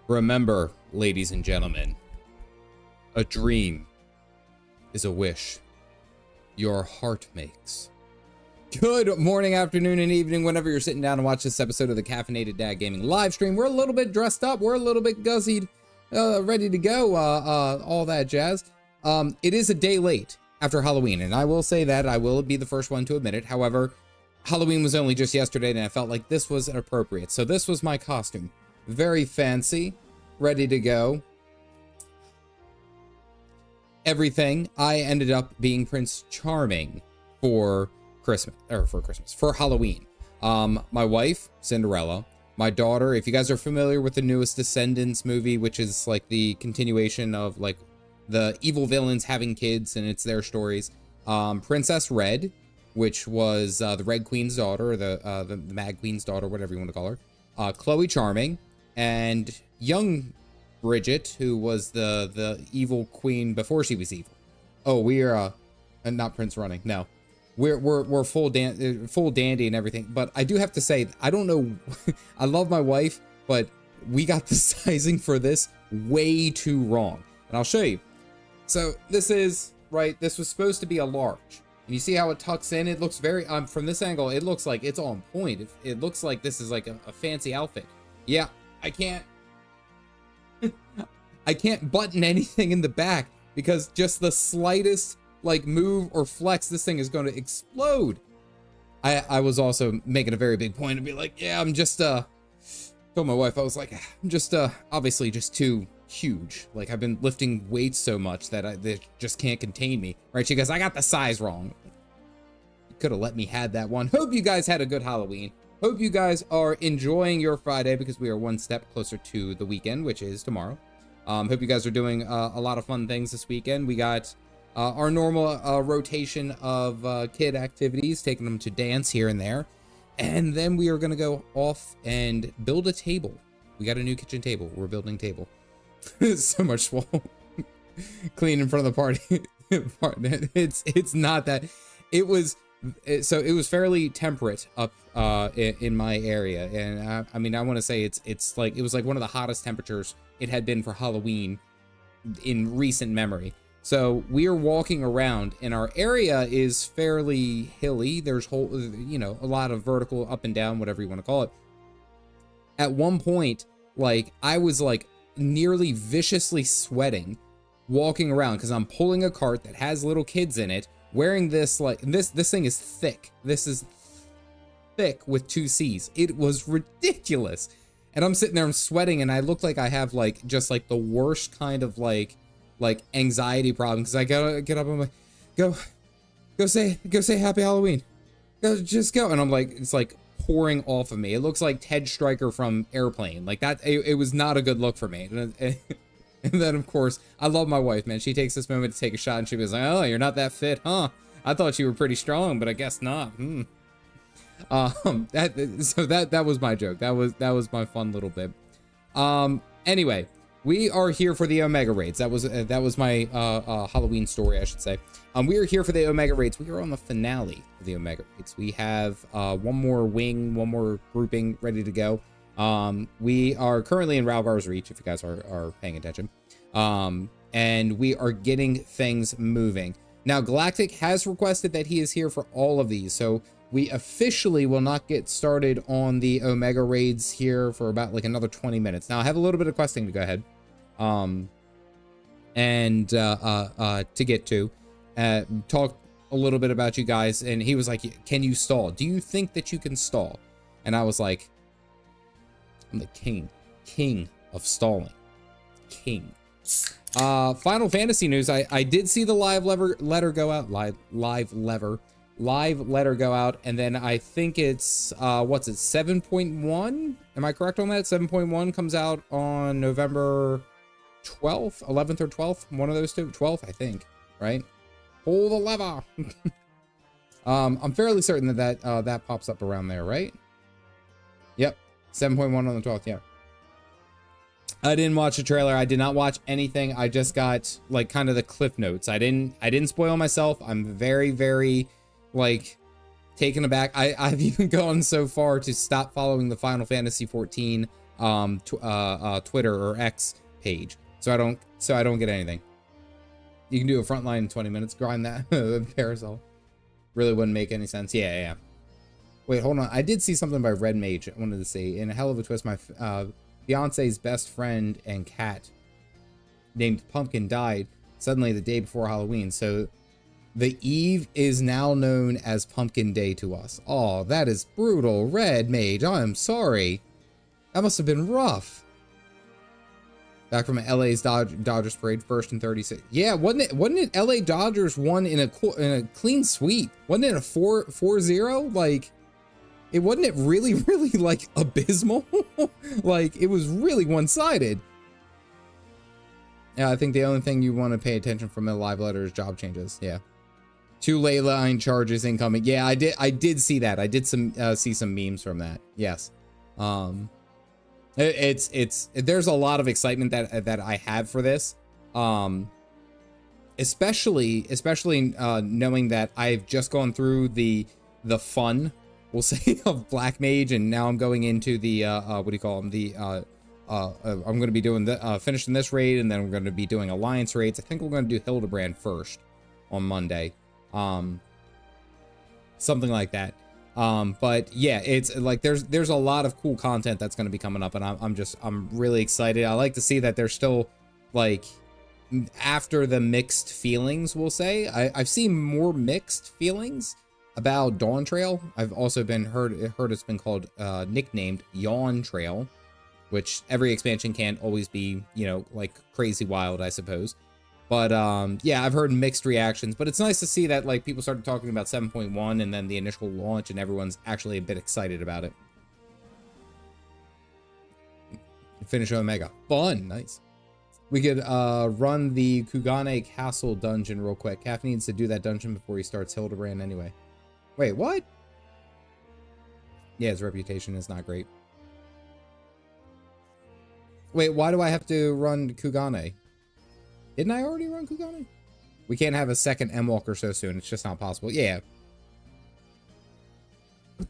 Remember, ladies and gentlemen, a dream is a wish your heart makes. Good morning, afternoon, and evening, whenever you're sitting down to watch this episode of the Caffeinated Dad Gaming live stream. We're a little bit dressed up. We're a little bit guzzied, ready to go, all that jazz. It is a day late after Halloween, and I will say that. I will be the first one to admit it. However, Halloween was only just yesterday, and I felt like this was appropriate. So this was my costume. Very fancy, ready to go. Everything. I ended up being Prince Charming for Halloween. My wife, Cinderella, my daughter, if you guys are familiar with the newest Descendants movie, which is like the continuation of like the evil villains having kids and it's their stories, Princess Red, which was the Red Queen's daughter, or the Mad Queen's daughter, whatever you want to call her, Chloe Charming, and young Bridget, who was the evil queen before she was evil. Oh, we are not Prince Running, no. We're full dandy and everything, but I do have to say, I don't know, I love my wife, but we got the sizing for this way too wrong, and I'll show you. So this is, right, this was supposed to be a large, and you see how it tucks in? It looks very, from this angle, it looks like it's on point. It looks like this is like a fancy outfit. Yeah, I can't button anything in the back, because just the slightest like move or flex, this thing is going to explode. I was also making a very big point to be like, yeah, I'm just told my wife, I was like, I'm just obviously just too huge. Like, I've been lifting weights so much that they just can't contain me, right? She goes, I got the size wrong. You could have let me had that one. Hope you guys had a good Halloween. Hope you guys are enjoying your Friday, because we are one step closer to the weekend, which is tomorrow. Hope you guys are doing a lot of fun things this weekend. We got our normal rotation of kid activities, taking them to dance here and there. And then we are going to go off and build a table. We got a new kitchen table. We're building a table. So much swole. Clean in front of the party. It's not that. It was fairly temperate up in my area. And I mean, I want to say it's like, it was like one of the hottest temperatures it had been for Halloween in recent memory. So we are walking around, and our area is fairly hilly. There's a lot of vertical up and down, whatever you want to call it. At one point, like, I was like nearly viciously sweating walking around, because I'm pulling a cart that has little kids in it, wearing this, like, this thing is thick. This is thick with 2 C's. It was ridiculous. And I'm sitting there, I'm sweating, and I look like I have like just like the worst kind of like anxiety problem, because I gotta get up and I'm like, go say happy Halloween, just go, and I'm like, it's like pouring off of me. It looks like Ted Stryker from Airplane, like that. It was not a good look for me. And then of course, I love my wife, man. She takes this moment to take a shot, and she was like, oh, you're not that fit, huh? I thought you were pretty strong, but I guess not. That was my joke. That was my fun little bit. Anyway, we are here for the Omega raids. That was my Halloween story, I should say. We are here for the Omega raids. We are on the finale of the Omega raids. We have one more wing, one more grouping ready to go. We are currently in Ralgar's Reach, if you guys are paying attention. And we are getting things moving. Now, Galactic has requested that he is here for all of these, so we officially will not get started on the Omega raids here for about like another 20 minutes. Now, I have a little bit of questing to go ahead to get to, talk a little bit about you guys. And he was like, can you stall? Do you think that you can stall? And I was like, I'm the king of stalling. King. Final Fantasy news. I did see the live letter go out. Live letter go out, and then I think it's what's it, 7.1? Am I correct on that? 7.1 comes out on November 12th, 11th or 12th, one of those two. 12th, I think, right? Pull the lever. I'm fairly certain that pops up around there, right? Yep, 7.1 on the 12th. Yeah, I didn't watch the trailer. I did not watch anything. I just got like kind of the cliff notes. I didn't spoil myself. I'm very like taken aback. I've even gone so far to stop following the Final Fantasy XIV Twitter or X page, so I don't get anything. You can do a frontline in 20 minutes. Grind that parasol. Really wouldn't make any sense. Yeah, yeah. Wait, hold on. I did see something by Red Mage. I wanted to say, in a hell of a twist, my fiance's best friend and cat named Pumpkin died suddenly the day before Halloween. So the eve is now known as Pumpkin Day to us. Oh, that is brutal. Red Mage, I am sorry. That must have been rough. Back from LA's Dodgers parade, first and 36. Yeah, wasn't it LA Dodgers won in a clean sweep? Wasn't it a 4-0? Like, it wasn't it really like abysmal? Like, it was really one-sided. Yeah, I think the only thing you want to pay attention from a live letter is job changes. Yeah. 2 ley line charges incoming. Yeah, I did see that. I did see some memes from that. Yes. There's a lot of excitement that I have for this. Especially knowing that I've just gone through the fun, we'll say, of Black Mage, and now I'm going into the what do you call them? I'm going to be doing finishing this raid, and then we're going to be doing alliance raids. I think we're going to do Hildebrand first on Monday, something like that. But yeah, it's like there's a lot of cool content that's going to be coming up, and I'm really excited. I like to see that there's still, like, after the mixed feelings, we'll say, I've seen more mixed feelings about Dawn Trail. I've also heard it's been called nicknamed Yawn Trail, which every expansion can't always be, you know, like crazy wild, I suppose. But yeah, I've heard mixed reactions, but it's nice to see that, like, people started talking about 7.1 and then the initial launch, and everyone's actually a bit excited about it. Finish Omega. Fun. Nice. We could run the Kugane Castle dungeon real quick. Caff needs to do that dungeon before he starts Hildebrand anyway. Wait, what? Yeah, his reputation is not great. Wait, why do I have to run Kugane? Didn't I already run Kugane? We can't have a second M-Walker so soon. It's just not possible. Yeah.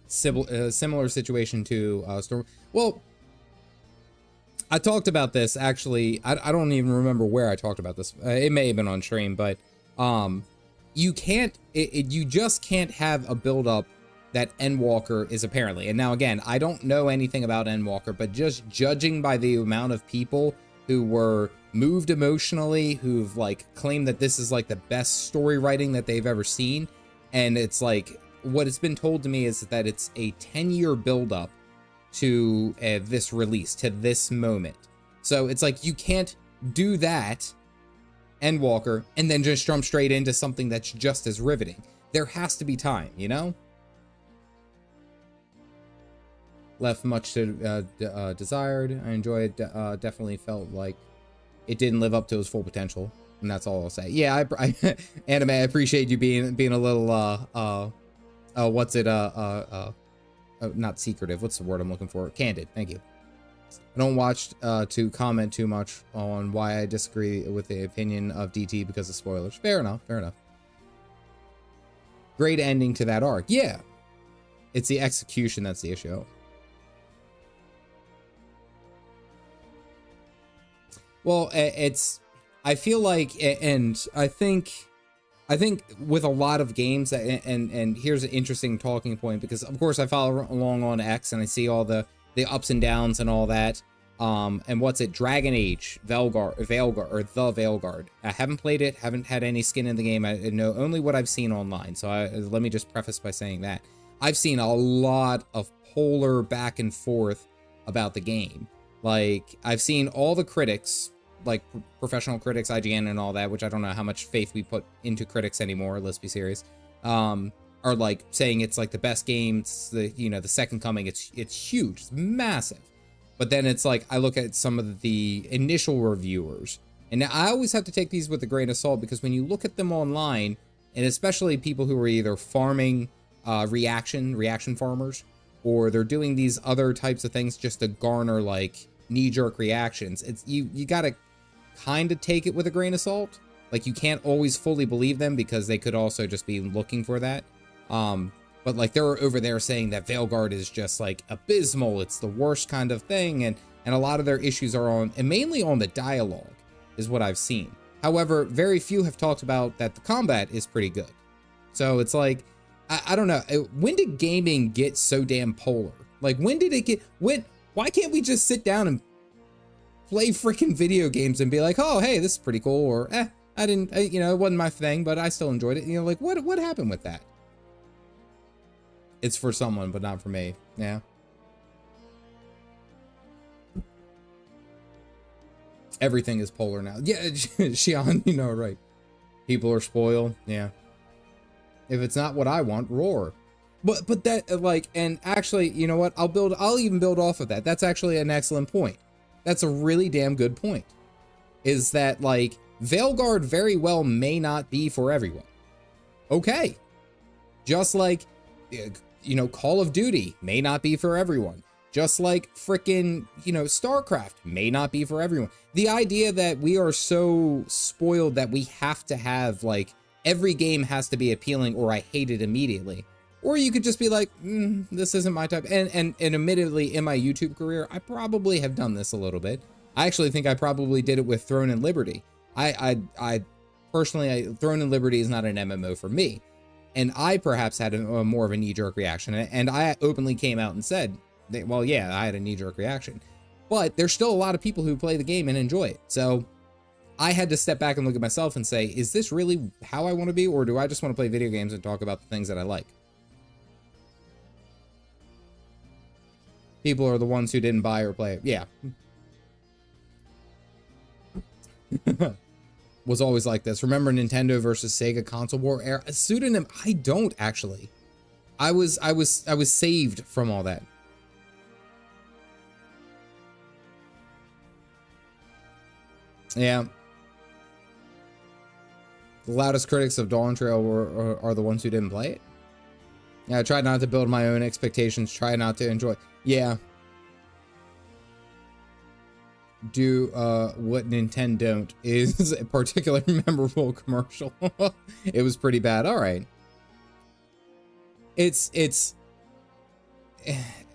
Similar situation to Storm. Well, I talked about this, actually. I don't even remember where I talked about this. It may have been on stream, but you can't... you just can't have a build-up that Endwalker is apparently. And now, again, I don't know anything about Endwalker, but just judging by the amount of people who were moved emotionally, who've, like, claimed that this is, like, the best story writing that they've ever seen, and it's like, what it's been told to me is that it's a 10-year build-up to this release, to this moment. So it's like, you can't do that, Endwalker, and then just jump straight into something that's just as riveting. There has to be time, you know? Left much to desired. I enjoyed it. Definitely felt like it didn't live up to its full potential, and that's all I'll say. Yeah, Anime, I appreciate you being a little what's it not secretive. What's the word I'm looking for? Candid. Thank you. I don't watch to comment too much on why I disagree with the opinion of DT because of spoilers. Fair enough. Fair enough. Great ending to that arc. Yeah, it's the execution that's the issue. Well, I feel like, and I think with a lot of games, and here's an interesting talking point, because of course I follow along on X and I see all the ups and downs and all that. And what's it? Dragon Age, Veilguard. I haven't played it, haven't had any skin in the game. I know only what I've seen online. So let me just preface by saying that I've seen a lot of polar back and forth about the game. Like, I've seen all the critics, like professional critics, IGN and all that, which I don't know how much faith we put into critics anymore, let's be serious, are like saying it's like the best game. It's the, you know, the second coming. It's huge, it's massive. But then it's like, I look at some of the initial reviewers, and I always have to take these with a grain of salt, because when you look at them online, and especially people who are either farming reaction farmers, or they're doing these other types of things just to garner like knee-jerk reactions, it's you gotta kind of take it with a grain of salt. Like, you can't always fully believe them, because they could also just be looking for that. But like, they're over there saying that Veilguard is just like abysmal, it's the worst kind of thing, and a lot of their issues are on, and mainly on the dialogue, is what I've seen. However, very few have talked about that the combat is pretty good. So it's like, I don't know. When did gaming get so damn polar? Like, when did it get, why can't we just sit down and play freaking video games and be like, oh, hey, this is pretty cool, or I didn't, you know, it wasn't my thing, but I still enjoyed it. You know, like, what happened with that? It's for someone, but not for me. Yeah. Everything is polar now. Yeah, Shion, you know, right. People are spoiled. Yeah. If it's not what I want, roar. But that, like, and actually, you know what? I'll even build off of that. That's actually an excellent point. That's a really damn good point. Is that, like, Veilguard very well may not be for everyone. Okay. Just like, you know, Call of Duty may not be for everyone. Just like frickin', you know, StarCraft may not be for everyone. The idea that we are so spoiled that we have to have, like, every game has to be appealing or I hate it immediately. Or you could just be like, this isn't my type. And admittedly, in my YouTube career, I probably have done this a little bit. I actually think I probably did it with Throne and Liberty. I personally, Throne and Liberty is not an MMO for me. And I perhaps had a more of a knee-jerk reaction. And I openly came out and said, well, yeah, I had a knee-jerk reaction. But there's still a lot of people who play the game and enjoy it. So I had to step back and look at myself and say, is this really how I want to be? Or do I just want to play video games and talk about the things that I like? People are the ones who didn't buy or play it. Yeah. Was always like this. Remember Nintendo versus Sega console war era? A pseudonym? I don't actually. I was saved from all that. Yeah. The loudest critics of Dawn Trail are the ones who didn't play it. Yeah, I tried not to build my own expectations. Try not to enjoy. Yeah. Do what Nintendo don't is a particularly memorable commercial. It was pretty bad. All right. It's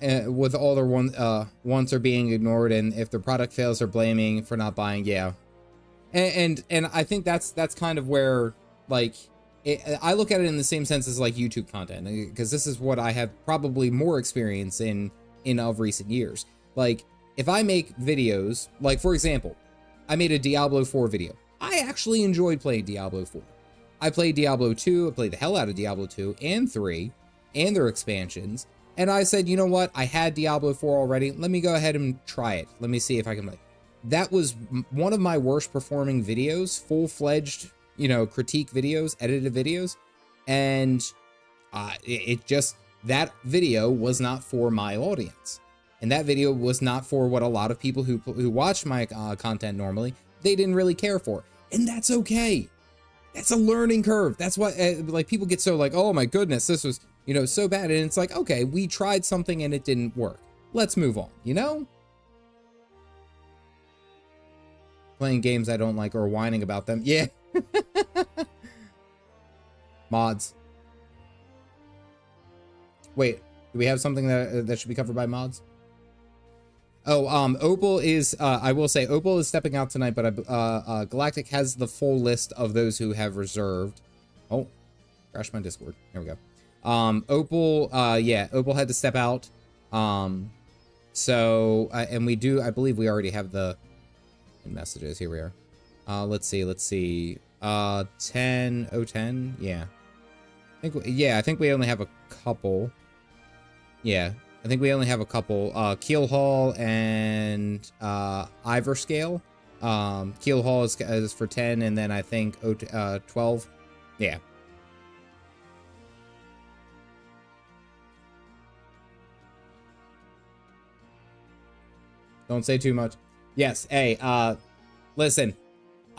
with all their wants are being ignored, and if their product fails, they're blaming for not buying. Yeah. And I think that's kind of where, like, I look at it in the same sense as like YouTube content, because this is what I have probably more experience in of recent years. Like, if I make videos, like for example, I made a Diablo 4 video. I actually enjoyed playing Diablo 4. I played Diablo 2, I played the hell out of Diablo 2 and 3 and their expansions. And I said, you know what? I had Diablo 4 already. Let me go ahead and try it. Let me see if I can play. That was one of my worst performing videos, full-fledged, you know, critique videos, edited videos. And it just, that video was not for my audience. And that video was not for what a lot of people who watch my content normally, they didn't really care for. And that's okay. That's a learning curve. That's why, like, people get so like, oh my goodness, this was, you know, so bad. And it's like, okay, we tried something and it didn't work. Let's move on, you know? Playing games I don't like or whining about them. Yeah. Mods. Wait, do we have something that should be covered by mods? Oh, Opal is, I will say, Opal is stepping out tonight, but Galactic has the full list of those who have reserved. Oh, crashed my Discord. There we go. Opal, yeah, Opal had to step out. So, and we do, I believe we already have the messages. Here we are. Let's see. 10, yeah. I think we only have a couple. Yeah. I think we only have a couple, Keel Hall and Iverscale. Keel Hall is for 10, and then I think 12. Yeah. Don't say too much. Yes. Hey, listen.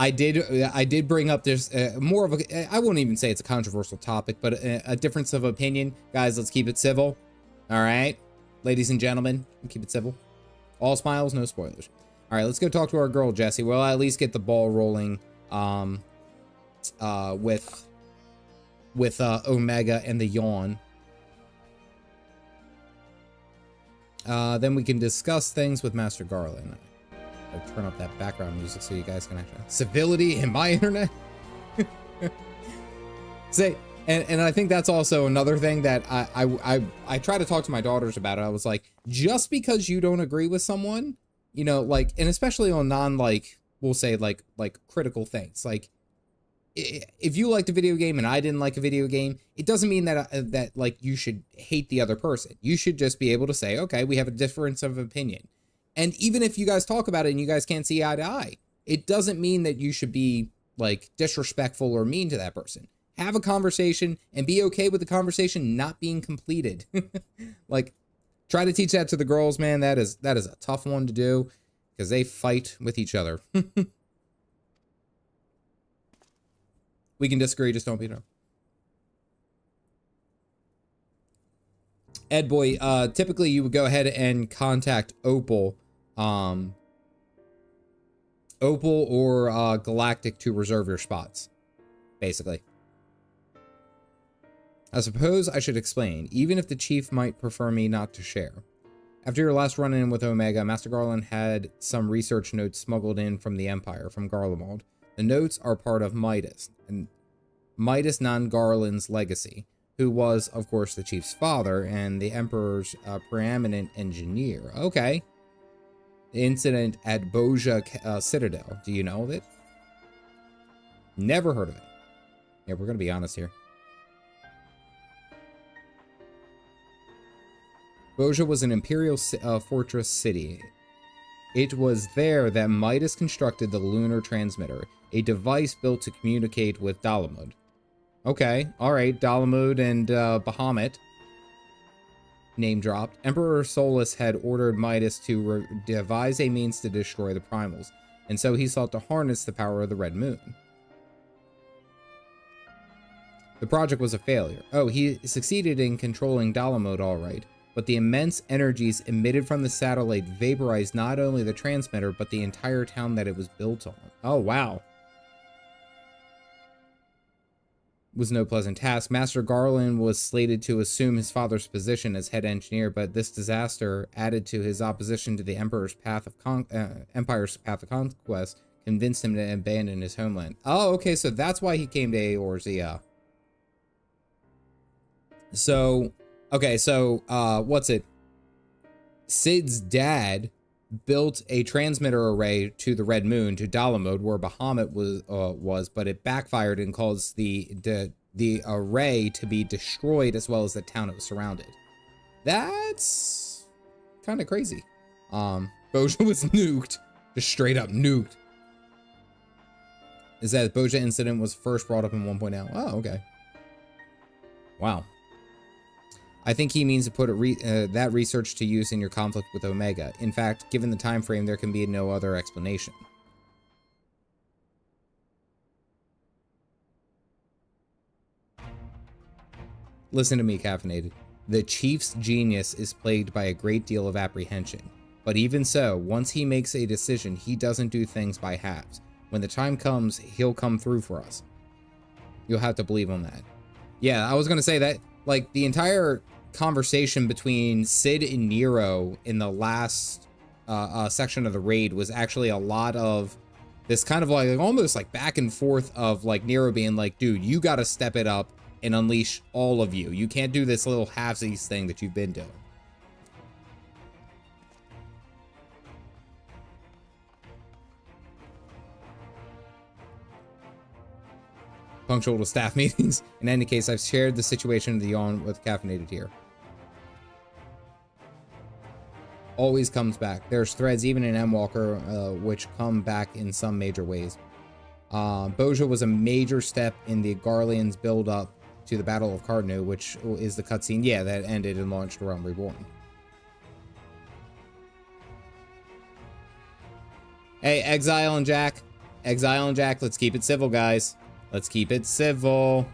I did bring up this more of a, I won't even say it's a controversial topic, but a difference of opinion. Guys, let's keep it civil. All right. Ladies and gentlemen, keep it civil. All smiles, no spoilers. All right, let's go talk to our girl, Jessie. We'll at least get the ball rolling with Omega and the Yawn. Then we can discuss things with Master Garland. I'll turn up that background music so you guys can actually... Civility in my internet? Say, And I think that's also another thing that I try to talk to my daughters about it. I was like, just because you don't agree with someone, you know, like, and especially on non, like, we'll say like critical things, like, if you liked a video game and I didn't like a video game, it doesn't mean that that like you should hate the other person. You should just be able to say, okay, we have a difference of opinion. And even if you guys talk about it and you guys can't see eye to eye, it doesn't mean that you should be like disrespectful or mean to that person. Have a conversation and be okay with the conversation not being completed. Like, try to teach that to the girls, man. That is a tough one to do because they fight with each other. We can disagree, just don't beat them. Ed Boy, typically you would go ahead and contact Opal. Opal or Galactic to reserve your spots, basically. I suppose I should explain, even if the chief might prefer me not to share. After your last run-in with Omega, Master Garland had some research notes smuggled in from the Empire, from Garlemald. The notes are part of Midas, and Midas non-Garland's legacy, who was, of course, the chief's father and the Emperor's preeminent engineer. Okay. The incident at Boja Citadel. Do you know of it? Never heard of it. Yeah, we're going to be honest here. Boja was an imperial fortress city. It was there that Midas constructed the lunar transmitter, a device built to communicate with Dalamud. Okay, alright, Dalamud and Bahamut. Name dropped. Emperor Solus had ordered Midas to devise a means to destroy the primals, and so he sought to harness the power of the Red Moon. The project was a failure. Oh, he succeeded in controlling Dalamud alright, but the immense energies emitted from the satellite vaporized not only the transmitter, but the entire town that it was built on. Oh, wow. Was no pleasant task. Master Garland was slated to assume his father's position as head engineer, but this disaster, added to his opposition to the Empire's path of conquest, convinced him to abandon his homeland. Oh, okay, so that's why he came to Eorzea. So, okay, so, what's it? Sid's dad built a transmitter array to the Red Moon, to Dalamud, where Bahamut was, but it backfired and caused the array to be destroyed, as well as the town it was surrounded. That's kind of crazy. Boja was nuked, just straight up nuked. Is that Boja incident was first brought up in 1.0? Oh, okay. Wow. I think he means to put that research to use in your conflict with Omega. In fact, given the time frame, there can be no other explanation. Listen to me, Caffeinated. The Chief's genius is plagued by a great deal of apprehension. But even so, once he makes a decision, he doesn't do things by halves. When the time comes, he'll come through for us. You'll have to believe on that. Yeah, I was going to say that, like, the entire conversation between Sid and Nero in the last section of the raid was actually a lot of this kind of like almost like back and forth of like Nero being like, dude, you got to step it up and unleash all of you. You can't do this little halfsies thing that you've been doing. Punctual to staff meetings. In any case, I've shared the situation of the yawn with Caffeinated here. Always comes back. There's threads even in M-Walker, which come back in some major ways. Boja was a major step in the Garleans build-up to the Battle of Cardno, which is the cutscene, yeah, that ended and launched Realm Reborn. Hey, Exile and Jack. Exile and Jack, let's keep it civil, guys. Let's keep it civil.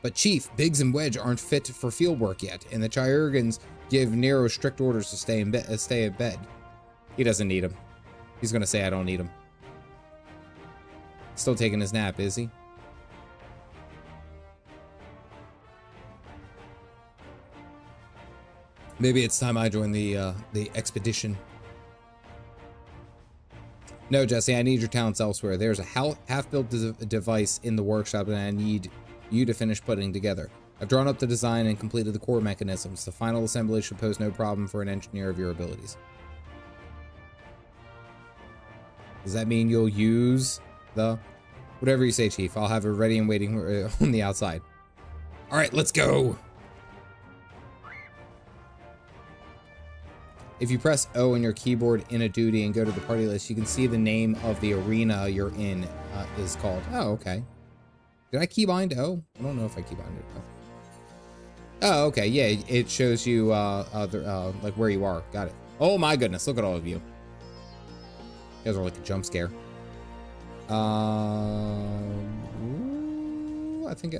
But Chief, Biggs and Wedge aren't fit for field work yet, and the Chirurgans give Nero strict orders to stay in bed. He doesn't need him. He's gonna say I don't need him. Still taking his nap, is he? Maybe it's time I join the expedition. No, Jesse, I need your talents elsewhere. There's a half-built device in the workshop that I need you to finish putting together. I've drawn up the design and completed the core mechanisms. The final assembly should pose no problem for an engineer of your abilities. Does that mean you'll use the... Whatever you say, Chief. I'll have it ready and waiting on the outside. All right, let's go. If you press O on your keyboard in a duty and go to the party list, you can see the name of the arena you're in is called. Oh, okay. Did I keybind O? I don't know if I keybinded O. Oh, okay. Yeah, it shows you like where you are. Got it. Oh my goodness, look at all of you. You guys are like a jump scare. I think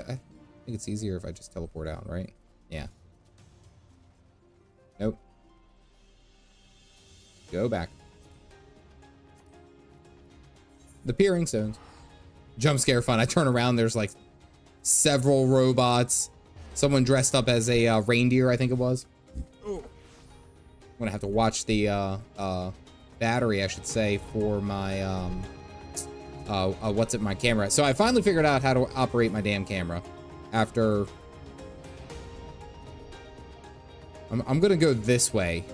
it's easier if I just teleport out, right? Yeah. Nope. Go back. The peering stones. Jump scare fun. I turn around, there's like several robots. Someone dressed up as a reindeer, I think it was. I'm gonna have to watch the battery, I should say, for my my camera. So I finally figured out how to operate my damn camera after I'm gonna go this way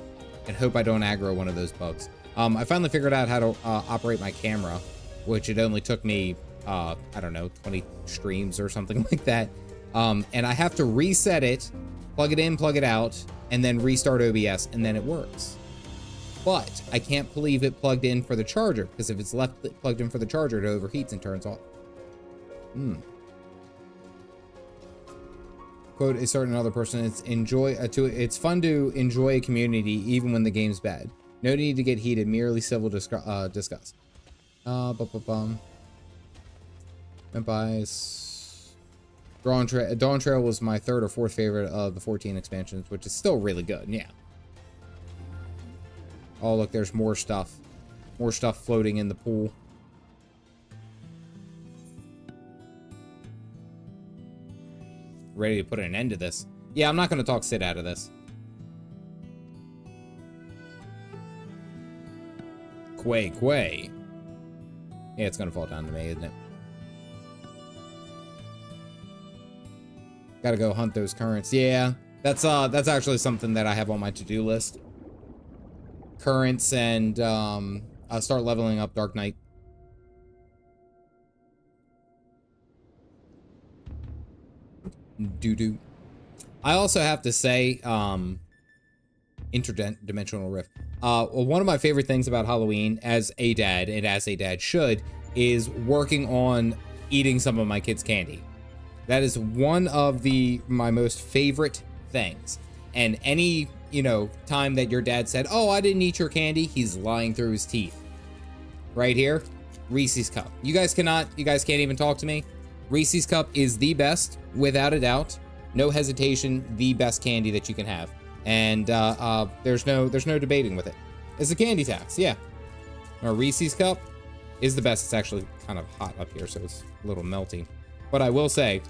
and hope I don't aggro one of those bugs. I finally figured out how to operate my camera, which it only took me I don't know, 20 streams or something like that. And I have to reset it, plug it in, plug it out, and then restart OBS, and then it works. But I can't believe it plugged in for the charger, because if it's left plugged in for the charger, it overheats and turns off. Quote a certain other person, it's fun to enjoy a community even when the game's bad. No need to get heated, merely civil discuss. Bias. Dawn Trail was my third or fourth favorite of the 14 expansions, which is still really good. Yeah. Oh, look, there's more stuff. More stuff floating in the pool. Ready to put an end to this. Yeah, I'm not going to talk Sid out of this. Quay. Yeah, it's going to fall down to me, isn't it? Gotta go hunt those currents. Yeah, that's actually something that I have on my to-do list. Currents and I'll start leveling up Dark Knight. Doo-doo. I also have to say, interdimensional rift. One of my favorite things about Halloween, as a dad, and as a dad should, is working on eating some of my kids' candy. That is one of my most favorite things. And any, time that your dad said, "Oh, I didn't eat your candy," he's lying through his teeth. Right here, Reese's Cup. You guys can't even talk to me. Reese's Cup is the best, without a doubt. No hesitation, the best candy that you can have. And there's no debating with it. It's a candy tax, yeah. Or Reese's Cup is the best. It's actually kind of hot up here, so it's a little melting. But I will say,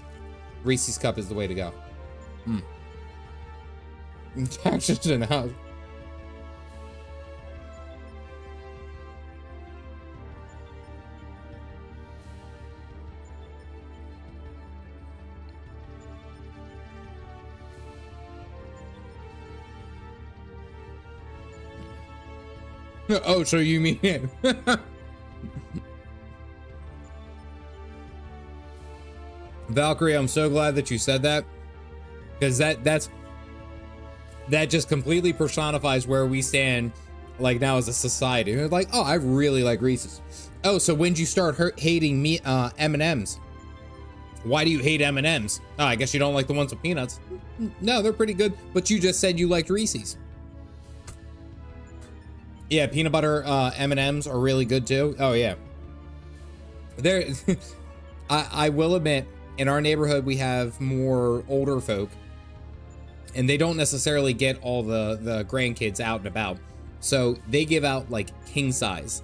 Reese's Cup is the way to go. Textures in the house. Oh, so you mean it? Valkyrie, I'm so glad that you said that, because that just completely personifies where we stand, like, now as a society. And like, oh, I really like Reese's. Oh, so when'd you start hating me M&Ms? Why do you hate M&Ms? Oh, I guess you don't like the ones with peanuts. No, they're pretty good, but you just said you liked Reese's. Yeah, peanut butter M&Ms are really good too. Oh yeah. I will admit, in our neighborhood we have more older folk, and they don't necessarily get all the grandkids out and about. So they give out like king size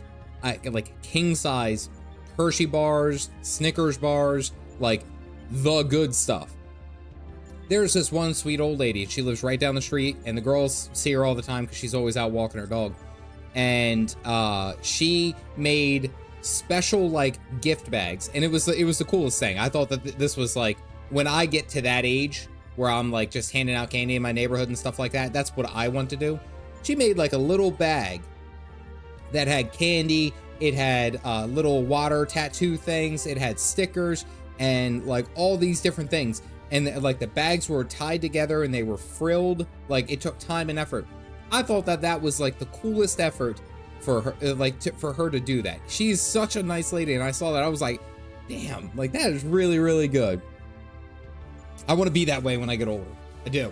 Hershey bars, Snickers bars, like the good stuff. There's this one sweet old lady. She lives right down the street, and the girls see her all the time because she's always out walking her dog. and she made special like gift bags, and it was the coolest thing. I thought that this was like, when I get to that age where I'm like just handing out candy in my neighborhood and stuff like that, that's what I want to do. She made like a little bag that had candy, it had little water tattoo things, it had stickers, and like all these different things. And like the bags were tied together and they were frilled. Like, it took time and effort. I thought that that was like the coolest effort for her, for her to do that. She's such a nice lady, and I saw that, I was like, damn, like that is really, really good. I want to be that way when I get older. I do.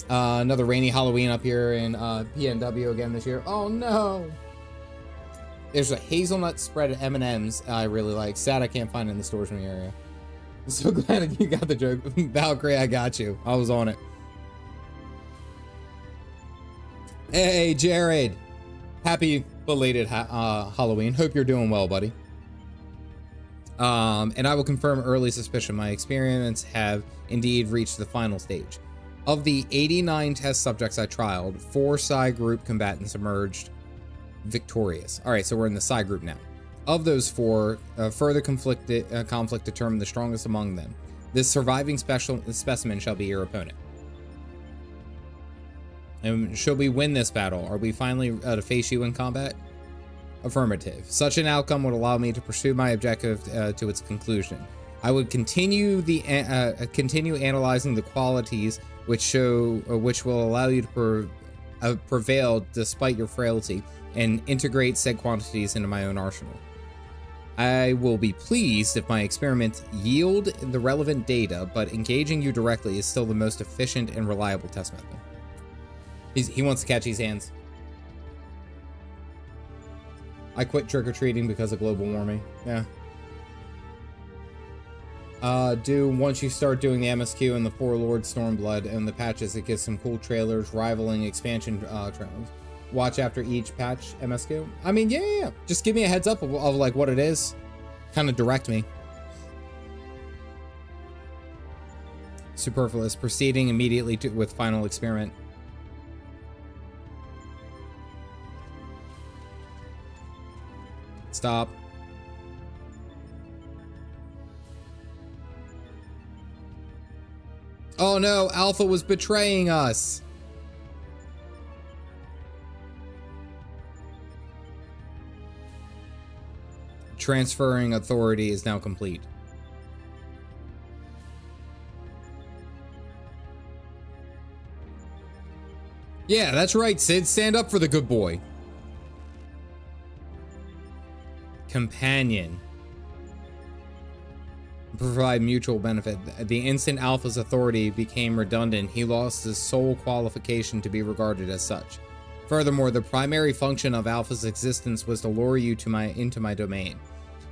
Another rainy Halloween up here in PNW again this year. Oh no. There's a hazelnut spread of M&Ms I really like. Sad I can't find it in the stores in the area. I'm so glad you got the joke. Valkyrie, I got you. I was on it. Hey, Jared. Happy belated Halloween. Hope you're doing well, buddy. And I will confirm early suspicion. My experiments have indeed reached the final stage. Of the 89 test subjects I trialed, 4 Psi group combatants emerged victorious. All right, so we're in the Psi group now. Of those 4, further conflict determined the strongest among them. This surviving specimen shall be your opponent. And should we win this battle, are we finally to face you in combat? Affirmative. Such an outcome would allow me to pursue my objective to its conclusion. I would continue analyzing the qualities which will allow you to prevail despite your frailty, and integrate said quantities into my own arsenal. I will be pleased if my experiments yield the relevant data, but engaging you directly is still the most efficient and reliable test method. He wants to catch these hands. I quit trick-or-treating because of global warming. Yeah. Once you start doing the MSQ and the 4 Lord Stormblood and the patches, it gives some cool trailers rivaling expansion trailers. Watch after each patch MSQ. I mean, yeah. Just give me a heads up of like what it is. Kind of direct me. Superfluous. Proceeding immediately with final experiment. Stop. Oh no, Alpha was betraying us. Transferring authority is now complete. Yeah, that's right, Sid. Stand up for the good boy. Companion. Provide mutual benefit. The instant Alpha's authority became redundant, he lost his sole qualification to be regarded as such. Furthermore, the primary function of Alpha's existence was to lure you into my domain.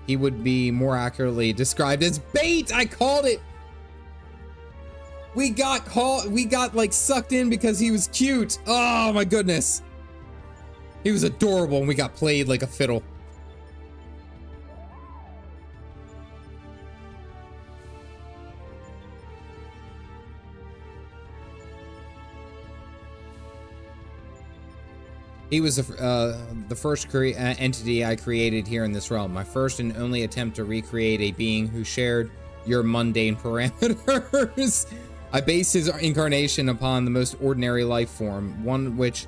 He would be more accurately described as bait. I called it. We got like sucked in because he was cute. Oh my goodness. He was adorable and we got played like a fiddle. He was the first entity I created here in this realm. My first and only attempt to recreate a being who shared your mundane parameters. I based his incarnation upon the most ordinary life form, one which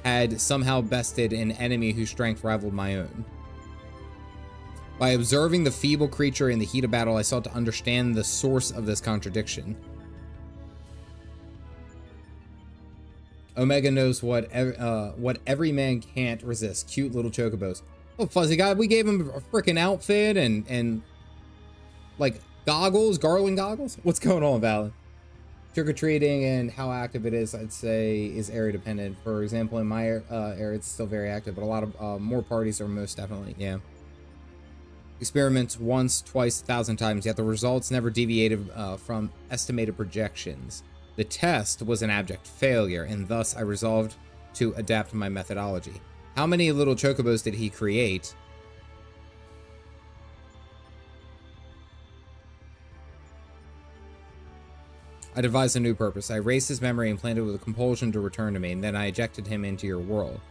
had somehow bested an enemy whose strength rivaled my own. By observing the feeble creature in the heat of battle, I sought to understand the source of this contradiction. Omega knows what every man can't resist. Cute little chocobos. Oh, fuzzy guy, we gave him a freaking outfit and like goggles, garland goggles. What's going on, Valen? Trick-or-treating and how active it is, I'd say, is area dependent. For example, in my area, it's still very active, but a lot of more parties are most definitely, yeah. Experiments once, twice, 1,000 times, yet the results never deviated from estimated projections. The test was an abject failure, and thus I resolved to adapt my methodology. How many little chocobos did he create? I devised a new purpose. I erased his memory and planted with a compulsion to return to me, and then I ejected him into your world.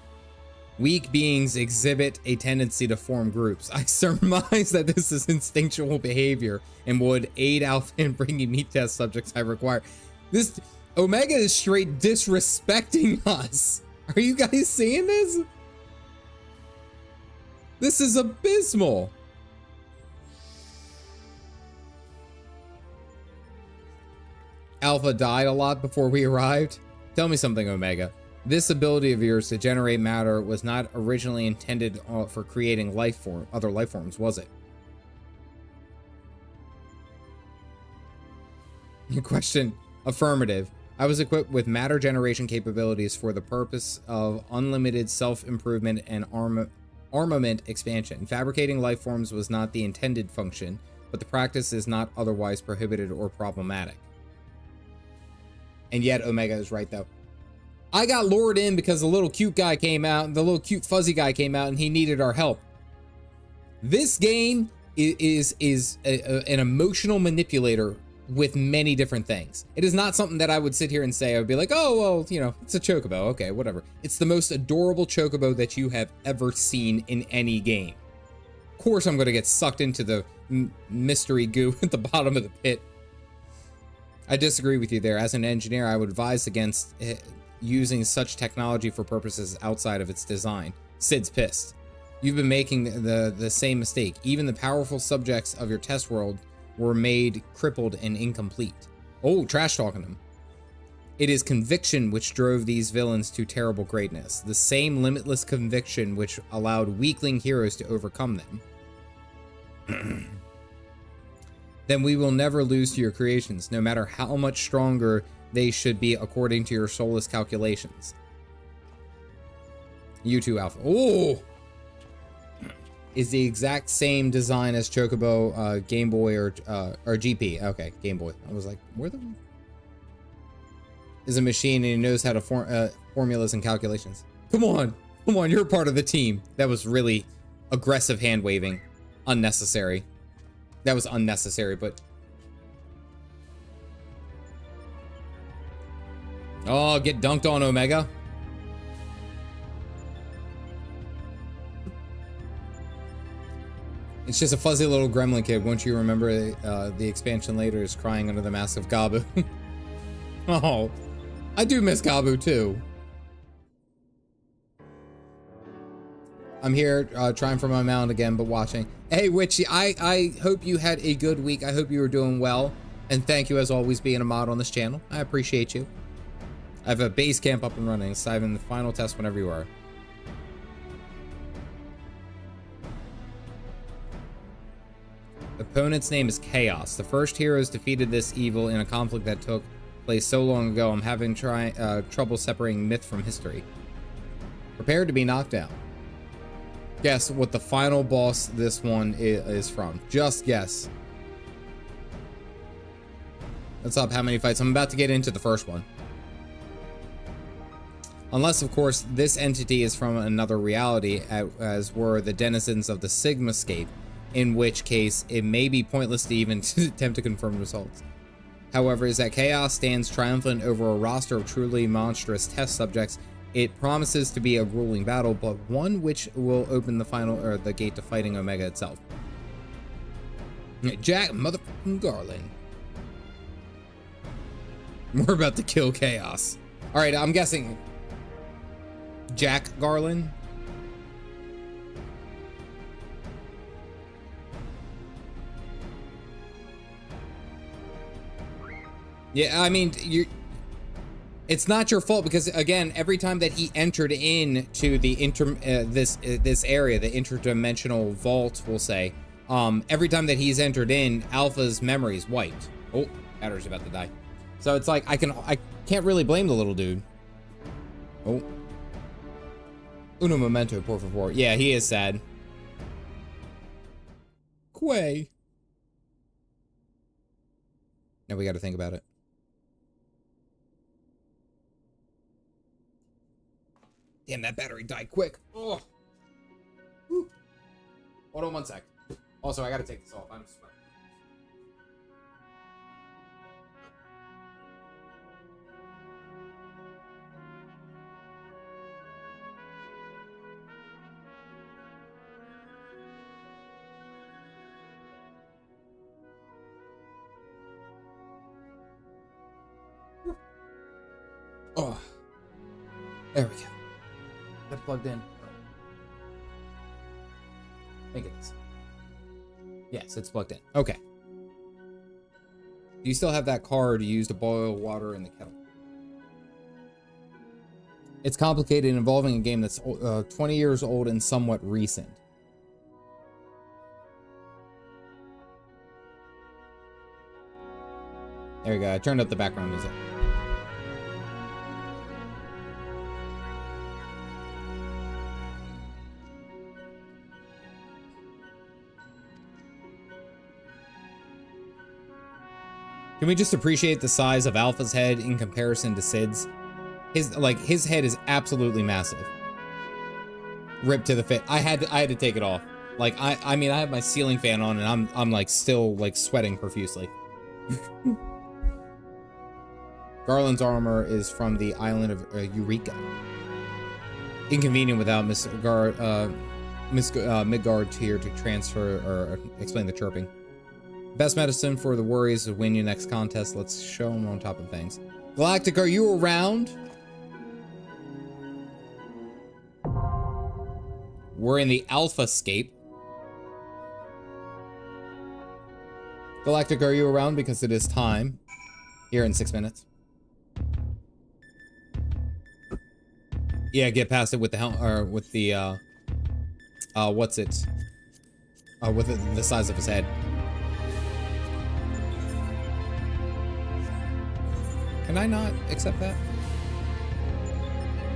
Weak beings exhibit a tendency to form groups. I surmise that this is instinctual behavior and would aid Alpha in bringing me test subjects I require. This Omega is straight disrespecting us. Are you guys seeing this? This is abysmal. Alpha died a lot before we arrived. Tell me something, Omega. This ability of yours to generate matter was not originally intended for creating other life forms, was it? Question: affirmative. I was equipped with matter generation capabilities for the purpose of unlimited self-improvement and armament expansion. Fabricating life forms was not the intended function, but the practice is not otherwise prohibited or problematic. And yet Omega is right, though. I got lured in because the little cute guy came out, the little cute fuzzy guy came out, and he needed our help. This game is an emotional manipulator with many different things. It is not something that I would sit here and say, I would be like, oh, well, you know, it's a chocobo. Okay, whatever. It's the most adorable chocobo that you have ever seen in any game. Of course, I'm going to get sucked into the mystery goo at the bottom of the pit. I disagree with you there. As an engineer, I would advise against using such technology for purposes outside of its design. Sid's pissed. You've been making the same mistake. Even the powerful subjects of your test world were made crippled and incomplete. Oh, trash talking them. It is conviction which drove these villains to terrible greatness. The same limitless conviction which allowed weakling heroes to overcome them. Then we will never lose to your creations, no matter how much stronger they should be according to your soulless calculations. You too, Alpha. Oh! Is the exact same design as Chocobo, Game Boy, or GP. Okay, Game Boy. I was like, where the... Is a machine and he knows how to formulas and calculations. Come on! Come on, you're a part of the team. That was really aggressive hand-waving. Unnecessary. That was unnecessary, but... Oh, get dunked on, Omega. It's just a fuzzy little gremlin kid. Won't you remember the expansion later is crying under the mask of Gabu? Oh, I do miss Gabu too. I'm here trying for my mount again, but watching. Hey, Witchy, I hope you had a good week. I hope you were doing well. And thank you, as always, being a mod on this channel. I appreciate you. I have a base camp up and running, so I'm in the final test whenever you are. Opponent's name is Chaos. The first heroes defeated this evil in a conflict that took place so long ago. I'm having trouble separating myth from history. Prepared to be knocked down. Guess what the final boss this one is from. Just guess. Let's up how many fights. I'm about to get into the first one. Unless, of course, this entity is from another reality, as were the denizens of the Sigmascape, in which case it may be pointless to even attempt to confirm results. However, as that Chaos stands triumphant over a roster of truly monstrous test subjects, it promises to be a grueling battle, but one which will open the gate to fighting Omega itself. Jack motherfucking Garland. We're about to kill Chaos. All right, I'm guessing Jack Garland. Yeah, I mean, it's not your fault because, again, every time that he entered into the this area, the interdimensional vault, we'll say, every time that he's entered in, Alpha's memory is wiped. Oh, battery's about to die. So it's like I can't really blame the little dude. Oh, uno momento, por favor. Yeah, he is sad. Quay. Now we got to think about it. Damn, that battery died quick. Oh. Whew. Hold on one sec. Also, I gotta take this off. I'm sweating. Oh, there we go. That plugged in. I think it is. Yes, it's plugged in. Okay. Do you still have that card you used to boil water in the kettle? It's complicated, involving a game that's 20 years old and somewhat recent. There we go. I turned up the background music. Can we just appreciate the size of Alpha's head in comparison to Sid's? His head is absolutely massive. Ripped to the fit. I had to take it off. Like I mean I have my ceiling fan on and I'm like still like sweating profusely. Garland's armor is from the island of Eureka. Inconvenient without Midgard here to transfer or explain the chirping. Best medicine for the worries of win your next contest. Let's show them on top of things. Galactic, are you around? We're in the Alphascape. Galactic, are you around? Because it is time. Here in 6 minutes. Yeah, get past it with the helm, or with the what's it? With the size of his head. Can I not accept that?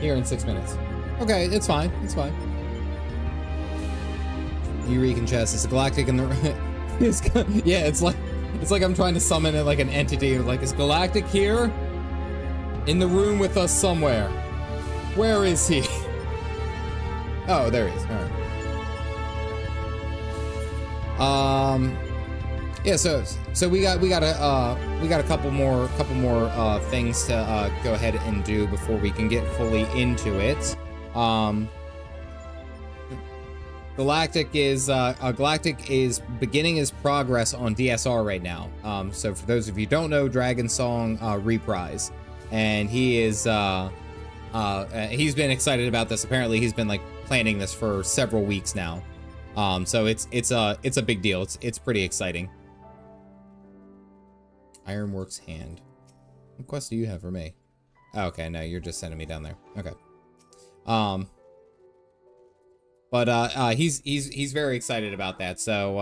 Here in 6 minutes. Okay, it's fine. It's fine. Eureka chest. It's a galactic in the. Yeah, it's like I'm trying to summon it like an entity. Like, is Galactic here? In the room with us somewhere. Where is he? Oh, there he is. All right. Yeah. So we got a couple more things to go ahead and do before we can get fully into it. Galactic is beginning his progress on DSR right now. So for those of you who don't know, Dragon Song Reprise, and he is he's been excited about this. Apparently, he's been like planning this for several weeks now. So it's a big deal. It's pretty exciting. Ironworks hand. What quest do you have for me? Oh, okay, no, you're just sending me down there. Okay. But he's very excited about that. So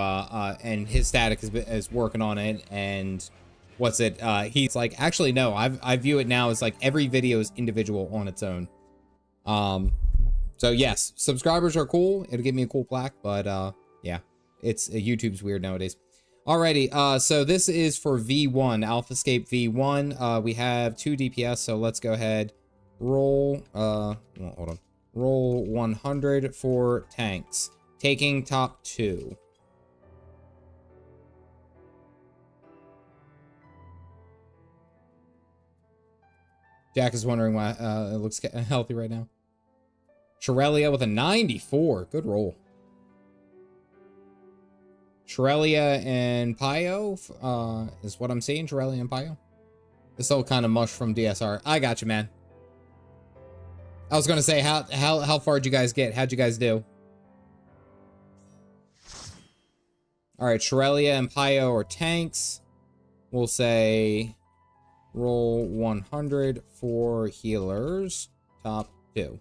and his static is working on it. And what's it? He's like, actually no, I view it now as like every video is individual on its own. So yes, subscribers are cool. It'll give me a cool plaque. But yeah, it's YouTube's weird nowadays. Alrighty, so this is for V1, Alphascape V1. We have 2 DPS, so let's go ahead. Roll, hold on. Roll 100 for tanks. Taking top 2. Jack is wondering why it looks healthy right now. Shirelia with a 94. Good roll. Shirelia and Pio is what I'm seeing. Shirelia and Pio. This all kind of mush from DSR. I got you, man. I was gonna say, how far did you guys get? How'd you guys do? All right, Shirelia and Pio are tanks. We'll say roll 100 for healers. Top 2.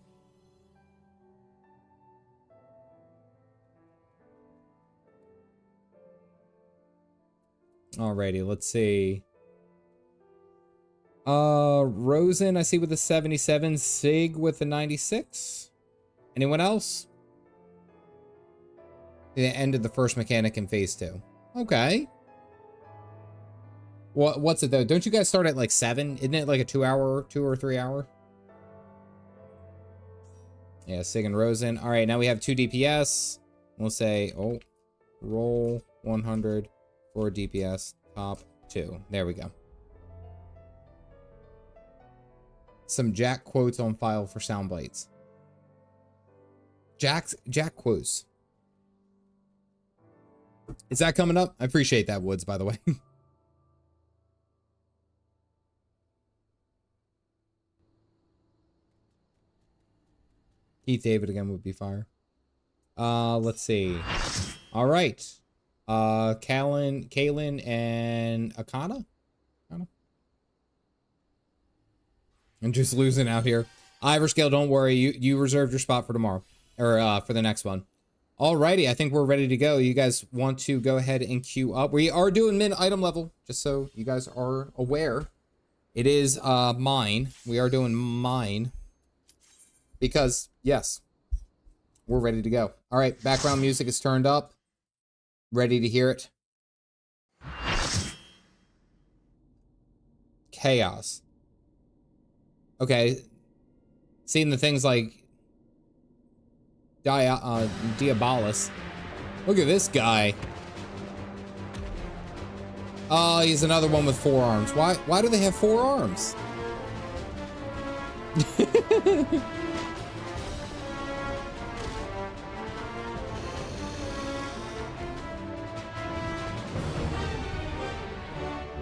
Alrighty, let's see. Rosen, I see with a 77. Sig with a 96. Anyone else? The end of the first mechanic in phase 2. Okay. What's it though? Don't you guys start at like 7? Isn't it like a 2 or 3 hour? Yeah, Sig and Rosen. All right, now we have 2 DPS. We'll say, oh, roll 100 for DPS, top 2. There we go. Some Jack quotes on file for sound bites. Jack quotes. Is that coming up? I appreciate that, Woods, by the way. Keith David again would be fire. Let's see. All right. Kalen and Akana? I'm just losing out here. Iverscale, don't worry. You reserved your spot for tomorrow. Or for the next one. Alrighty, I think we're ready to go. You guys want to go ahead and queue up. We are doing min item level, just so you guys are aware. It is mine. We are doing mine. Because, yes, we're ready to go. Alright, background music is turned up. Ready to hear it. Chaos. Okay. Seeing the things like Diabolus. Look at this guy. Oh, he's another one with 4 arms. Why do they have 4 arms?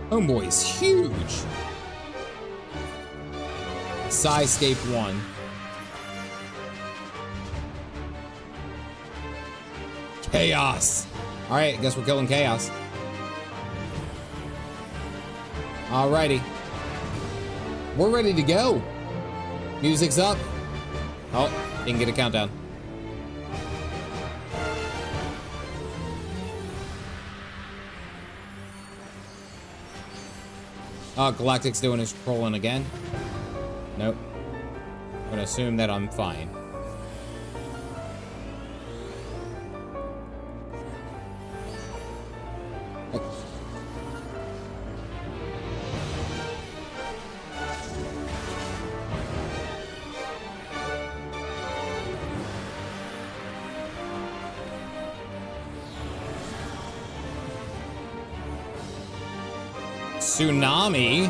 Homeboy's huge. Sidescape 1. Chaos. All right, I guess we're killing Chaos. Alrighty. We're ready to go. Music's up. Oh, didn't get a countdown. Oh, Galactic's doing his trolling again. Nope. I'm gonna assume that I'm fine. Tsunami?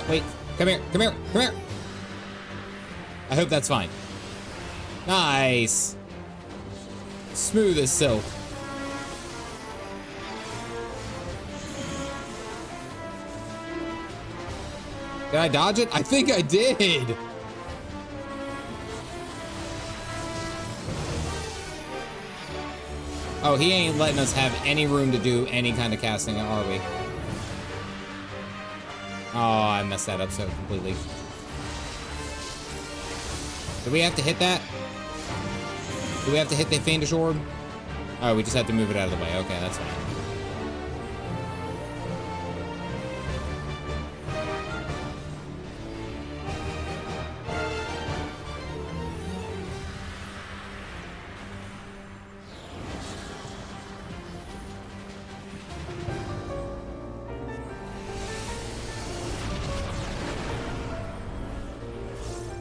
Wait. Come here. Come here. Come here. I hope that's fine. Nice. Smooth as silk. Did I dodge it? I think I did. Oh, he ain't letting us have any room to do any kind of casting, are we? Oh, I messed that up so completely. Do we have to hit that? Do we have to hit the Fiendish Orb? Oh, we just have to move it out of the way. Okay, that's fine.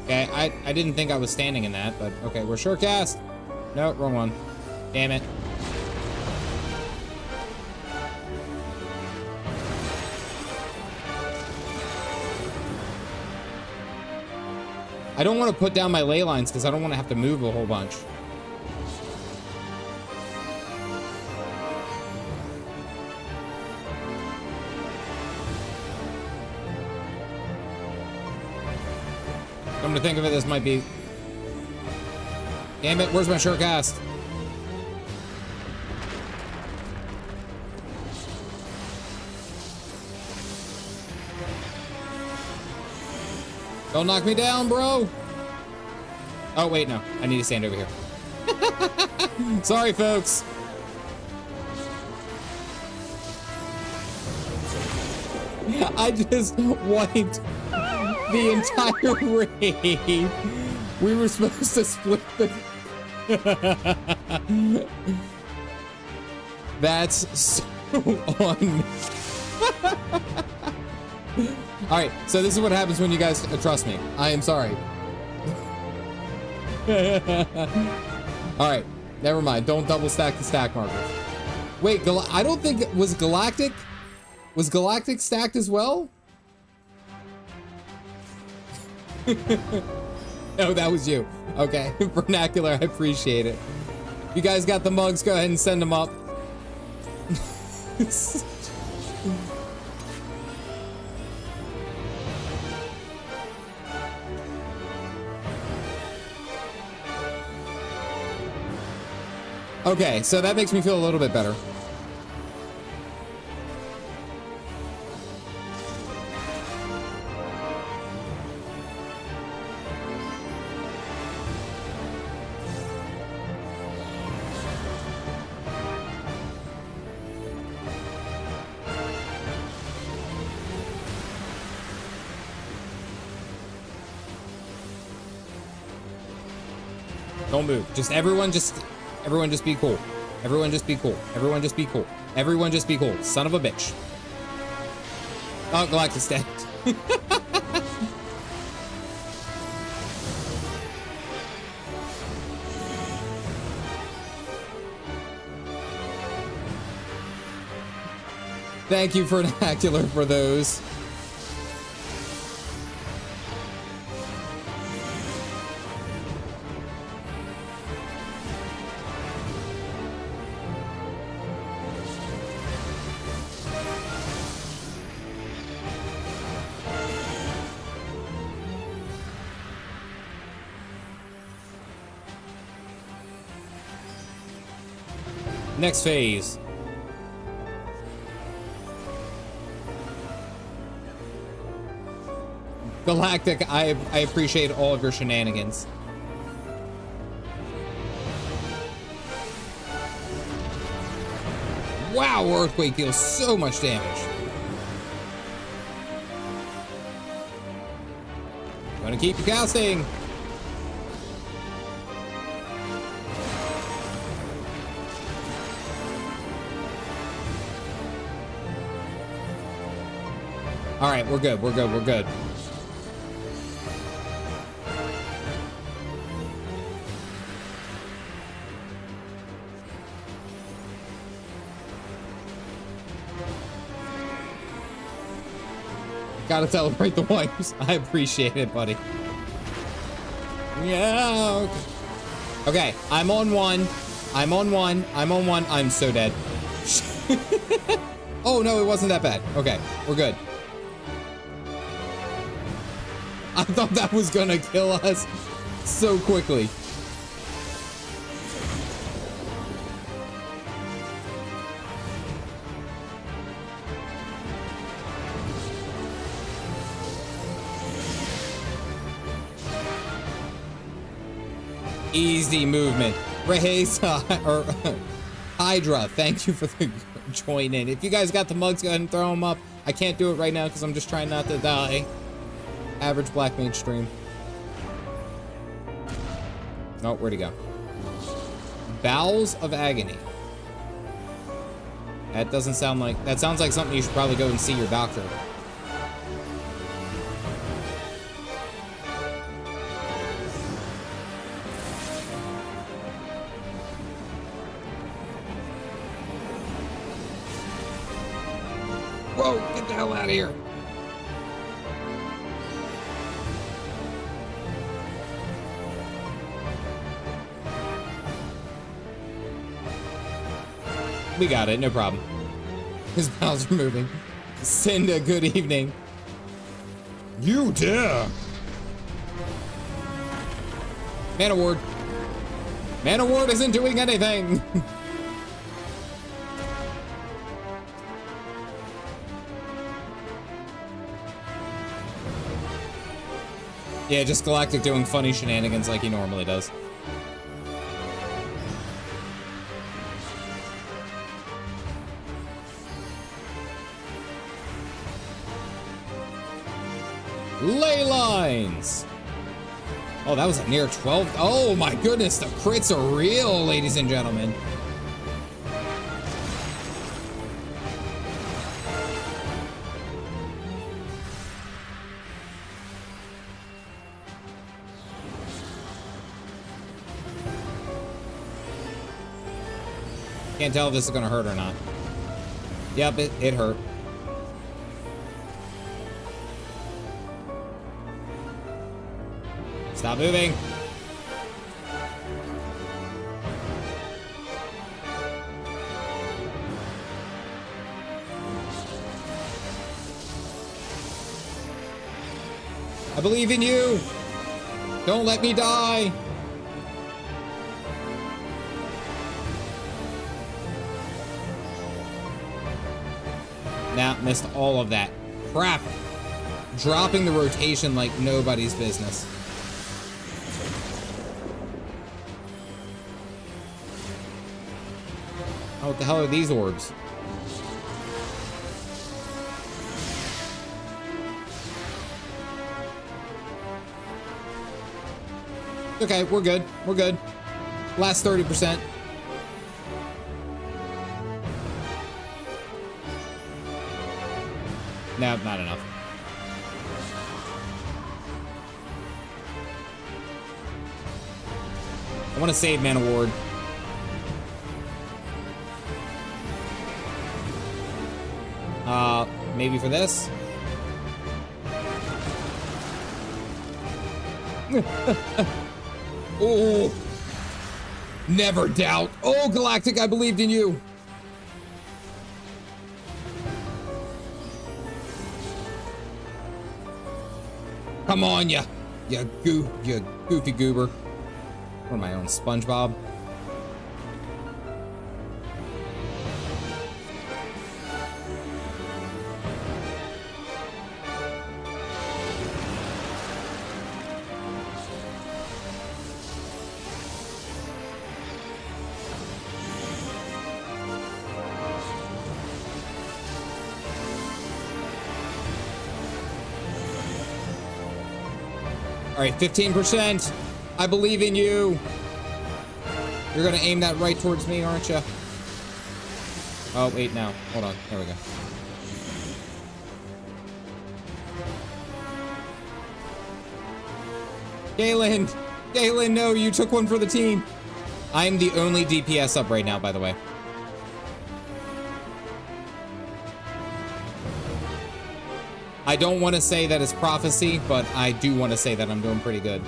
Okay, I didn't think I was standing in that, but okay, we're sure cast. No, wrong one. Damn it. I don't want to put down my ley lines because I don't want to have to move a whole bunch. Come to think of it, this might be... Damn it, where's my short cast? Don't knock me down, bro! Oh, wait, no. I need to stand over here. Sorry, folks. I just wiped the entire raid. We were supposed to split the... That's so on. Alright, so this is what happens when you guys trust me. I am sorry. Alright, never mind. Don't double stack the stack markers. Wait, I don't think... Was Galactic stacked as well? Oh, that was you. Okay, vernacular, I appreciate it. You guys got the mugs, go ahead and send them up. Okay, so that makes me feel a little bit better. Don't move. Everyone just be cool. Everyone just be cool. Everyone just be cool. Everyone just be cool. Son of a bitch. Oh, Galactus dead. Thank you, Vernacular, for those. Next phase. Galactic, I appreciate all of your shenanigans. Wow, Earthquake deals so much damage. Gonna keep you casting. All right, we're good. We're good. We're good. Gotta celebrate the wipes. I appreciate it, buddy. Yeah. Okay, I'm on one. I'm on one. I'm on one. I'm so dead. Oh, no, it wasn't that bad. Okay, we're good. I thought that was gonna kill us so quickly. Easy movement. Race, or Hydra, thank you for the join in. If you guys got the mugs, go ahead and throw them up. I can't do it right now because I'm just trying not to die. Average Black Mage stream. Oh, where'd he go? Bowels of Agony. That doesn't sound like... That sounds like something you should probably go and see your doctor. Whoa, get the hell out of here. We got it, no problem. His bowels are moving. Cinda, good evening. You dare. Man of Ward. Man of Ward isn't doing anything. Yeah, just Galactic doing funny shenanigans like he normally does. Ley lines. Oh, that was a near 12. Oh my goodness, the crits are real, ladies and gentlemen. Can't tell if this is gonna hurt or not. Yep, it hurt. Stop moving. I believe in you. Don't let me die. Nah, missed all of that. Crap. Dropping the rotation like nobody's business. Oh, what the hell are these orbs? Okay, we're good. We're good. Last 30%. No, not enough. I want to save Man Award. Maybe for this? Oh, never doubt. Oh, Galactic, I believed in you. Come on, you goofy goober. What am I on, SpongeBob? All right, 15%. I believe in you. You're gonna aim that right towards me, aren't you? Oh, wait, no. Hold on. There we go. Galen, no, you took one for the team. I'm the only DPS up right now, by the way. I don't want to say that it's prophecy, but I do want to say that I'm doing pretty good.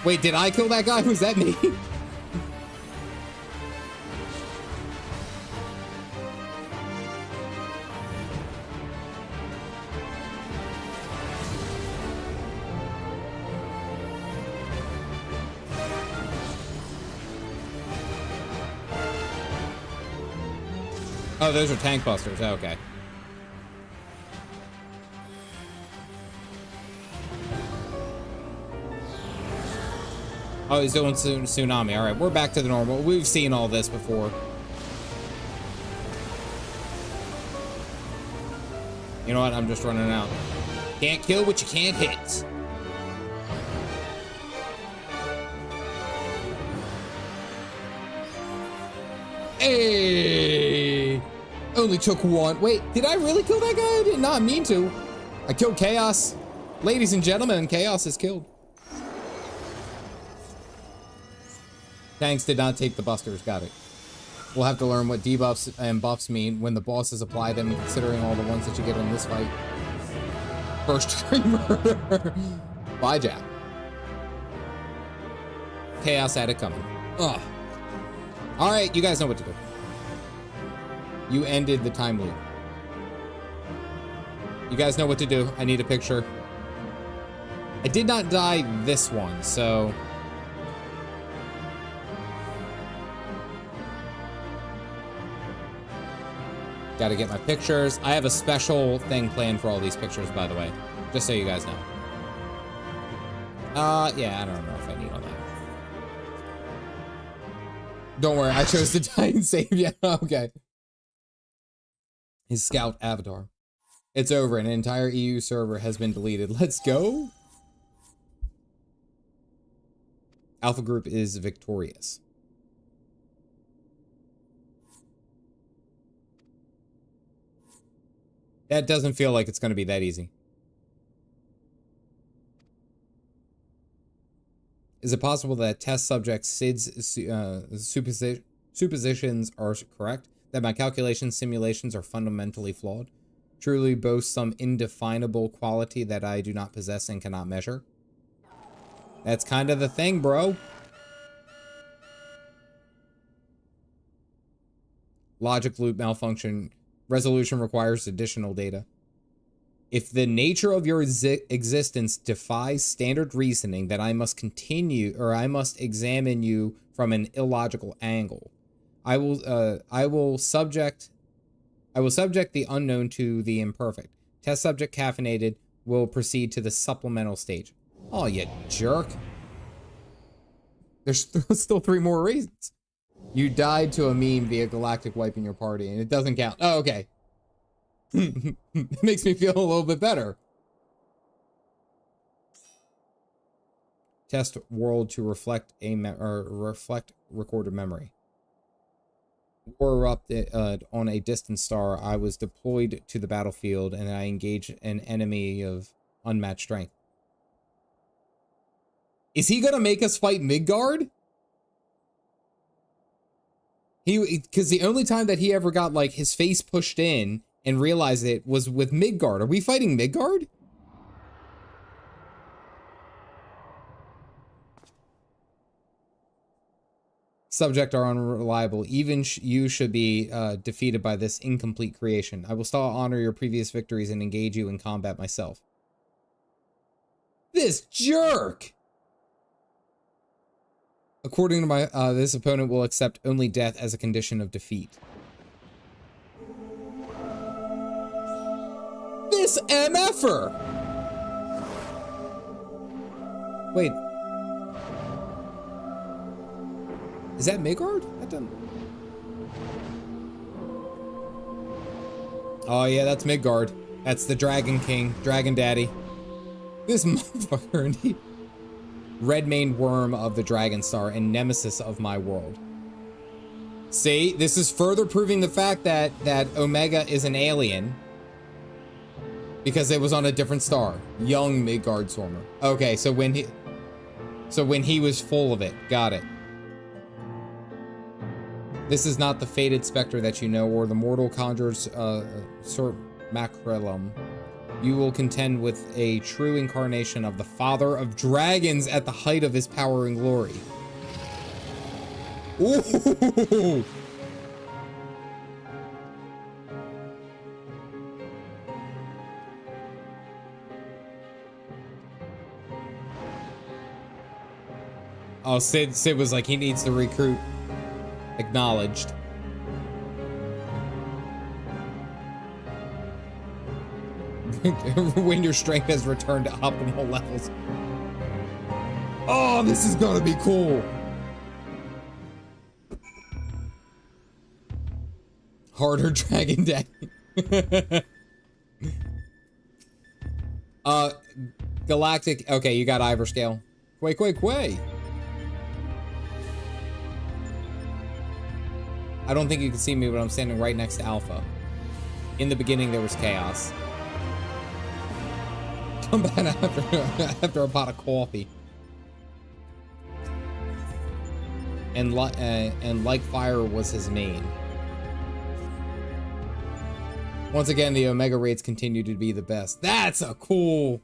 Wait, did I kill that guy? Was that me? Oh, those are tank busters. Oh, okay. Oh, he's doing tsunami. All right, we're back to the normal. We've seen all this before. You know what? I'm just running out. Can't kill what you can't hit. Hey! Only took one. Wait, did I really kill that guy? I did not mean to. I killed Chaos. Ladies and gentlemen, Chaos is killed. Tanks did not take the busters. Got it. We'll have to learn what debuffs and buffs mean when the bosses apply them, considering all the ones that you get in this fight. First streamer. Bye, Jack. Chaos had it coming. Ugh. All right, you guys know what to do. You ended the time loop. You guys know what to do. I need a picture. I did not die this one, so... Gotta get my pictures. I have a special thing planned for all these pictures, by the way. Just so you guys know. Yeah, I don't know if I need all that. Don't worry, I chose to die and save you. Okay. His scout avatar. It's over. An entire EU server has been deleted. Let's go. Alpha Group is victorious. That doesn't feel like it's going to be that easy. Is it possible that test subject Sid's suppositions are correct? That my calculations simulations are fundamentally flawed? Truly boast some indefinable quality that I do not possess and cannot measure? That's kind of the thing, bro. Logic loop malfunction. Resolution requires additional data. If the nature of your existence defies standard reasoning, then I must continue, or I must examine you from an illogical angle. I will subject the unknown to the imperfect. Test subject caffeinated will proceed to the supplemental stage. Oh, you jerk. There's still 3 more reasons. You died to a meme via galactic wiping your party, and it doesn't count. Oh, okay. It makes me feel a little bit better. Test world to reflect recorded memory. War erupted on a distant star. I was deployed to the battlefield, and I engaged an enemy of unmatched strength. Is he gonna make us fight Midgard? Because the only time that he ever got like his face pushed in and realized it was with Midgard. Are we fighting Midgard? Subject are unreliable. Even you should be defeated by this incomplete creation. I will still honor your previous victories and engage you in combat myself. This jerk! According to my, this opponent will accept only death as a condition of defeat. This MFer! Wait. Is that Midgard? That doesn't... Oh yeah, that's Midgard. That's the Dragon King, Dragon Daddy. This motherfucker indeed. Red-maned worm of the Dragon Star and nemesis of my world. See, this is further proving the fact that Omega is an alien. Because it was on a different star. Young Midgardsormr. Okay, so when he was full of it. Got it. This is not the fated specter that you know, or the mortal conjurer's Sir Macrellum. You will contend with a true incarnation of the father of dragons at the height of his power and glory. Ooh! Oh, Sid was like, he needs to recruit. Acknowledged. When your strength has returned to optimal levels. Oh, this is gonna be cool. Harder Dragon Daddy. Galactic. Okay, you got Ivor scale. Quay. I don't think you can see me, but I'm standing right next to Alpha. In the beginning, there was chaos. Come back after a pot of coffee. And like fire was his main. Once again, the Omega rates continue to be the best. That's a cool...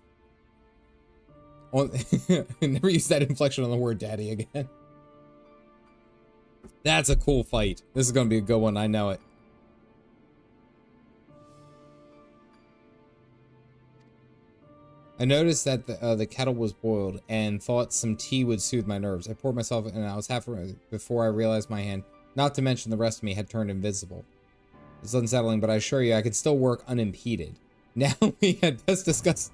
Never use that inflection on the word daddy again. That's a cool fight. This is going to be a good one. I know it. I noticed that the kettle was boiled and thought some tea would soothe my nerves. I poured myself and I was half before I realized my hand, not to mention the rest of me, had turned invisible. It's unsettling, but I assure you I could still work unimpeded. Now we had best discuss...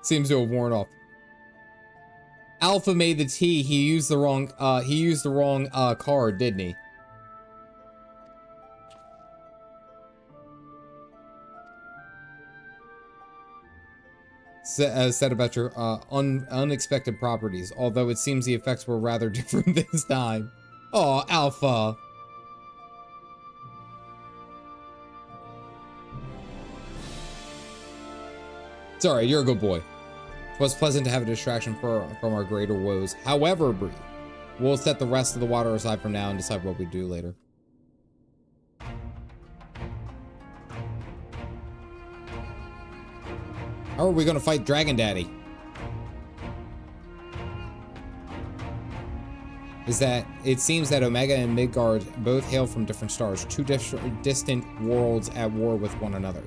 Seems to have worn off. Alpha made the tea. He used the wrong card, didn't he? Said about your unexpected properties, although it seems the effects were rather different this time. Oh, Alpha. Sorry, you're a good boy. It was pleasant to have a distraction from our greater woes. However, brief. We'll set the rest of the water aside for now and decide what we do later. How are we gonna fight Dragon Daddy? is that it seems that Omega and Midgard both hail from different stars, two distant worlds at war with one another.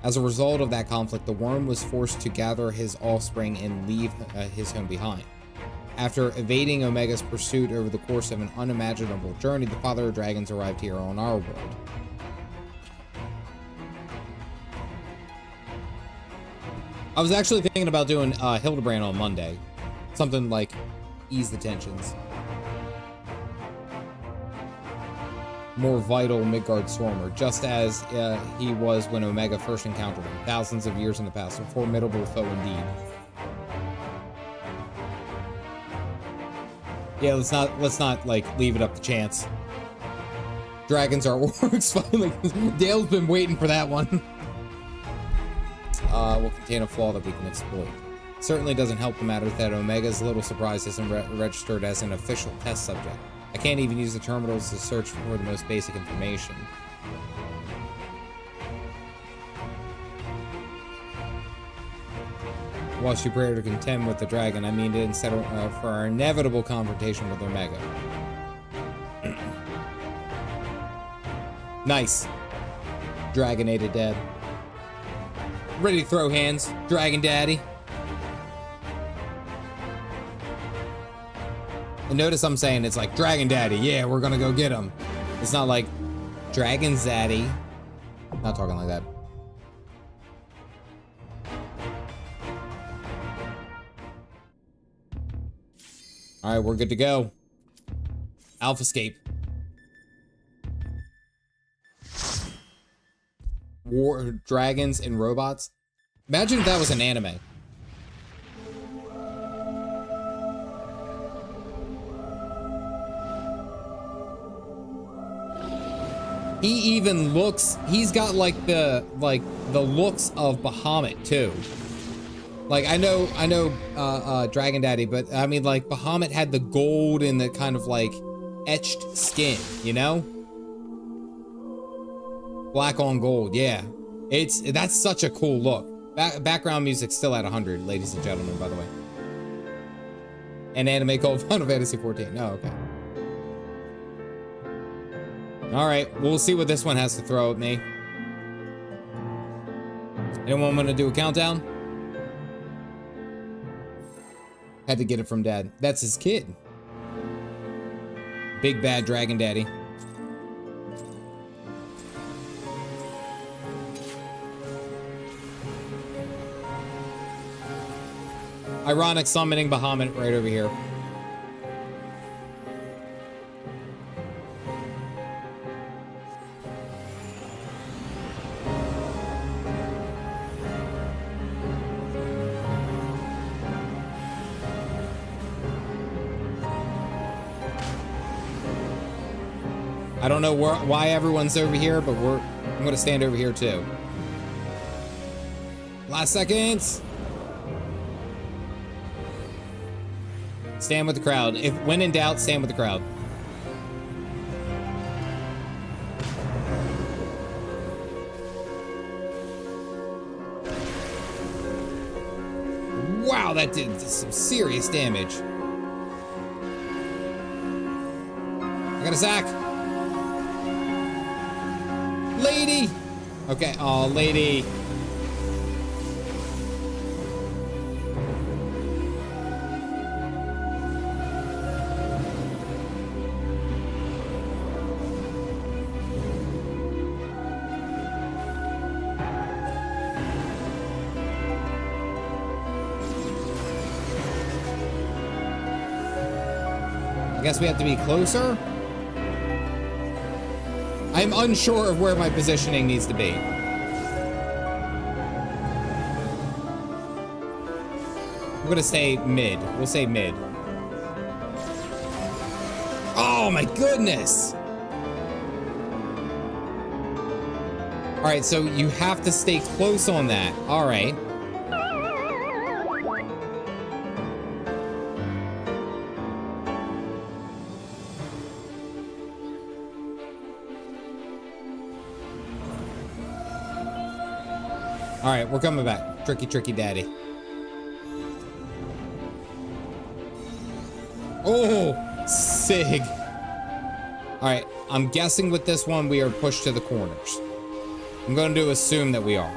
As a result of that conflict, the worm was forced to gather his offspring and leave his home behind. After evading Omega's pursuit over the course of an unimaginable journey, the father of dragons arrived here on our world. I was actually thinking about doing Hildebrand on Monday. Something like ease the tensions. More vital Midgardsormr, just as he was when Omega first encountered him, thousands of years in the past. A formidable foe indeed. Yeah, let's not like leave it up to chance. Dragons are orcs finally. Dale's been waiting for that one. Will contain a flaw that we can exploit. Certainly doesn't help the matter that Omega's little surprise isn't registered as an official test subject. I can't even use the terminals to search for the most basic information. Whilst you prepare to contend with the dragon, I mean to settle for our inevitable confrontation with Omega. Nice. Dragonated Dad. Ready to throw hands, Dragon Daddy. And notice I'm saying it's like Dragon Daddy, yeah, we're gonna go get him. It's not like Dragon Zaddy. Not talking like that. All right, we're good to go. Alphascape. War, dragons, and robots. Imagine if that was an anime. He even looks, he's got like the looks of Bahamut too. Like I know Dragon Daddy, but I mean like Bahamut had the gold and the kind of like etched skin, you know? Black on gold, yeah. That's such a cool look. Background music still at 100, ladies and gentlemen, by the way. An anime called Final Fantasy XIV. Oh, okay. All right, we'll see what this one has to throw at me. Anyone want to do a countdown? Had to get it from Dad. That's his kid. Big bad Dragon Daddy. Ironic summoning Bahamut right over here. I don't know why everyone's over here, but I'm gonna stand over here too. Last seconds. Stand with the crowd. When in doubt, stand with the crowd. Wow, that did some serious damage. I got a sack. Lady! Okay, oh, lady. I guess we have to be closer? I'm unsure of where my positioning needs to be. I'm gonna say mid. We'll say mid. Oh my goodness! All right, so you have to stay close on that. All right. All right, we're coming back. Tricky, tricky daddy. Oh, Sig. Alright, I'm guessing with this one we are pushed to the corners. I'm going to assume that we are.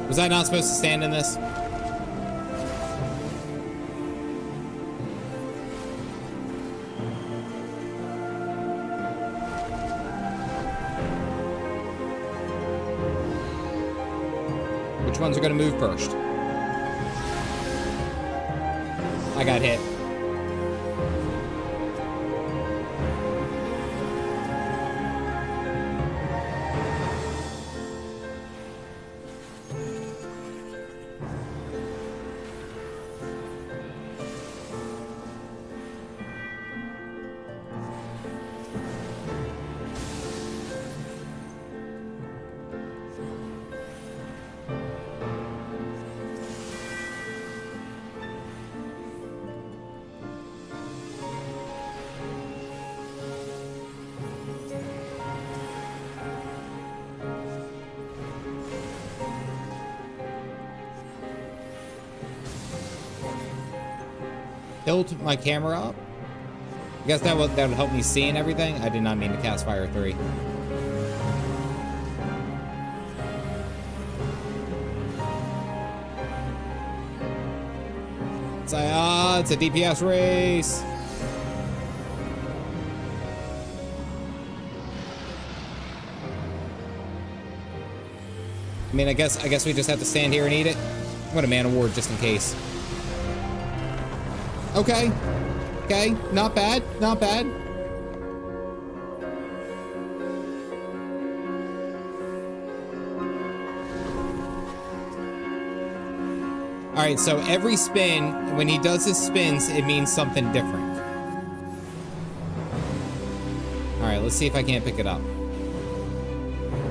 Was I not supposed to stand in this? Which ones are gonna move first? I got hit. Tilt my camera up. I guess that would help me see and everything. I did not mean to cast Fire 3. It's a DPS race. I mean, I guess we just have to stand here and eat it. I'm gonna man award just in case. Okay. Okay. Not bad. Not bad. Alright, so every spin, when he does his spins, it means something different. Alright, let's see if I can't pick it up.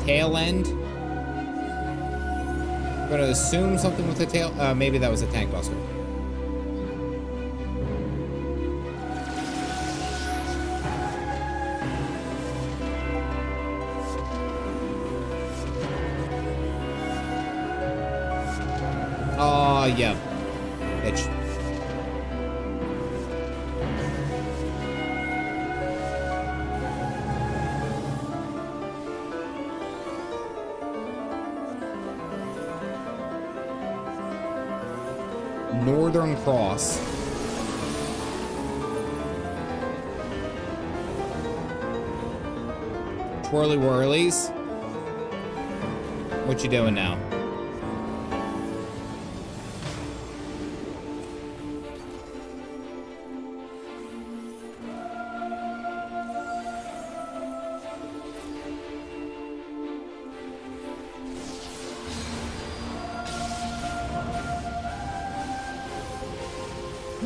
Tail end. I'm gonna assume something with the tail. Maybe that was a tank buster. Oh, yeah. Bitch. Northern Cross. Twirly whirlies. What you doing now?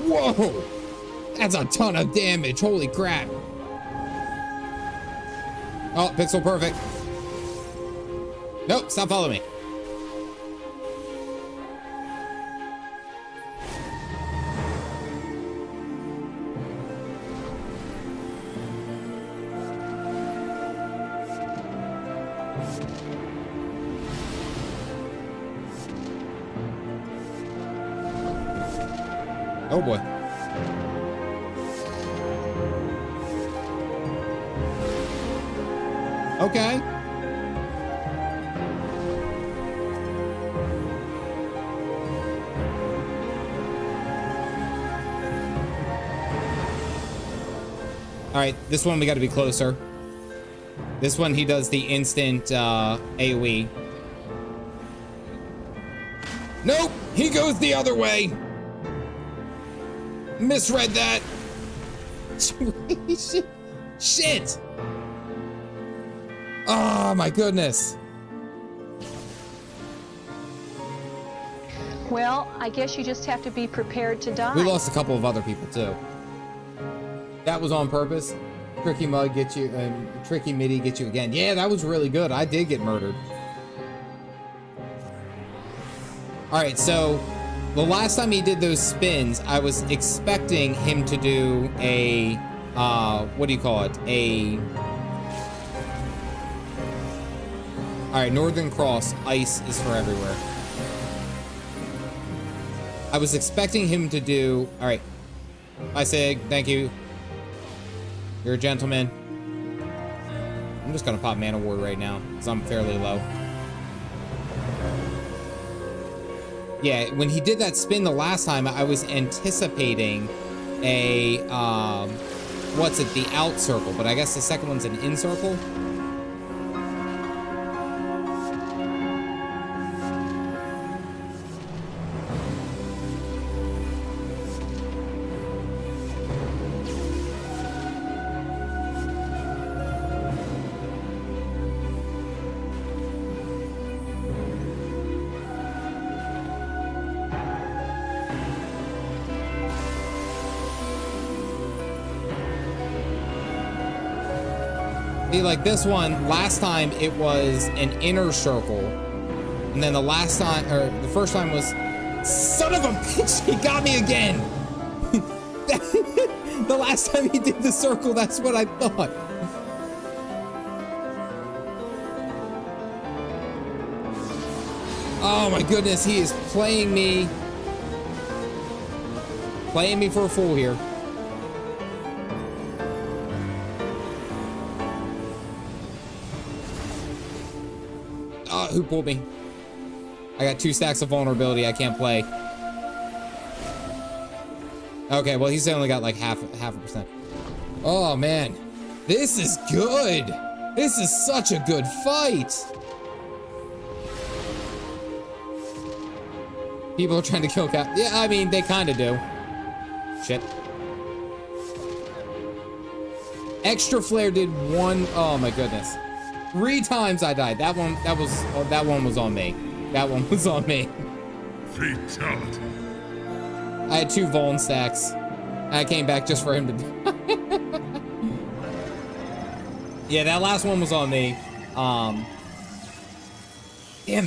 Whoa! That's a ton of damage. Holy crap. Oh, pixel perfect. Nope, stop following me. Oh boy. Okay. All right, this one we got to be closer. This one he does the instant AoE. Nope, he goes the other way. Misread that. Shit. Oh my goodness. Well, I guess you just have to be prepared to die. We lost a couple of other people too. That was on purpose. Tricky Mud gets you, and Tricky Midi gets you again. Yeah, that was really good. I did get murdered. All right, so the last time he did those spins, I was expecting him to do a what do you call it? All right, Northern Cross, ice is for everywhere. I was expecting him to do, all right. Bye, Sig, thank you. You're a gentleman. I'm just gonna pop Mana Ward right now, because I'm fairly low. Yeah, when he did that spin the last time, I was anticipating a, what's it, the out circle, but I guess the second one's an in circle. Like this one, last time it was an inner circle, and then the last time, or the first time was, son of a bitch, he got me again. The last time he did the circle, that's what I thought. Oh my goodness, he is playing me for a fool here. Who pulled me? I got 2 stacks of vulnerability. I can't play. Okay, well, he's only got like half a percent. Oh man, this is good. This is such a good fight. People are trying to kill Cap. Yeah, I mean, they kind of do. Shit. Extra Flare did one. Oh my goodness. 3 times I died. That one was on me. That one was on me. Fatality. I had 2 Vuln stacks. I came back just for him to die. Yeah, that last one was on me. Damn,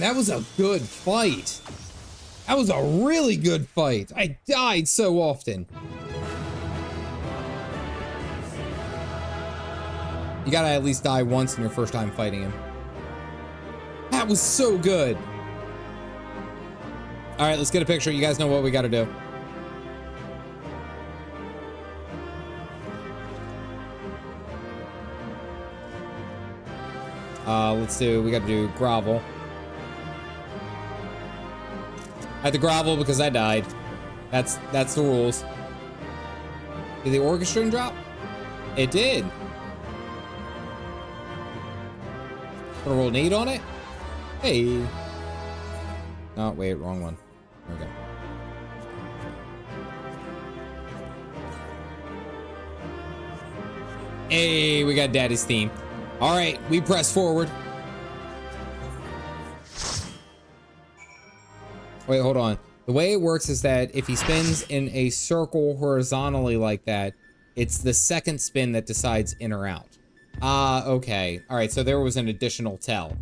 that was a good fight. That was a really good fight. I died so often. You gotta at least die once in your first time fighting him. That was so good. All right, let's get a picture. You guys know what we gotta do. We gotta do grovel. I had to grovel because I died. That's the rules. Did the orchestra drop? It did. Put a roll need on it? Hey. Oh, wait, wrong one. Okay. Hey, we got Daddy's theme. All right, we press forward. Wait, hold on. The way it works is that if he spins in a circle horizontally like that, it's the second spin that decides in or out. Okay. All right, so there was an additional tell.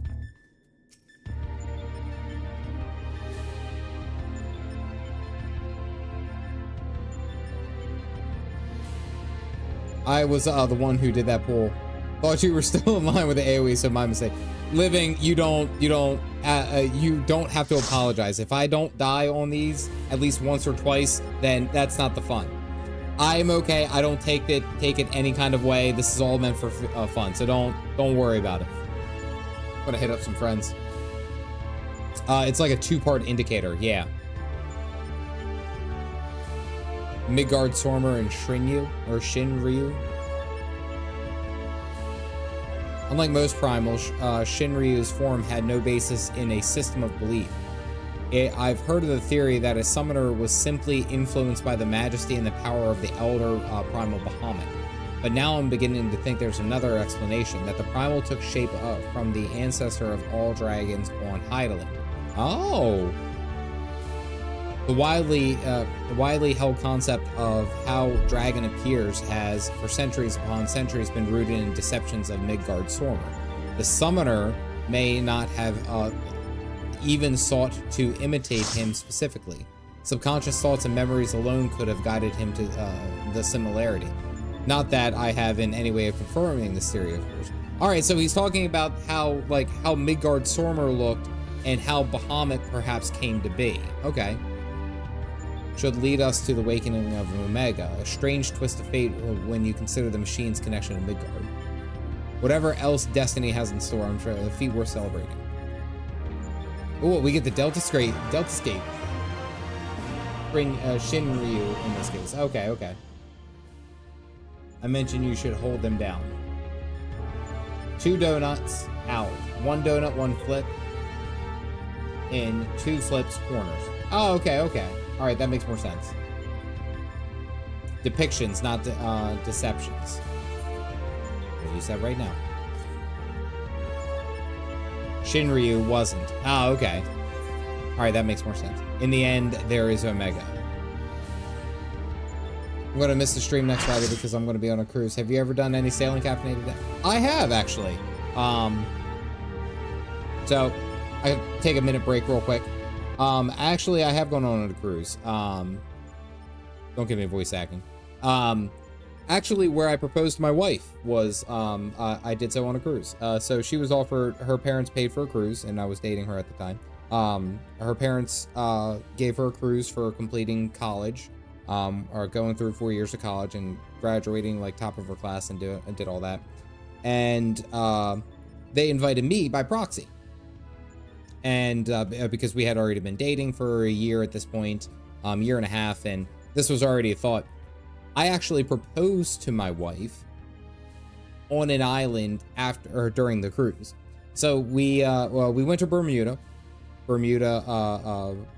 I was the one who did that pull. Thought you were still in line with the AoE, so my mistake. Living, you don't have to apologize. If I don't die on these at least once or twice, then that's not the fun. I'm okay. I don't take it any kind of way. This is all meant for fun, so don't worry about it. I'm gonna hit up some friends. It's like a 2-part indicator. Yeah. Midgardsormr and Shinryu. Unlike most primals, Shinryu's form had no basis in a system of belief. I've heard of the theory that a summoner was simply influenced by the majesty and the power of the elder primal Bahamut. But now I'm beginning to think there's another explanation, that the primal took shape from the ancestor of all dragons on Hydaelyn. Oh! The widely held concept of how dragon appears has, for centuries upon centuries, been rooted in deceptions of Midgardsormr. The summoner may not have even sought to imitate him specifically. Subconscious thoughts and memories alone could have guided him to the similarity. Not that I have in any way of confirming this theory, of course. All right, so he's talking about how Midgardsormr looked and how Bahamut perhaps came to be. Okay. Should lead us to the awakening of Omega, a strange twist of fate when you consider the machine's connection to Midgard. Whatever else destiny has in store, I'm sure a feat worth celebrating. Oh, we get the Delta Scape. Bring Shinryu in this case. Okay, okay. I mentioned you should hold them down. 2 donuts out. 1 donut, 1 flip. In 2 flips, corners. Oh, okay, okay. All right, that makes more sense. Depictions, not deceptions. I'll use that right now. Shinryu wasn't. Oh, okay. All right, that makes more sense. In the end, there is Omega. I'm going to miss the stream next Friday because I'm going to be on a cruise. Have you ever done any sailing caffeinated? I have, actually. So, I take a minute break real quick. Actually, I have gone on a cruise. Don't give me voice acting. Actually, where I proposed to my wife was, I did so on a cruise. So she was offered, her parents paid for a cruise, and I was dating her at the time. Her parents, gave her a cruise for completing college, or going through 4 years of college and graduating like top of her class and did all that. And, they invited me by proxy. And, because we had already been dating for a year at this point, year and a half, and this was already a thought. I actually proposed to my wife on an island after or during the cruise. So we went to Bermuda,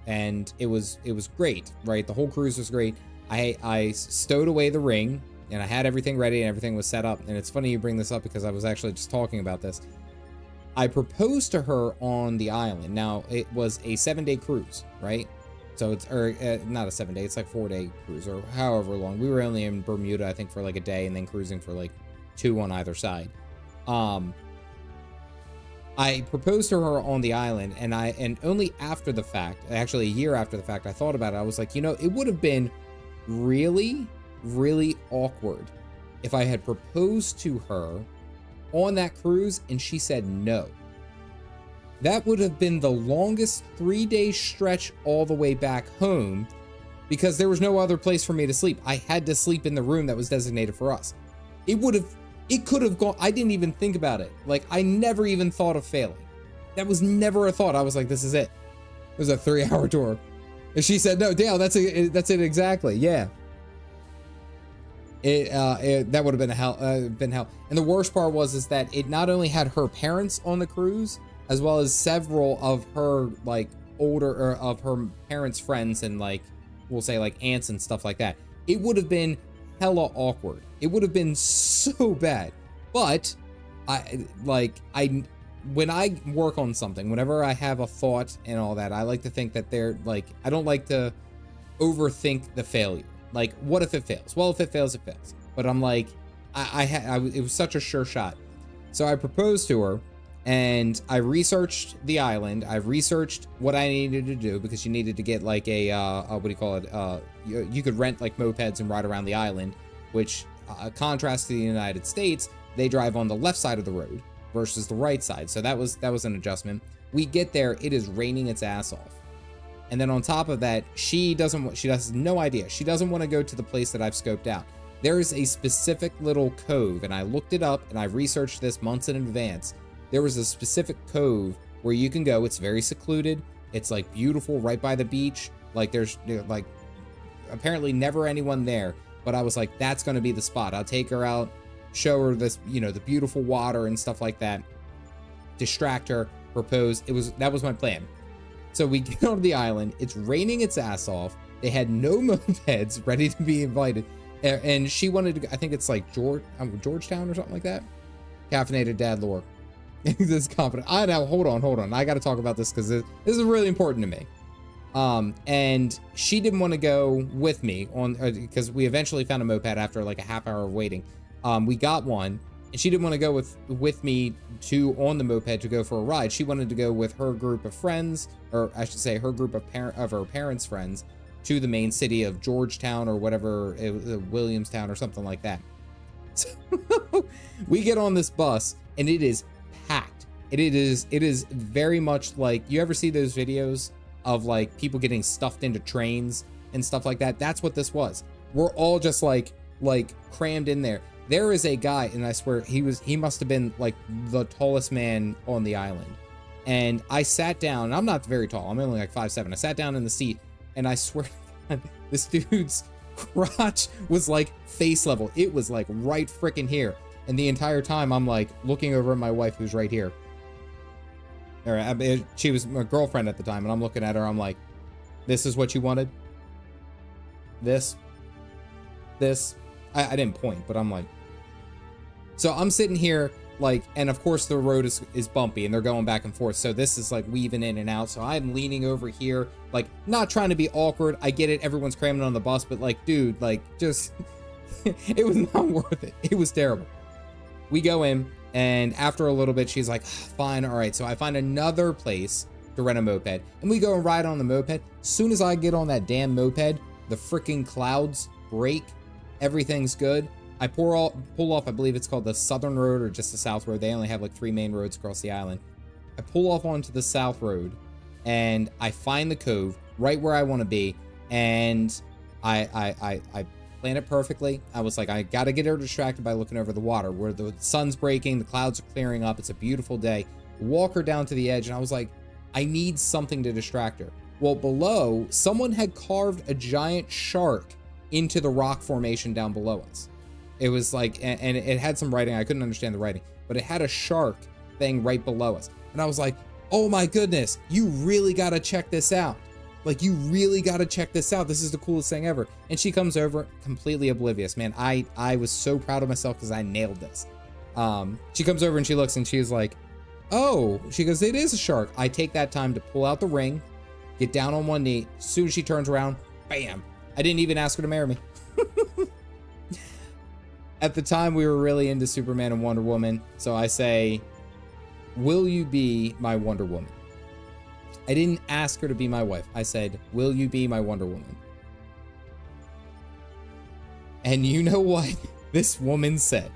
and it was great, right? The whole cruise was great. I stowed away the ring and I had everything ready and everything was set up. And it's funny you bring this up because I was actually just talking about this. I proposed to her on the island. Now it was a 7-day cruise, right? So it's, not a 7-day, it's like 4-day cruise or however long. We were only in Bermuda, I think, for like a day and then cruising for like 2 on either side. I proposed to her on the island and only after the fact, actually a year after the fact, I thought about it. I was like, you know, it would have been really, really awkward if I had proposed to her on that cruise and she said no. That would have been the longest 3-day stretch all the way back home because there was no other place for me to sleep. I had to sleep in the room that was designated for us. It could have gone, I didn't even think about it. Like, I never even thought of failing. That was never a thought. I was like, this is it. It was a 3-hour tour. And she said, no, Dale, that's it exactly. Yeah. That would have been hell. And the worst part was that it not only had her parents on the cruise, as well as several of her like older or of her parents' friends and like we'll say like aunts and stuff like that. It would have been hella awkward. It would have been so bad. But when I work on something, whenever I have a thought and all that, I like to think that they're like, I don't like to overthink the failure. Like, what if it fails? Well, if it fails, it fails. But I'm like, it was such a sure shot. So I proposed to her and I researched the island. I researched what I needed to do because you needed to get like a what do you call it? You could rent like mopeds and ride around the island, which contrast to the United States, they drive on the left side of the road versus the right side. So that was an adjustment. We get there, it is raining its ass off. And then on top of that, she has no idea. She doesn't want to go to the place that I've scoped out. There is a specific little cove, and I looked it up and I researched this months in advance. There was a specific cove where you can go. It's very secluded. It's like beautiful right by the beach. Like there's like apparently never anyone there, but I was like, that's going to be the spot. I'll take her out, show her this, you know, the beautiful water and stuff like that, distract her, propose. That was my plan. So we get onto the island. It's raining its ass off. They had no mopeds ready to be invited. And she wanted to go, I think it's like Georgetown or something like that. Caffeinated Dad lore. This is confident. I know. Hold on. I got to talk about this because this is really important to me. And she didn't want to go with me on because we eventually found a moped after like a half hour of waiting. We got one. And she didn't want to go with me on the moped to go for a ride. She wanted to go with her group of friends, or I should say her group of her parents' friends, to the main city of Georgetown or whatever, Williamstown or something like that. We get on this bus and it is packed. It is very much like, you ever see those videos of like people getting stuffed into trains and stuff like that? That's what this was. We're all just like crammed in there. There is a guy, and I swear he must have been like the tallest man on the island. And I sat down, and I'm not very tall. I'm only like 5'7". I sat down in the seat, and I swear to God, this dude's crotch was like face level. It was like right freaking here. And the entire time I'm like looking over at my wife, who's right here. She was my girlfriend at the time, and I'm looking at her. I'm like, this is what you wanted? This? I didn't point, but I'm like, so I'm sitting here like, and of course the road is bumpy and they're going back and forth. So this is like weaving in and out. So I'm leaning over here, like not trying to be awkward. I get it. Everyone's cramming on the bus, but like, dude, like just, it was not worth it. It was terrible. We go in, and after a little bit, she's like, fine. All right. So I find another place to rent a moped, and we go and ride on the moped. As soon as I get on that damn moped, the freaking clouds break. Everything's good. I pull off, I believe it's called the Southern Road or just the South Road. They only have like 3 main roads across the island. I pull off onto the South Road, and I find the cove right where I want to be, and I plan it perfectly. I was like, I got to get her distracted by looking over the water where the sun's breaking, the clouds are clearing up. It's a beautiful day. Walk her down to the edge, and I was like, I need something to distract her. Well, below, someone had carved a giant shark into the rock formation down below us. It was like, and it had some writing. I couldn't understand the writing, but it had a shark thing right below us. And I was like, oh my goodness, you really got to check this out. Like, you really got to check this out. This is the coolest thing ever. And she comes over completely oblivious, man. I was so proud of myself because I nailed this. She comes over and she looks and she's like, oh, she goes, it is a shark. I take that time to pull out the ring, get down on one knee. As soon as she turns around, bam. I didn't even ask her to marry me. At the time, we were really into Superman and Wonder Woman. So I say, will you be my Wonder Woman? I didn't ask her to be my wife. I said, will you be my Wonder Woman? And you know what this woman said?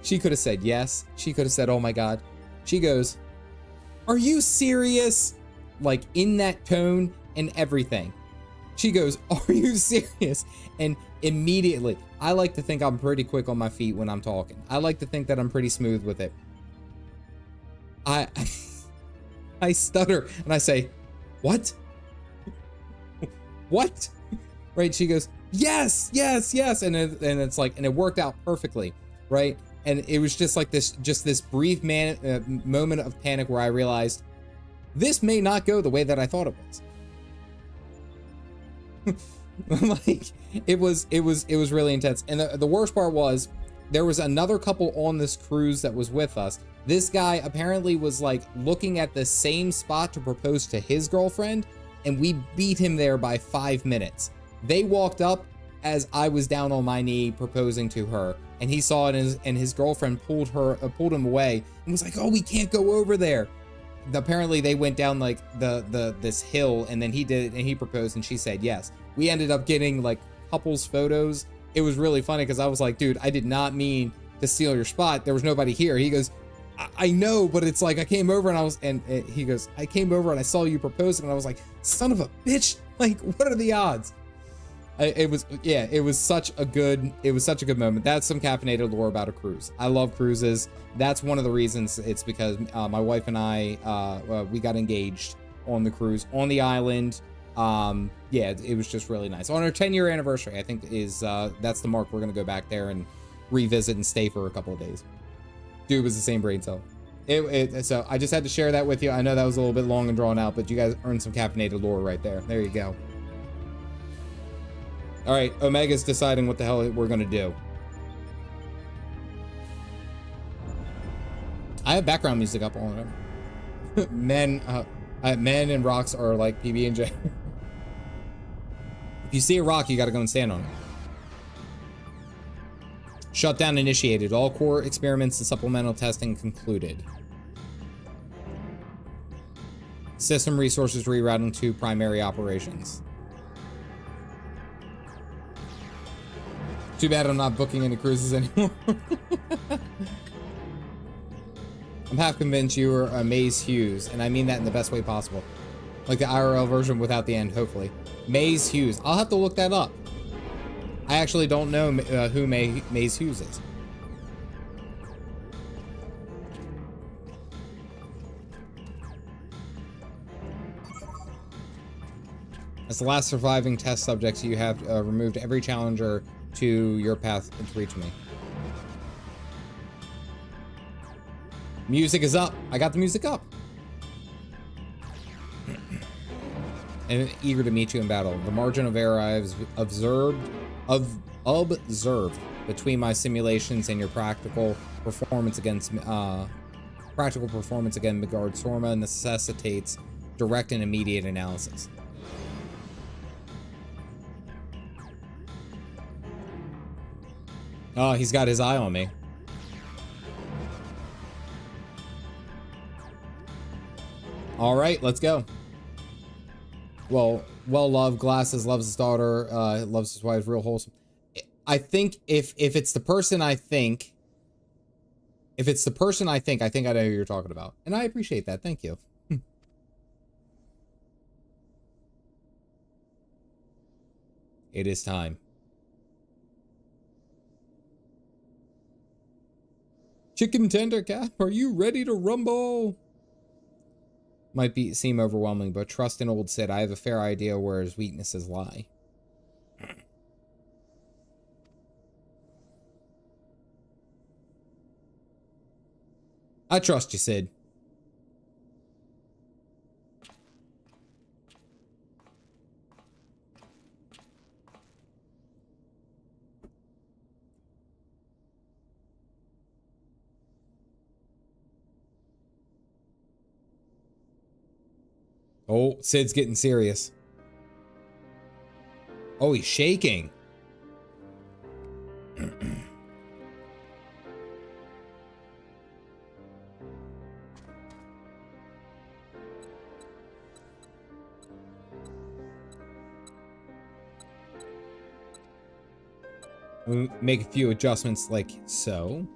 She could have said yes. She could have said, oh my God. She goes, are you serious? Like in that tone and everything. She goes, are you serious? And immediately, I like to think I'm pretty quick on my feet when I'm talking. I like to think that I'm pretty smooth with it. I stutter and I say, what? What? Right? She goes, yes, yes, yes. And it's like, and it worked out perfectly. Right? And it was just like this brief moment of panic where I realized this may not go the way that I thought it was. Like it was really intense. And the worst part was there was another couple on this cruise that was with us. This guy apparently was like looking at the same spot to propose to his girlfriend, and we beat him there by 5 minutes. They walked up as I was down on my knee proposing to her, and he saw it, and his girlfriend pulled him away and was like, oh, we can't go over there. Apparently they went down like this hill, and then he did it and he proposed and she said yes. We ended up getting like couples photos. It was really funny because I was like, dude, I did not mean to steal your spot. There was nobody here. He goes, I know, but it's like I came over and he goes, I came over and I saw you proposing, and I was like, son of a bitch, like what are the odds? It was such a good moment. That's some caffeinated lore about a cruise. I love cruises. That's one of the reasons. It's because my wife and I we got engaged on the cruise on the island. It was just really nice. On our 10-year anniversary, I think that's the mark. We're gonna go back there and revisit and stay for a couple of days. Dude was the same brain cell. So I just had to share that with you. I know that was a little bit long and drawn out, but you guys earned some caffeinated lore right there. There you go. All right, Omega's deciding what the hell we're gonna do. I have background music up on it. Men and rocks are like PB&J. If you see a rock, you gotta go and stand on it. Shutdown initiated. All core experiments and supplemental testing concluded. System resources rerouting to primary operations. Too bad I'm not booking any cruises anymore. I'm half convinced you were Maze Hughes, and I mean that in the best way possible. Like the IRL version without the end, hopefully. Maze Hughes. I'll have to look that up. I actually don't know who Maze Hughes is. As the last surviving test subjects, you have removed every challenger to your path to reach me. Music is up. I got the music up. And eager to meet you in battle. The margin of error I've observed between my simulations and your practical performance against Midgardsormr necessitates direct and immediate analysis. Oh, he's got his eye on me. All right, let's go. Well loved, glasses, loves his daughter, loves his wife, real wholesome. I think if it's the person I think, I think I know who you're talking about. And I appreciate that. Thank you. It is time. Chicken tender cat, are you ready to rumble? Might seem overwhelming, but trust in old Sid. I have a fair idea where his weaknesses lie. I trust you, Sid. Oh, Sid's getting serious. Oh, he's shaking. We'll make a few adjustments like so.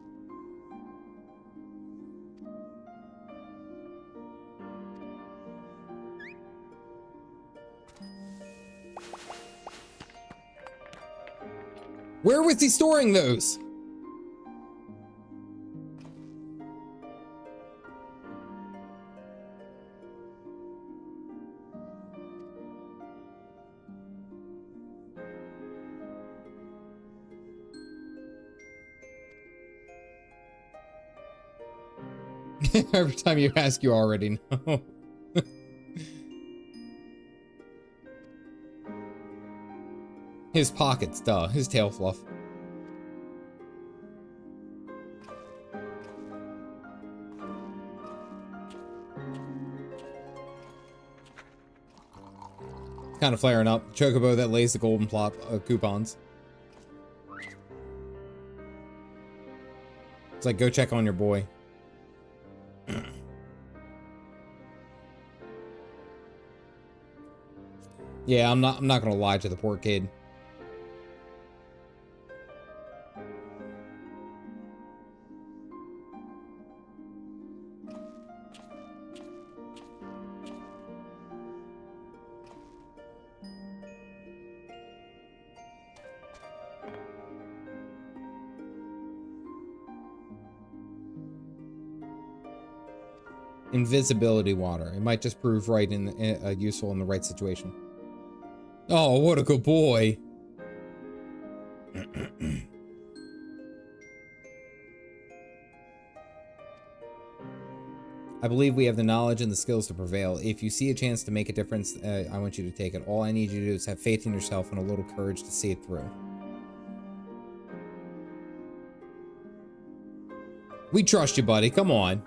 Where was he storing those? Every time you ask, you already know. His pockets, duh. His tail fluff. Kind of flaring up. Chocobo that lays the golden plop coupons. It's like, go check on your boy. Yeah, I'm not gonna lie to the poor kid. Invisibility water. It might just prove right useful in the right situation. Oh, what a good boy. I believe we have the knowledge and the skills to prevail. If you see a chance to make a difference, I want you to take it. All I need you to do is have faith in yourself and a little courage to see it through. We trust you, buddy. Come on.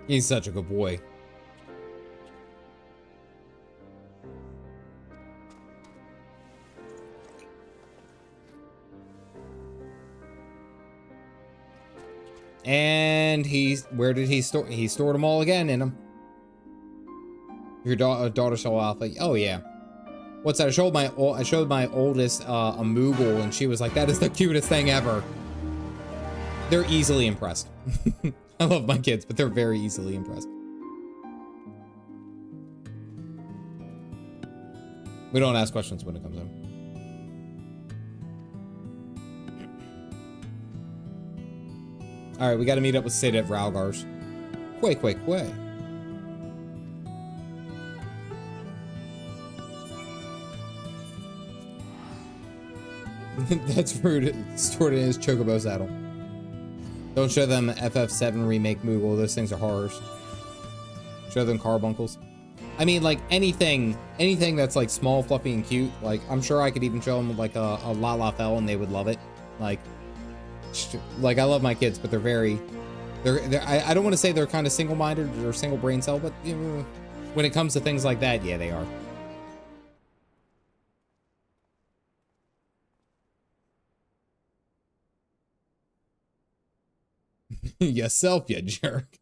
He's such a good boy. And And where did he store? He stored them all again in him. Your daughter saw alpha. Oh yeah. What's that? I showed my oldest a Moogle, and she was like, "That is the cutest thing ever." They're easily impressed. I love my kids, but they're very easily impressed. We don't ask questions when it comes in. All right, we got to meet up with Sid at Ralgar's. Quick. That's rude. Stored in his chocobo saddle. Don't show them FF7 remake Moogle. Those things are horrors. Show them carbuncles. I mean, like anything that's like small, fluffy, and cute. Like I'm sure I could even show them like a Lalafell and they would love it. Like I love my kids, but they're I don't want to say they're kind of single-minded or single brain cell, but you know, when it comes to things like that, yeah, they are. Yourself, you jerk.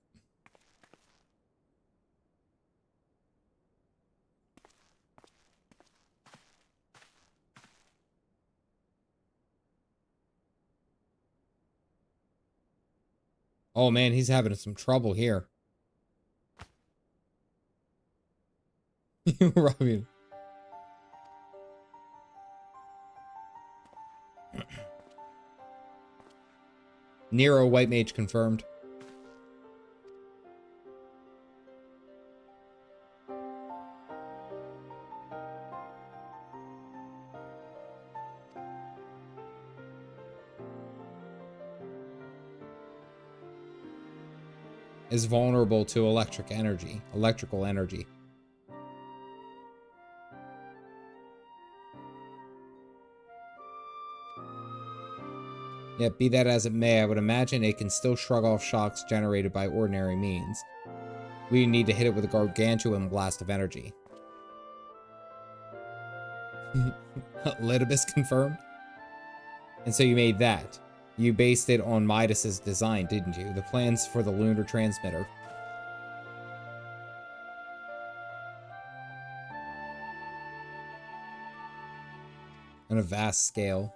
Oh man, he's having some trouble here. Robin. Nero White Mage confirmed. Is vulnerable to electrical energy. Yet, be that as it may, I would imagine it can still shrug off shocks generated by ordinary means. We need to hit it with a gargantuan blast of energy. Litibus confirmed? And so you made that. You based it on Midas's design, didn't you? The plans for the lunar transmitter. On a vast scale.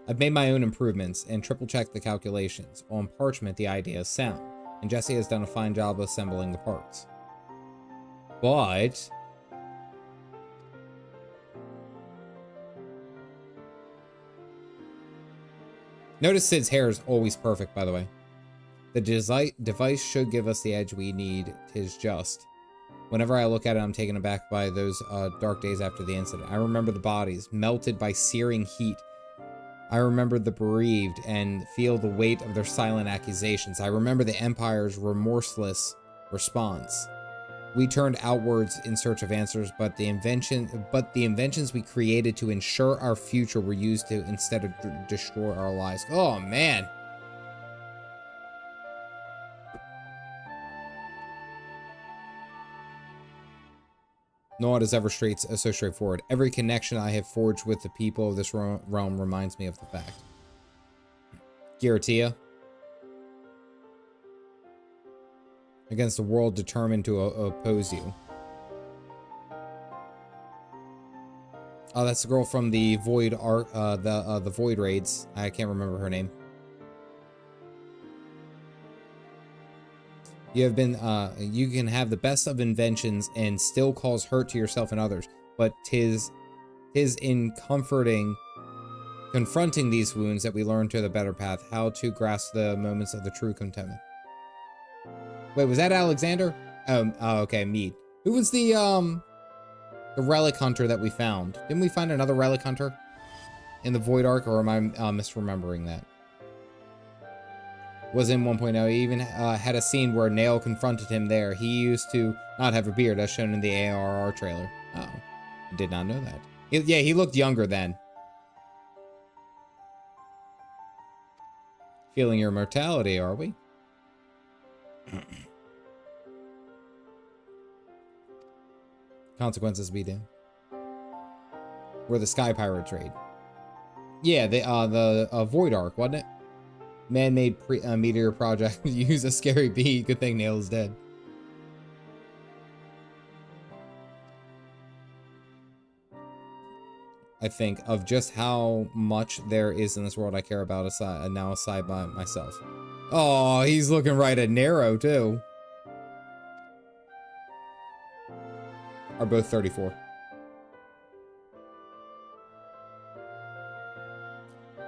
I've made my own improvements and triple-checked the calculations. On parchment, the idea is sound, and Jesse has done a fine job of assembling the parts. But notice Sid's hair is always perfect, by the way. The device should give us the edge we need. 'Tis just. Whenever I look at it, I'm taken aback by those dark days after the incident. I remember the bodies melted by searing heat. I remember the bereaved and feel the weight of their silent accusations. I remember the Empire's remorseless response. We turned outwards in search of answers, but the inventions we created to ensure our future were used to instead of destroy our lives. Oh man. No one is ever so straightforward. Every connection I have forged with the people of this realm reminds me of the fact. Giratia. Against the world determined to oppose you. Oh, that's the girl from the Void Arc, the Void Raids. I can't remember her name. You have been, you can have the best of inventions and still cause hurt to yourself and others, but tis in confronting these wounds that we learn to the better path, how to grasp the moments of the true contentment. Wait, was that Alexander? Oh, okay, Mead. Who was the relic hunter that we found? Didn't we find another relic hunter in the Void Arc, or am I misremembering that? Was in 1.0. He even had a scene where Nail confronted him there. He used to not have a beard, as shown in the ARR trailer. Oh, I did not know that. Yeah, he looked younger then. Feeling your mortality, are we? Consequences be damned. Where the Sky Pirate trade. Yeah, the Void Arc, wasn't it? Man-made meteor project. Use a scary bee. Good thing Nail is dead. I think of just how much there is in this world I care about aside by myself. Oh, he's looking right at Nero too. Are both 34.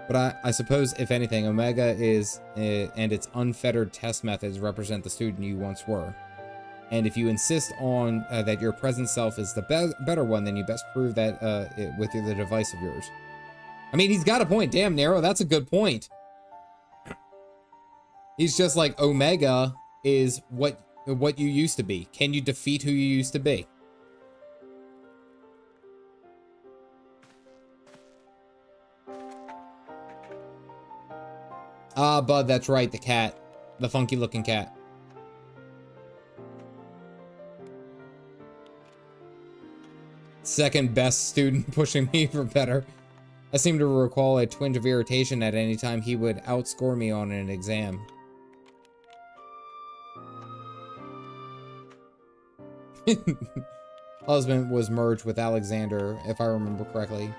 But I suppose, if anything, Omega is, and its unfettered test methods represent the student you once were. And if you insist on that your present self is the better one, then you best prove that with the device of yours. I mean, he's got a point. Damn, Nero, that's a good point. He's just like, Omega is what you used to be. Can you defeat who you used to be? Ah, Bud, that's right, the cat. The funky looking cat. Second best student pushing me for better. I seem to recall a twinge of irritation at any time he would outscore me on an exam. Husband was merged with Alexander, if I remember correctly.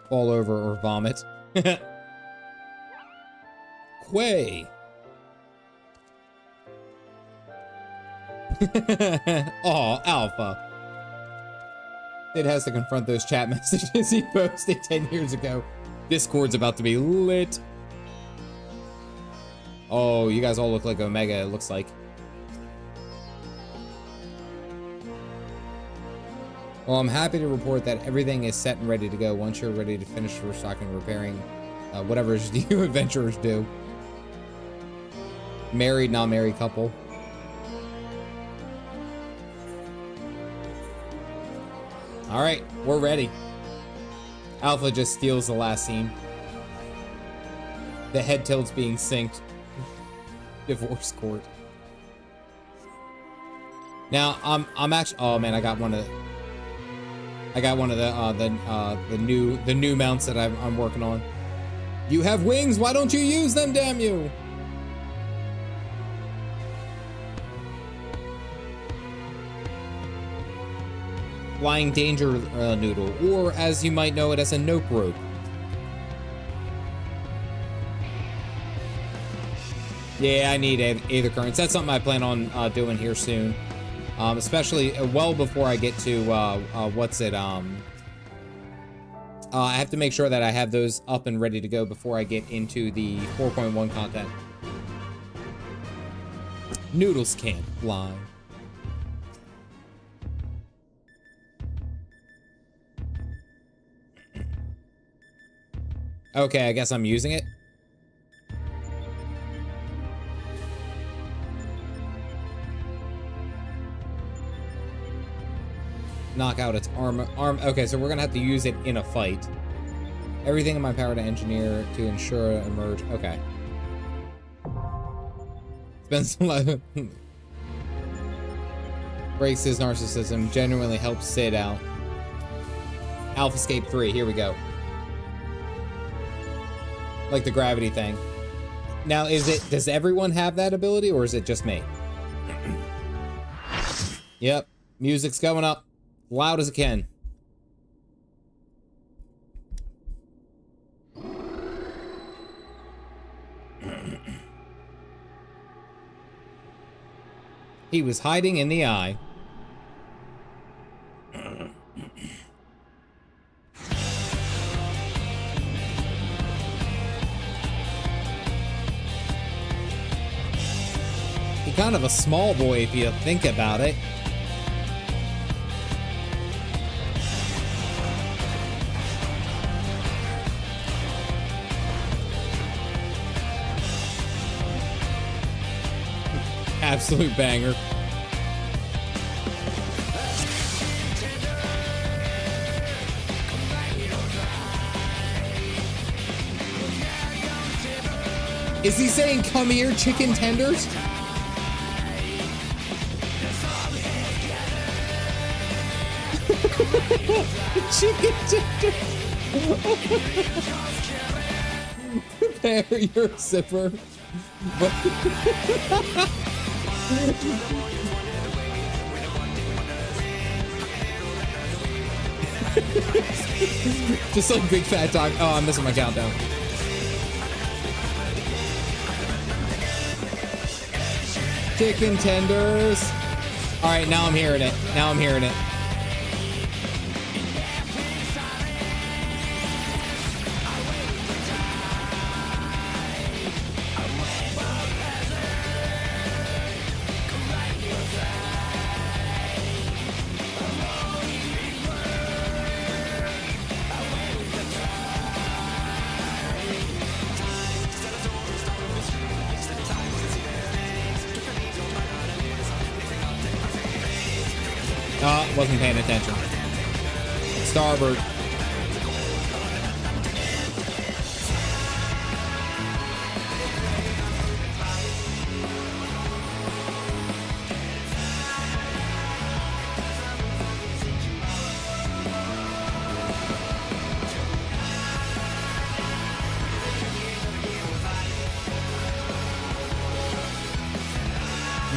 Fall over or vomit. Quay. Aw, Alpha. It has to confront those chat messages he posted 10 years ago. Discord's about to be lit. Oh, you guys all look like Omega, it looks like. Well, I'm happy to report that everything is set and ready to go once you're ready to finish restocking and repairing whatever you adventurers do. Married, non-married couple. All right, we're ready. Alpha just steals the last scene. The head tilt's being synced. Divorce court. Now, I'm actually. Oh man, I got one of the new mounts that I'm working on. You have wings. Why don't you use them? Damn you! Flying Danger Noodle, or as you might know it as a Nope Rope. Yeah, I need Aether Currents. That's something I plan on doing here soon. Especially well before I get to, what's it, I have to make sure that I have those up and ready to go before I get into the 4.1 content. Noodles can't fly. Okay, I guess I'm using it. Knock out its arm. Okay, so we're gonna have to use it in a fight. Everything in my power to engineer to ensure emerge. Okay. Spends a lot. Breaks his narcissism. Genuinely helps Sid out. AlphaScape 3. Here we go. Like the gravity thing. Now, does everyone have that ability, or is it just me? Yep. Music's going up. Loud as it can. He was hiding in the eye. He's kind of a small boy if you think about it. Absolute banger. Is he saying, come here, chicken tenders? Chicken tender. Prepare your zipper. Just like big fat dog. Oh, I'm missing my countdown. Chicken tenders. All right, now I'm hearing it. Now I'm hearing it. Wasn't paying attention. Starboard.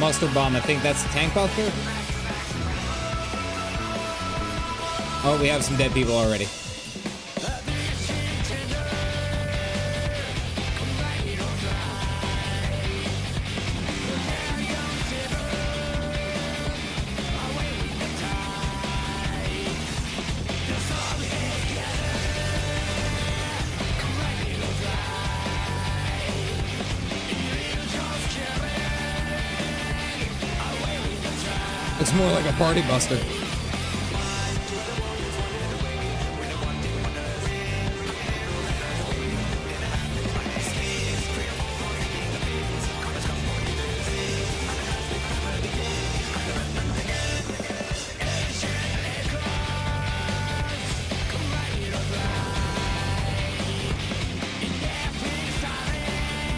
Mustard bomb, I think that's the tank buster. Oh, we have some dead people already. It's more like a party buster.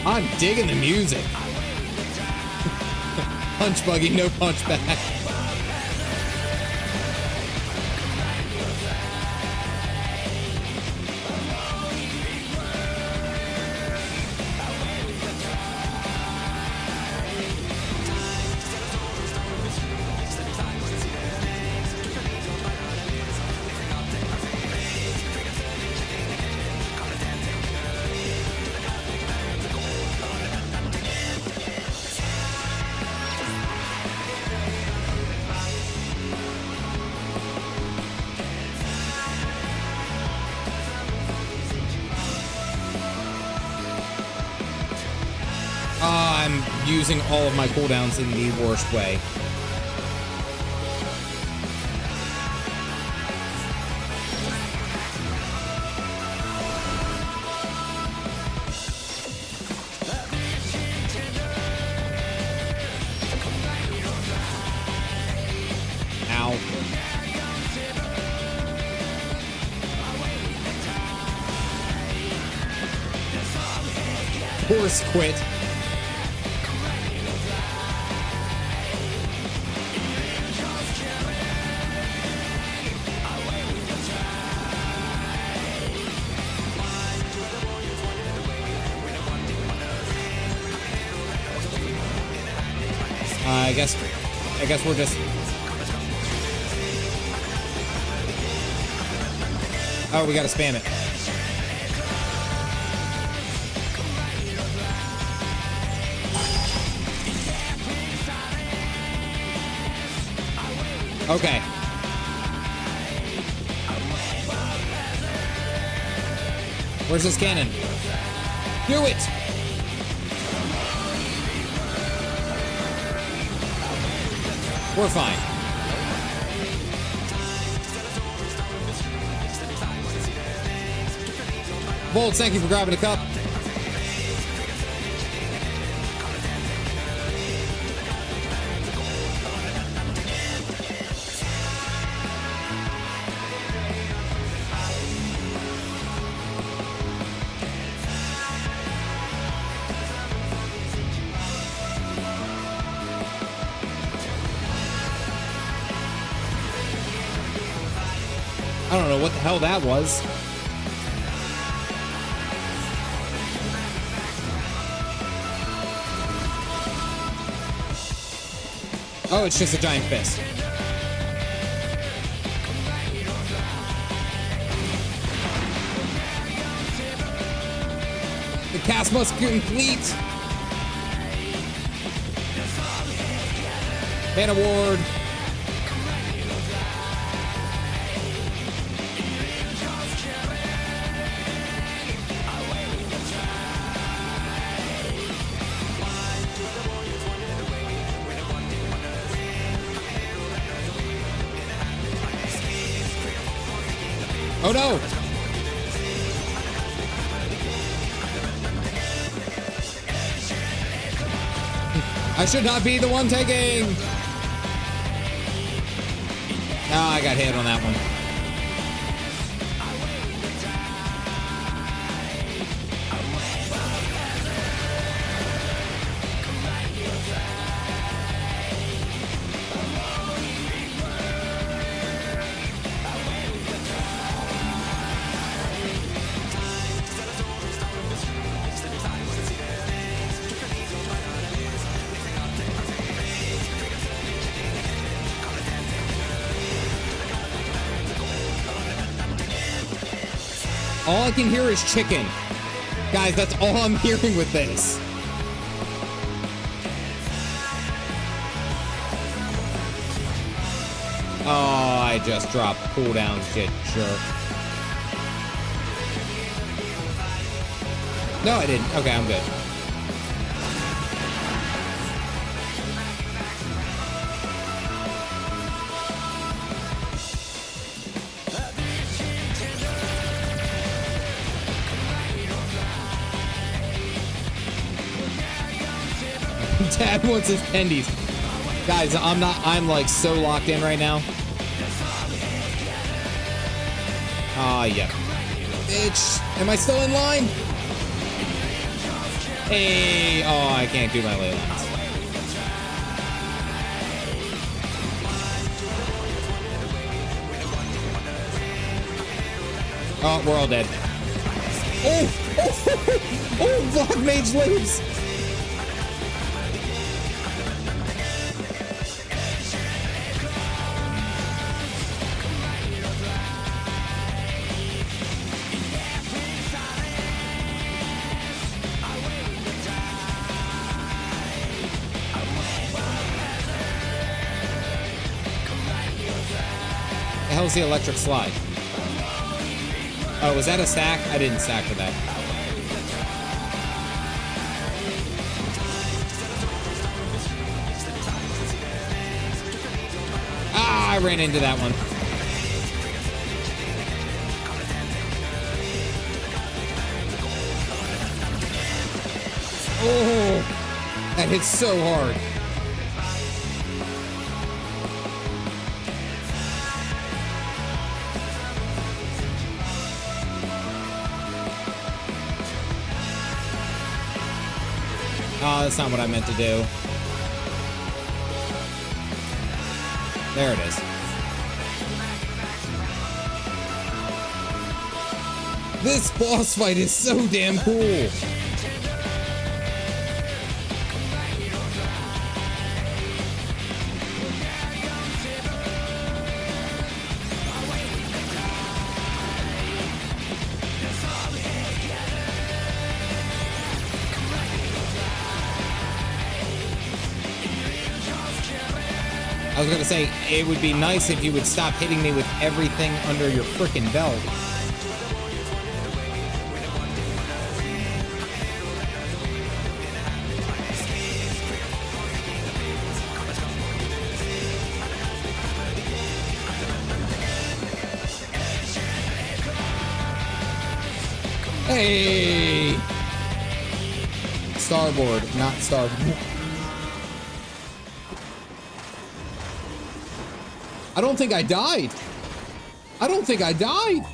I'm digging the music. Punch buggy, no punch back. I'm using all of my cooldowns in the worst way. Ow. Horse quit. I guess we're just... Oh, we gotta spam it. Okay. Where's this cannon? Do it! We're fine. Bolt, thank you for grabbing a cup. I don't know what the hell that was. Oh, it's just a giant fist. The cast must complete. Man award. Oh no! I should not be the one taking! Oh, I got hit on that one. All I can hear is chicken. Guys, that's all I'm hearing with this. Oh, I just dropped cooldown shit, jerk. No, I didn't. Okay, I'm good. Dad wants his tendies. Guys, I'm like so locked in right now. Ah, yeah. Bitch, am I still in line? Hey, oh, I can't do my ley lines. Oh, we're all dead. Oh, Black Mage lives. The hell's the electric slide? Oh, was that a stack? I didn't stack for that. Ah, I ran into that one. Oh, that hits so hard. Oh, that's not what I meant to do. There it is. This boss fight is so damn cool. I was gonna say, it would be nice if you would stop hitting me with everything under your frickin' belt. Hey! Starboard, not starboard. I don't think I died. I don't think I died.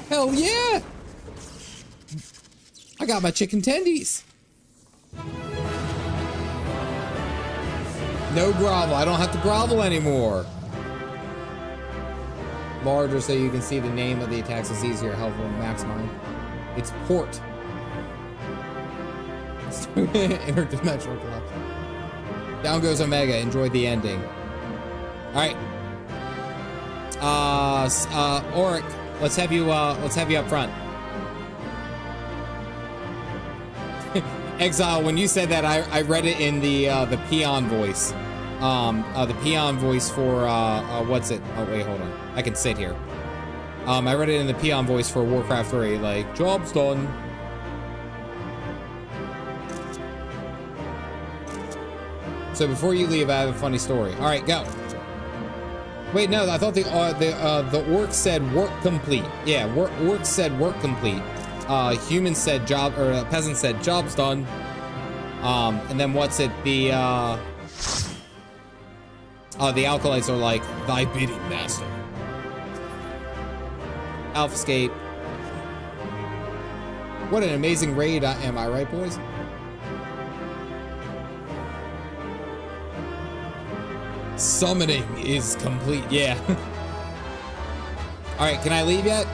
Hell yeah. I got my chicken tendies. No grovel. I don't have to grovel anymore. larger so you can see the name of the attacks is easier, helpful, max mine. It's port. Interdimensional collapse. Down goes Omega. Enjoy the ending. All right. Auric, let's have you up front. Exile, when you said that, I read it in the peon voice. The peon voice for what's it? Oh wait, hold on. I can sit here. I read it in the peon voice for Warcraft 3, like, job's done. So before you leave, I have a funny story. All right, go. Wait, no, I thought the orc said work complete. Yeah, orc said work complete. Human said job, or peasant said job's done. And then what's it? The alkalites are like, thy bidding, master. Alphascape. What an amazing raid, am I right, boys? Summoning is complete, yeah. All right, can I leave yet?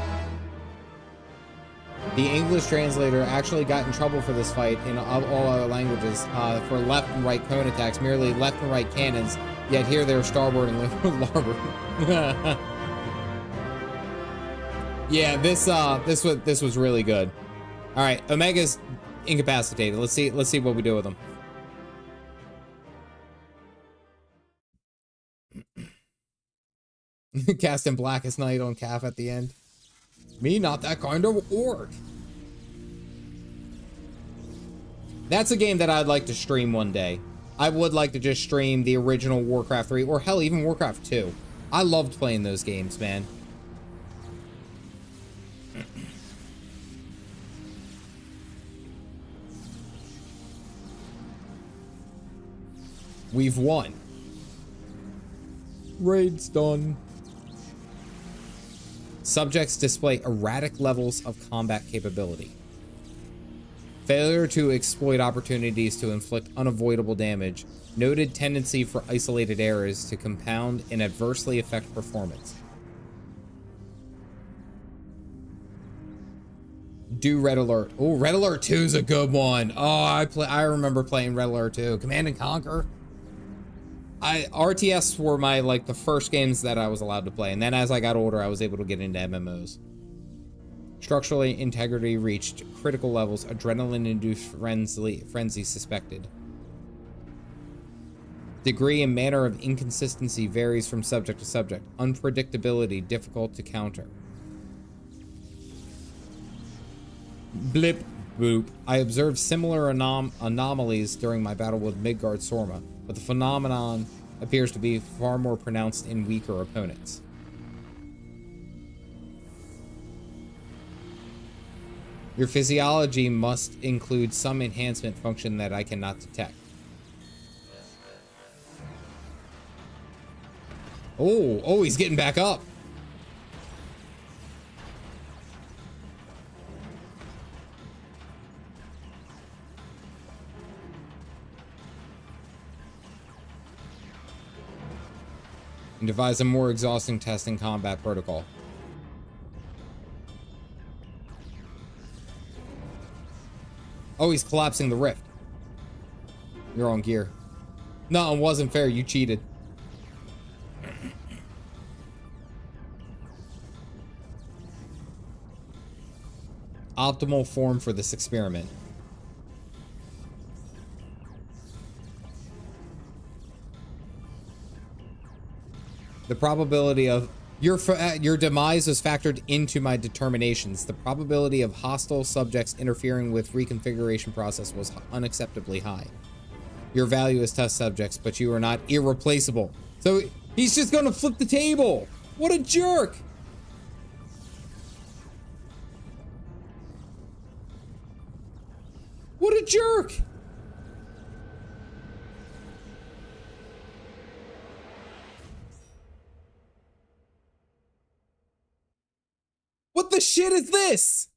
The English translator actually got in trouble for this fight in all other languages for left and right cone attacks, merely left and right cannons, yet here they're starboard and larboard. Yeah, this was really good. All right, Omega's incapacitated. Let's see what we do with him. Cast in Blackest Night on Calf at the end. Me, not that kind of orc. That's a game that I'd like to stream one day. I would like to just stream the original Warcraft 3, or hell, even Warcraft 2. I loved playing those games, man. We've won. Raid's done. Subjects display erratic levels of combat capability. Failure to exploit opportunities to inflict unavoidable damage. Noted tendency for isolated errors to compound and adversely affect performance. Do Red Alert. Oh, Red Alert 2 is a good one. Oh, I remember playing Red Alert 2. Command and Conquer. RTS were the first games that I was allowed to play, and then as I got older, I was able to get into MMOs. Structurally, integrity reached critical levels. Adrenaline-induced frenzy suspected. Degree and manner of inconsistency varies from subject to subject. Unpredictability difficult to counter. Blip boop. I observed similar anomalies during my battle with Midgardsormr, but the phenomenon appears to be far more pronounced in weaker opponents. Your physiology must include some enhancement function that I cannot detect. Oh, he's getting back up. And devise a more exhausting testing combat protocol. Oh, he's collapsing the rift. You're on gear. No, it wasn't fair. You cheated. Optimal form for this experiment. The probability of your demise was factored into my determinations. The probability of hostile subjects interfering with reconfiguration process was unacceptably high. Your value is test subjects, but you are not irreplaceable. So he's just gonna flip the table. What a jerk. What a jerk. What the shit is this?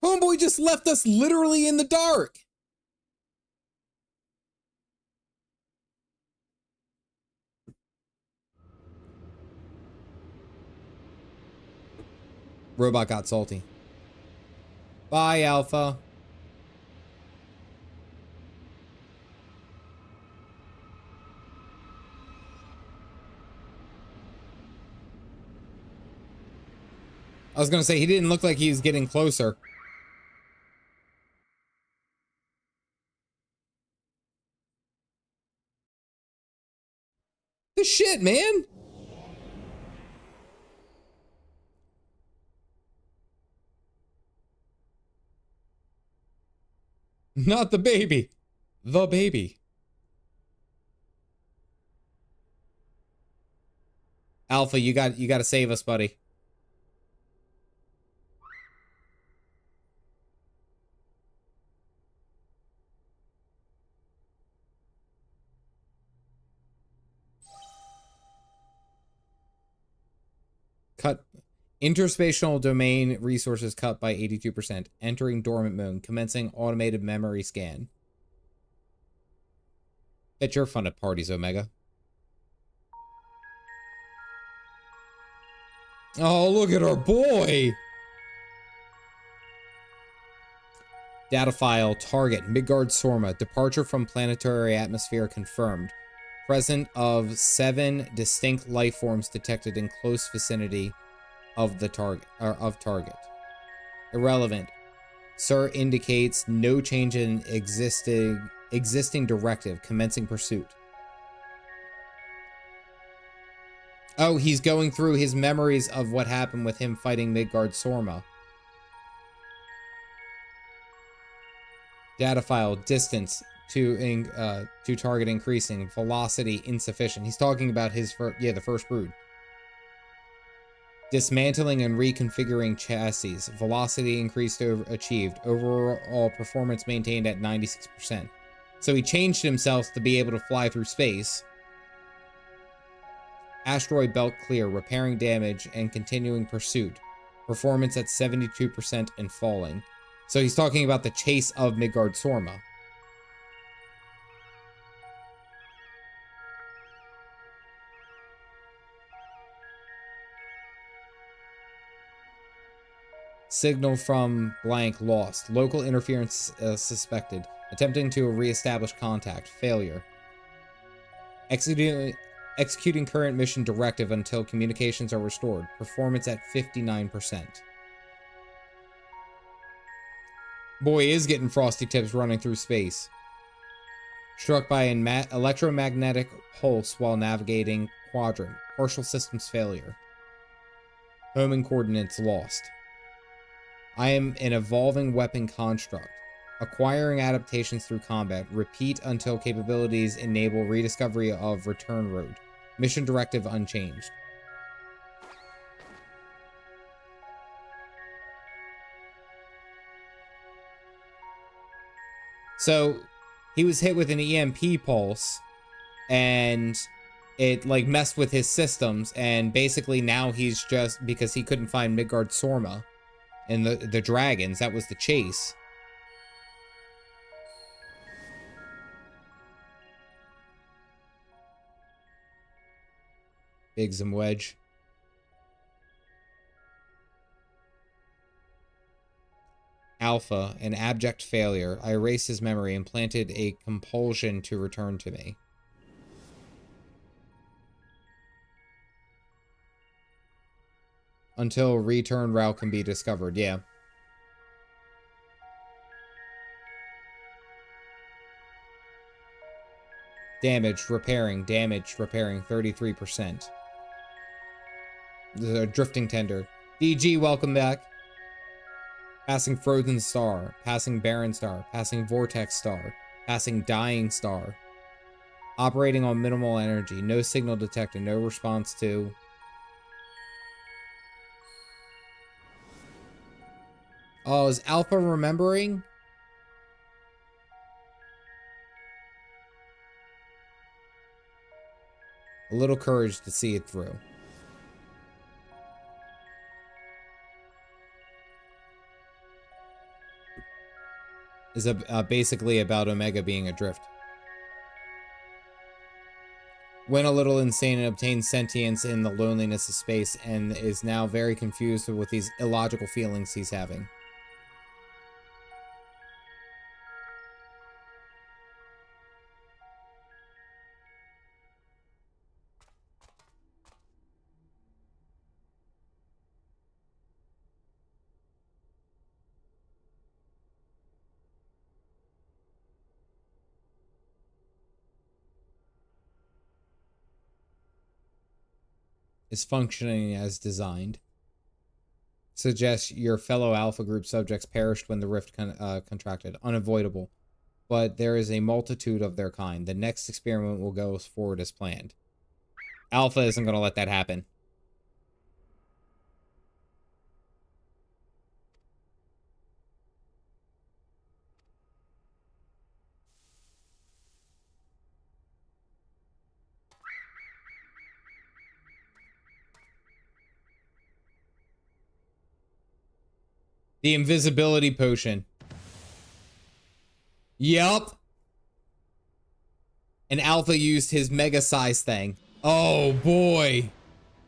Homeboy just left us literally in the dark. Robot got salty. Bye, Alpha. I was gonna say, he didn't look like he was getting closer. The shit, man! Not the baby. The baby. Alpha, you got to save us, buddy. Cut. Interspatial domain resources cut by 82%. Entering dormant mode. Commencing automated memory scan. Bet you're fun at parties, Omega. Oh, look at our boy! Data file. Target. Midgardsormr. Departure from planetary atmosphere confirmed. Present of 7 distinct life forms detected in close vicinity of the target, Irrelevant. Sir indicates no change in existing directive. Commencing pursuit. Oh, he's going through his memories of what happened with him fighting Midgardsormr. Data file. Distance to target increasing. Velocity insufficient. He's talking about his the first brood. Dismantling and reconfiguring chassis. Velocity increased achieved. Overall performance maintained at 96%. So he changed himself to be able to fly through space. Asteroid belt clear. Repairing damage and continuing pursuit. Performance at 72% and falling. So he's talking about the chase of Midgardsormr. Signal from blank lost. Local interference suspected. Attempting to reestablish contact. Failure. Executing current mission directive until communications are restored. Performance at 59%. Boy is getting frosty tips running through space. Struck by an electromagnetic pulse while navigating quadrant. Partial systems failure. Homing coordinates lost. I am an evolving weapon construct. Acquiring adaptations through combat. Repeat until capabilities enable rediscovery of return road. Mission directive unchanged. So, he was hit with an EMP pulse, and it, like, messed with his systems, and basically now he's just, because he couldn't find Midgardsormr and the dragons, that was the chase. Biggs and Wedge. Alpha, an abject failure. I erased his memory and planted a compulsion to return to me. Until return route can be discovered, yeah. Damaged, repairing, 33%. The drifting tender. DG, welcome back. Passing frozen star, passing barren star, passing vortex star, passing dying star. Operating on minimal energy, no signal detected, no response to... Oh, is Alpha remembering? A little courage to see it through. Is basically about Omega being adrift. went a little insane and obtained sentience in the loneliness of space and is now very confused with these illogical feelings he's having. Is functioning as designed. Suggests your fellow Alpha Group subjects perished when the rift contracted. Unavoidable. But there is a multitude of their kind. The next experiment will go forward as planned. Alpha isn't going to let that happen. The invisibility potion. Yup. And Alpha used his mega size thing. Oh boy.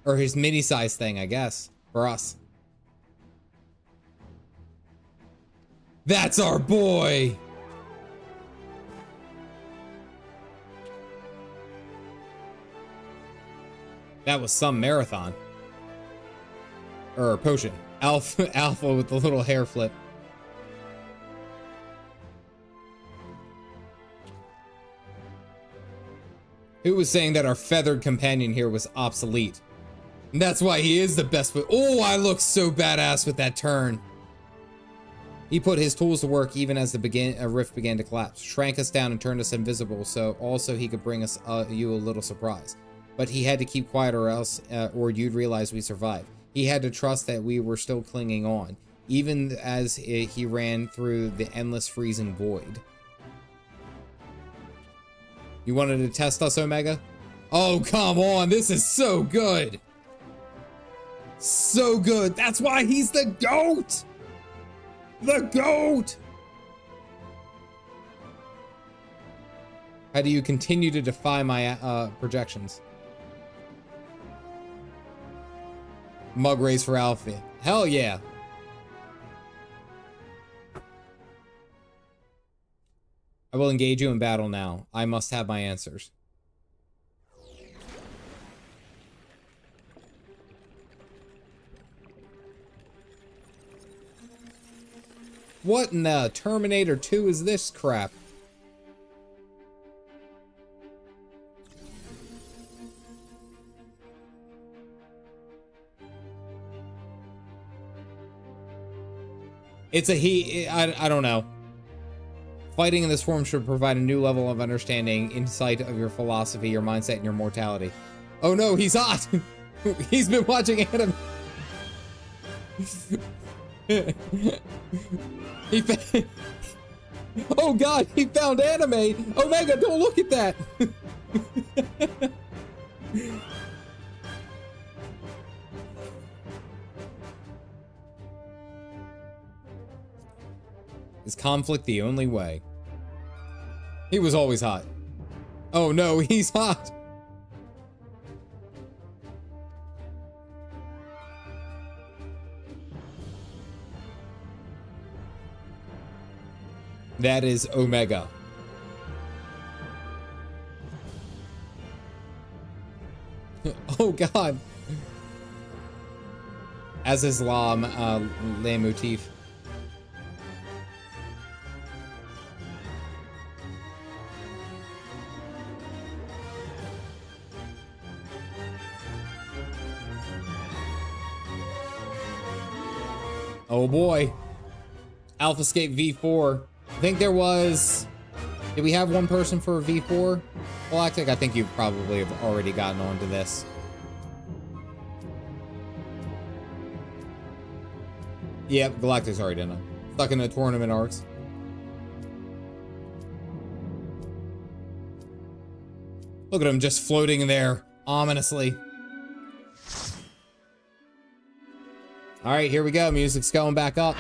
Or his mini size thing, I guess. For us. That's our boy. That was some marathon. Or potion. Alpha with the little hair flip. Who was saying that our feathered companion here was obsolete? And that's why he is the best. Oh, I look so badass with that turn. He put his tools to work even as the rift began to collapse, shrank us down and turned us invisible, so also he could bring us you a little surprise. But he had to keep quiet or else, or you'd realize we survived. He had to trust that we were still clinging on, even as he ran through the endless freezing void. You wanted to test us, Omega? Oh, come on, this is so good. So good. That's why he's the GOAT. The GOAT. How do you continue to defy my projections? Mug race for Alfie. Hell yeah. I will engage you in battle now. I must have my answers. What in the Terminator 2 is this crap? It's a I don't know. Fighting in this form should provide a new level of understanding, insight of your philosophy, your mindset, and your mortality. Oh no, he's hot! He's been watching anime. Oh god, he found anime! Omega, don't look at that! Is conflict the only way? He was always hot. Oh no, he's hot! That is Omega. Oh god. As Islam, leitmotif. Oh boy. AlphaScape V4. I think there was... Did we have one person for V4? Galactic, I think you probably have already gotten onto this. Yep, Galactic's already done it. Stuck in the tournament arcs. Look at him just floating in there, ominously. Alright, here we go. Music's going back up.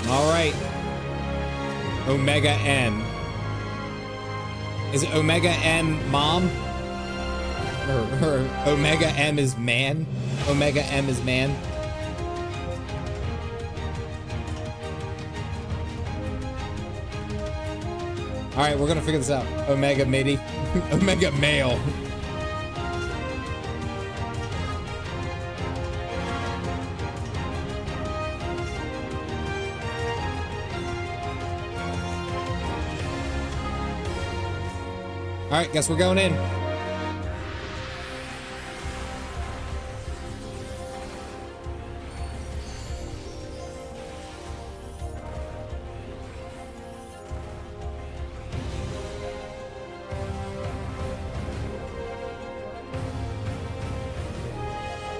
All right. Omega M. Is it Omega M mom? Or Omega M is man? Omega M is man? All right, we're gonna figure this out. Omega MIDI. Omega male. All right, guess we're going in.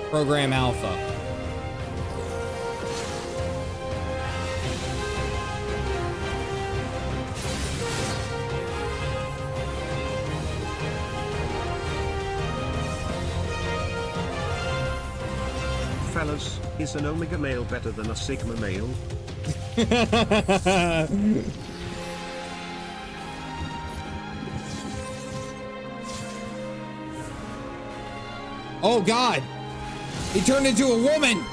Program Alpha. Fellas, is an Omega male better than a Sigma male? Oh God! He turned into a woman!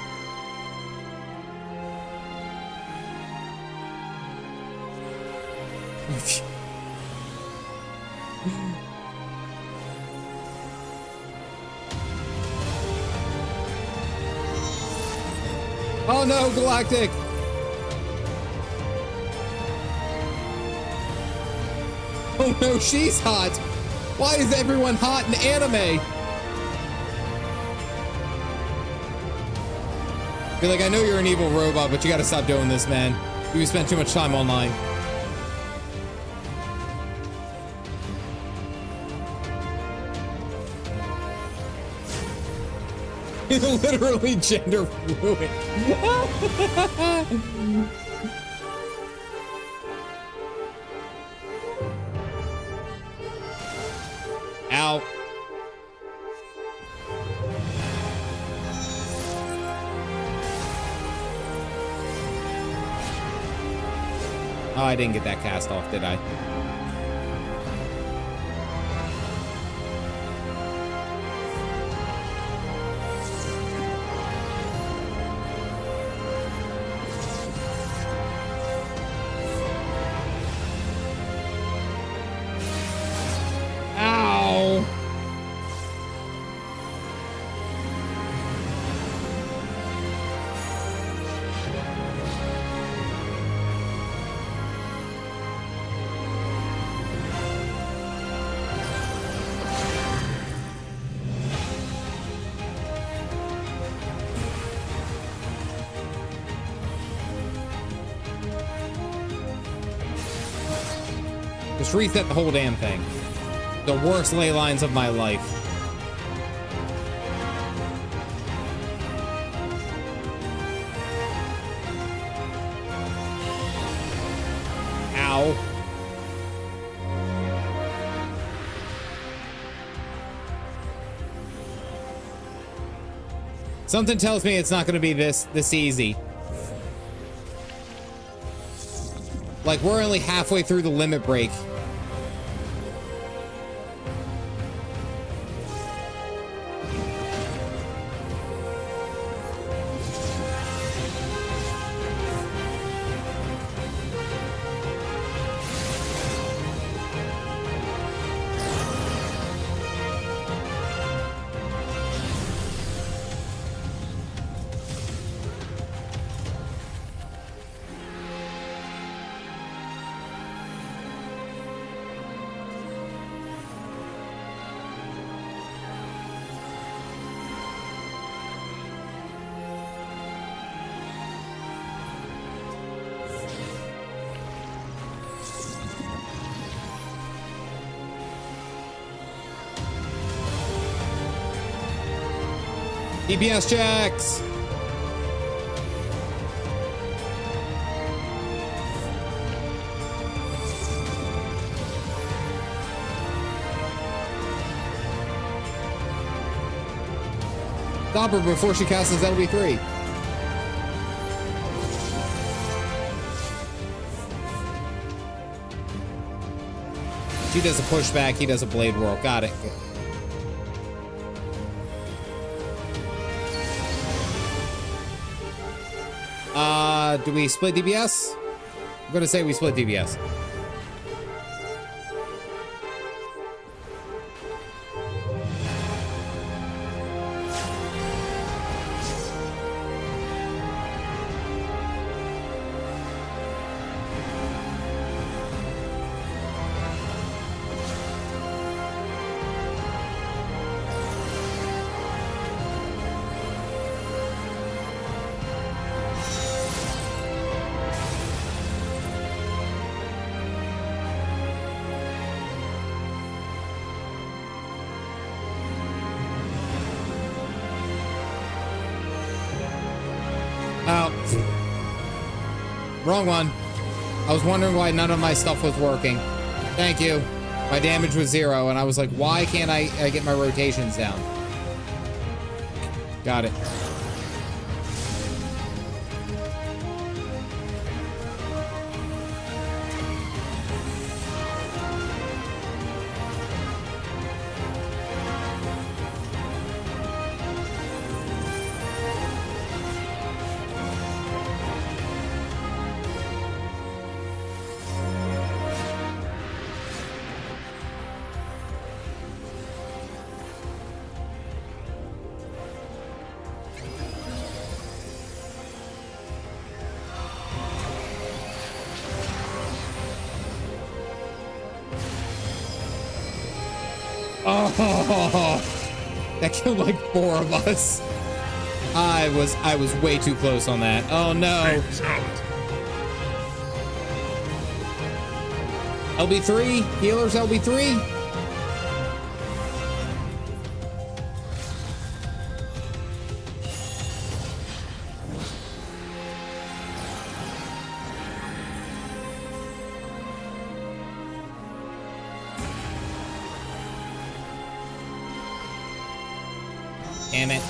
Oh no, Galactic! Oh no, she's hot! Why is everyone hot in anime? Be like, I know you're an evil robot, but you gotta stop doing this, man. You spend too much time online. Literally gender fluid. Ow. Oh, I didn't get that cast off, did I? Ow! Just reset the whole damn thing. The worst ley lines of my life. Ow. Something tells me it's not going to be this easy. Like, we're only halfway through the limit break. EPS checks! Stop her before she casts his LB3. She does a pushback, he does a blade whirl. Got it. Do we split DPS? I'm gonna say we split DPS. Wrong one. I was wondering why none of my stuff was working. Thank you. My damage was 0, and I was like, why can't I get my rotations down? Got it. Oh, that killed like 4 of us. I was way too close on that. Oh no. LB3, healers LB3. Damn it.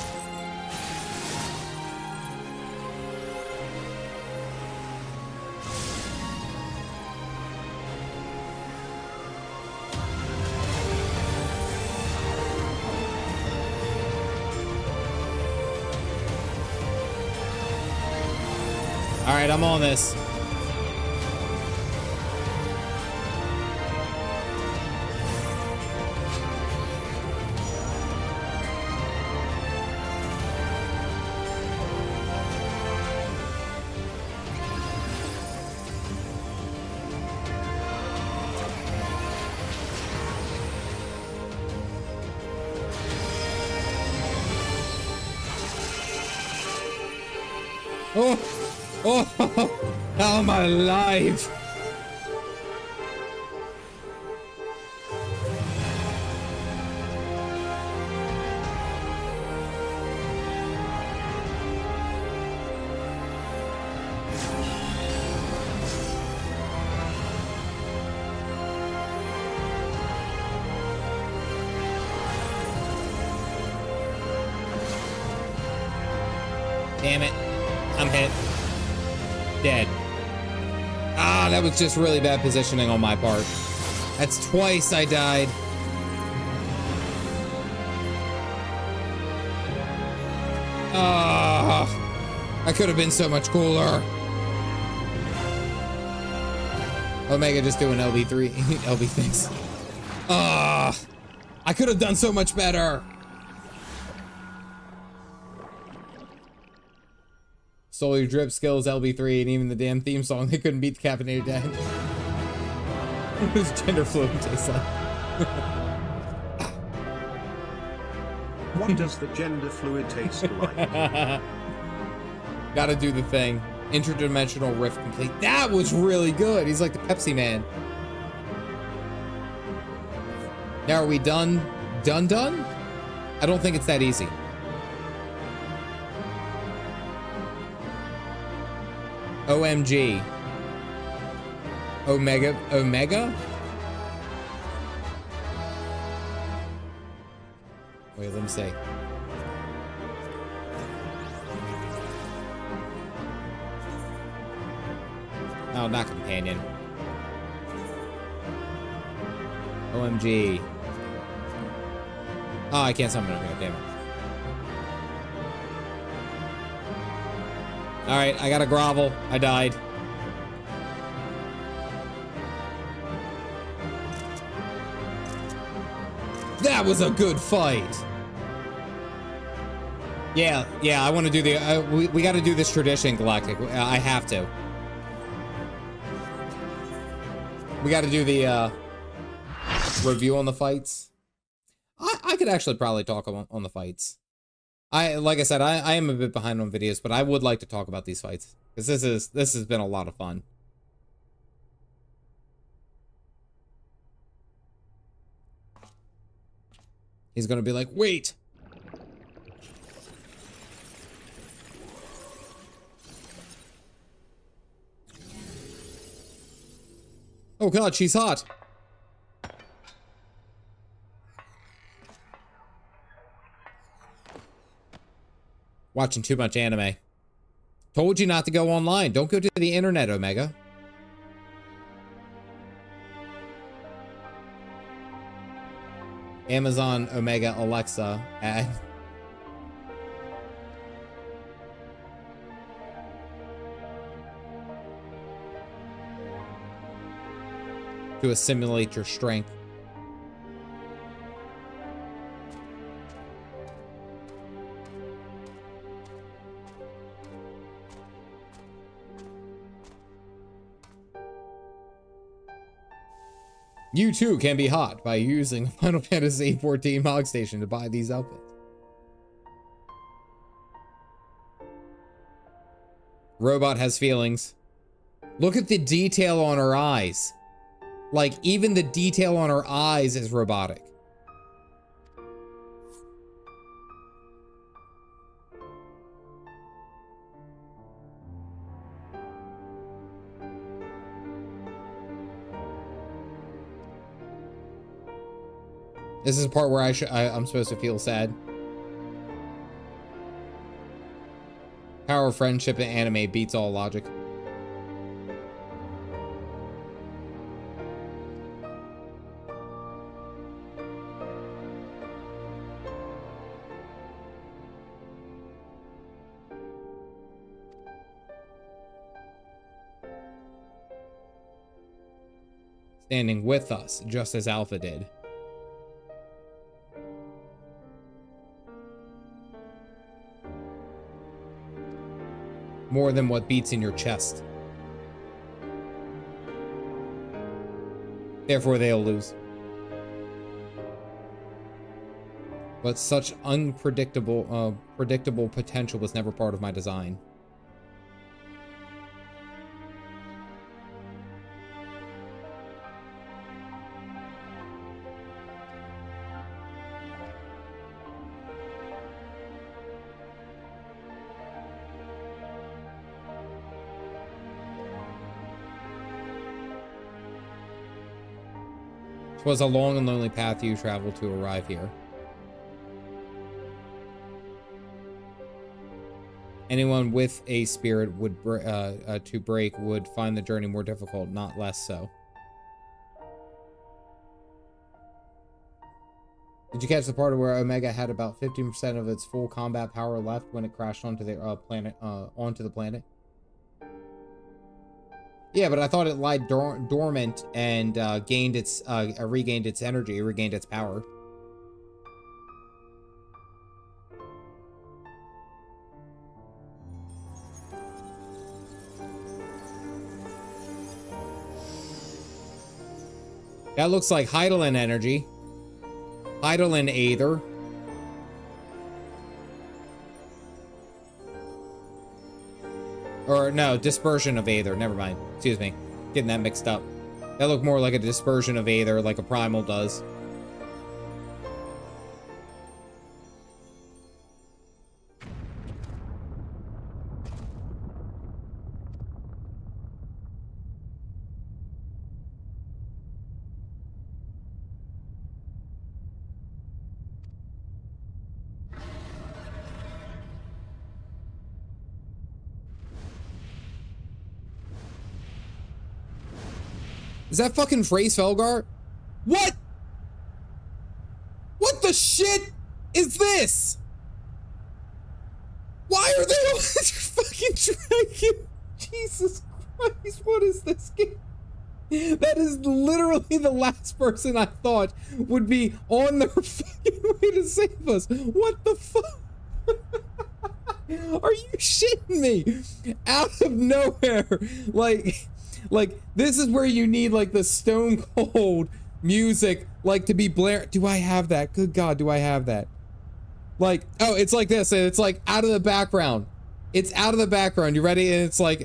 All right, I'm on this. Oh, how am I alive? Damn it. I'm hit. Dead. Ah, that was just really bad positioning on my part. That's twice I died. Ah, I could have been so much cooler. Omega just doing LB3, LB things. Ah, I could have done so much better. Stole your drip skills, LB3, and even the damn theme song. They couldn't beat the Caffeinated Dad. What does gender fluid taste like? What does the gender fluid taste like? Gotta do the thing. Interdimensional rift complete. That was really good. He's like the Pepsi Man. Now are we done? Done? I don't think it's that easy. OMG. Omega? Wait, let me see. Oh, not companion. OMG. Oh, I can't summon him here, damn it. Alright, I gotta grovel. I died. That was a good fight! Yeah, I want to do the... we gotta do this tradition, Galactic. I have to. We gotta do the, review on the fights. I could actually probably talk on the fights. Like I said, I am a bit behind on videos, but I would like to talk about these fights. Because this has been a lot of fun. He's gonna be like, wait! Oh god, she's hot! Watching too much anime. Told you not to go online. Don't go to the internet, Omega. Amazon, Omega, Alexa, add. To assimilate your strength. You too can be hot by using Final Fantasy XIV Mog Station to buy these outfits. Robot has feelings. Look at the detail on her eyes. Like, even the detail on her eyes is robotic. This is the part where I'm supposed to feel sad. Power of friendship in anime beats all logic. Standing with us, just as Alpha did. More than what beats in your chest. Therefore, they'll lose. But such unpredictable, predictable potential was never part of my design. Was a long and lonely path you traveled to arrive here. Anyone with a spirit would to break would find the journey more difficult, not less so. Did you catch the part where Omega had about 15% of its full combat power left when it crashed onto the planet? Yeah, but I thought it lied dormant and regained its energy, regained its power. That looks like Heidelin energy. Heidelin Aether. Or no, dispersion of Aether. Never mind. Excuse me. Getting that mixed up. That looked more like a dispersion of Aether, like a primal does. Is that fucking Phrase Felgar? What? the shit is this? Why are they all fucking dragging? Jesus Christ, what is this game? That is literally the last person I thought would be on their fucking way to save us. What the fuck? Are you shitting me? Out of nowhere. Like this is where you need like the stone cold music like to be blaring. Do I have that? Good God, do I have that? Like, oh, it's like this, and it's like out of the background. It's out of the background. You ready? And it's like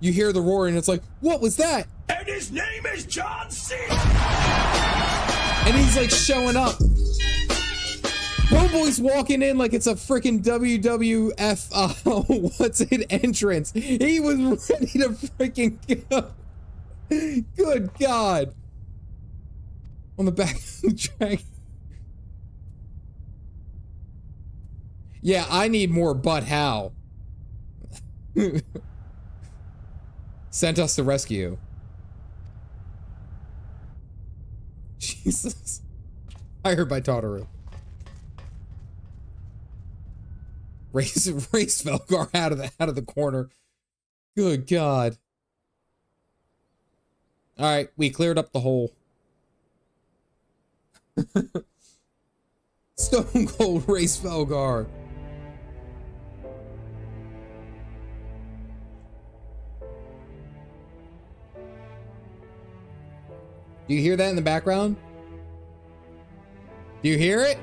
you hear the roar, and it's like, what was that? And his name is John C. And he's like showing up. Homeboy's walking in like it's a freaking WWF, what's it, entrance. He was ready to freaking go. Good God. On the back of the track. Yeah, I need more, but how? Sent us to rescue. Jesus. Hired by Totoro. Race Velgar out of the corner. Good God. Alright, we cleared up the hole. Stone Cold Race Velgar. Do you hear that in the background? Do you hear it?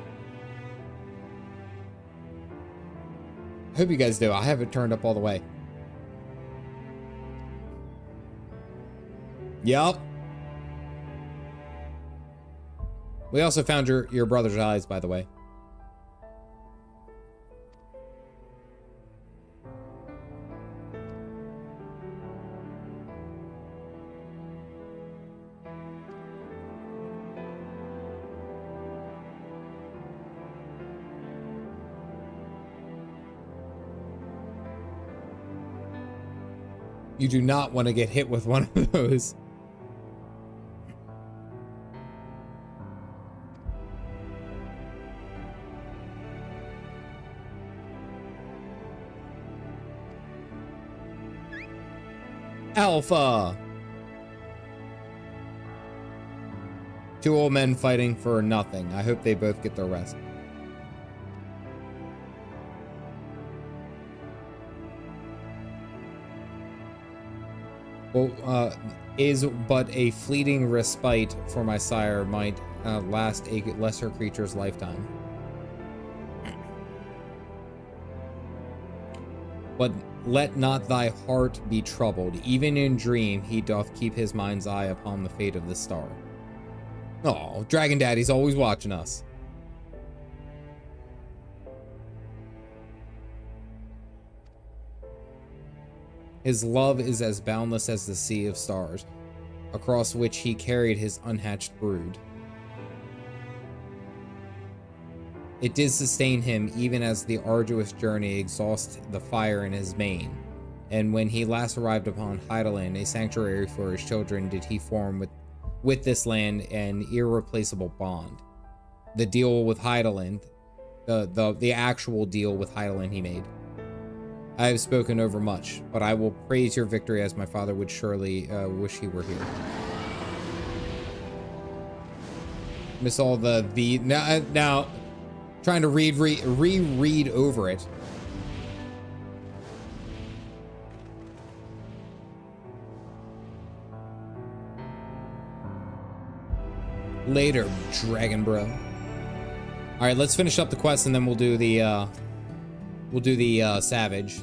I hope you guys do. I have it turned up all the way. Yup. We also found your brother's eyes, by the way. You do not want to get hit with one of those. Alpha. Two old men fighting for nothing. I hope they both get their rest. Well, is but a fleeting respite for my sire might last a lesser creature's lifetime. But let not thy heart be troubled. Even in dream he doth keep his mind's eye upon the fate of the star. Oh, Dragon Daddy's always watching us. His love is as boundless as the sea of stars, across which he carried his unhatched brood. It did sustain him even as the arduous journey exhausted the fire in his mane, and when he last arrived upon Heideland, a sanctuary for his children, did he form with this land an irreplaceable bond. The deal with Heideland, the actual deal with Heideland he made. I have spoken over much, but I will praise your victory as my father would surely wish he were here. Miss all the now trying to reread over it. Later, Dragon Bro. All right, let's finish up the quest and then we'll do the Savage.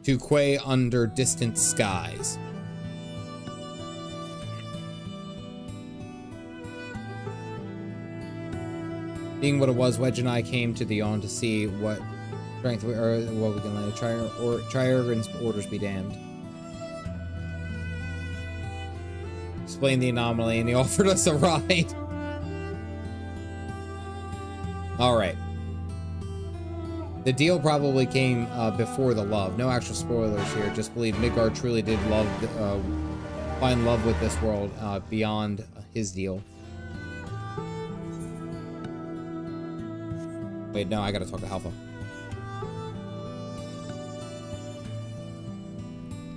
To Quay under distant skies. Being what it was, Wedge and I came to the yawn to see what strength we can land. Triargan's orders be damned. Explained the anomaly, and he offered us a ride. All right. The deal probably came before the love. No actual spoilers here. Just believe Midgard truly did find love with this world beyond his deal. Wait, no, I gotta talk to Alpha.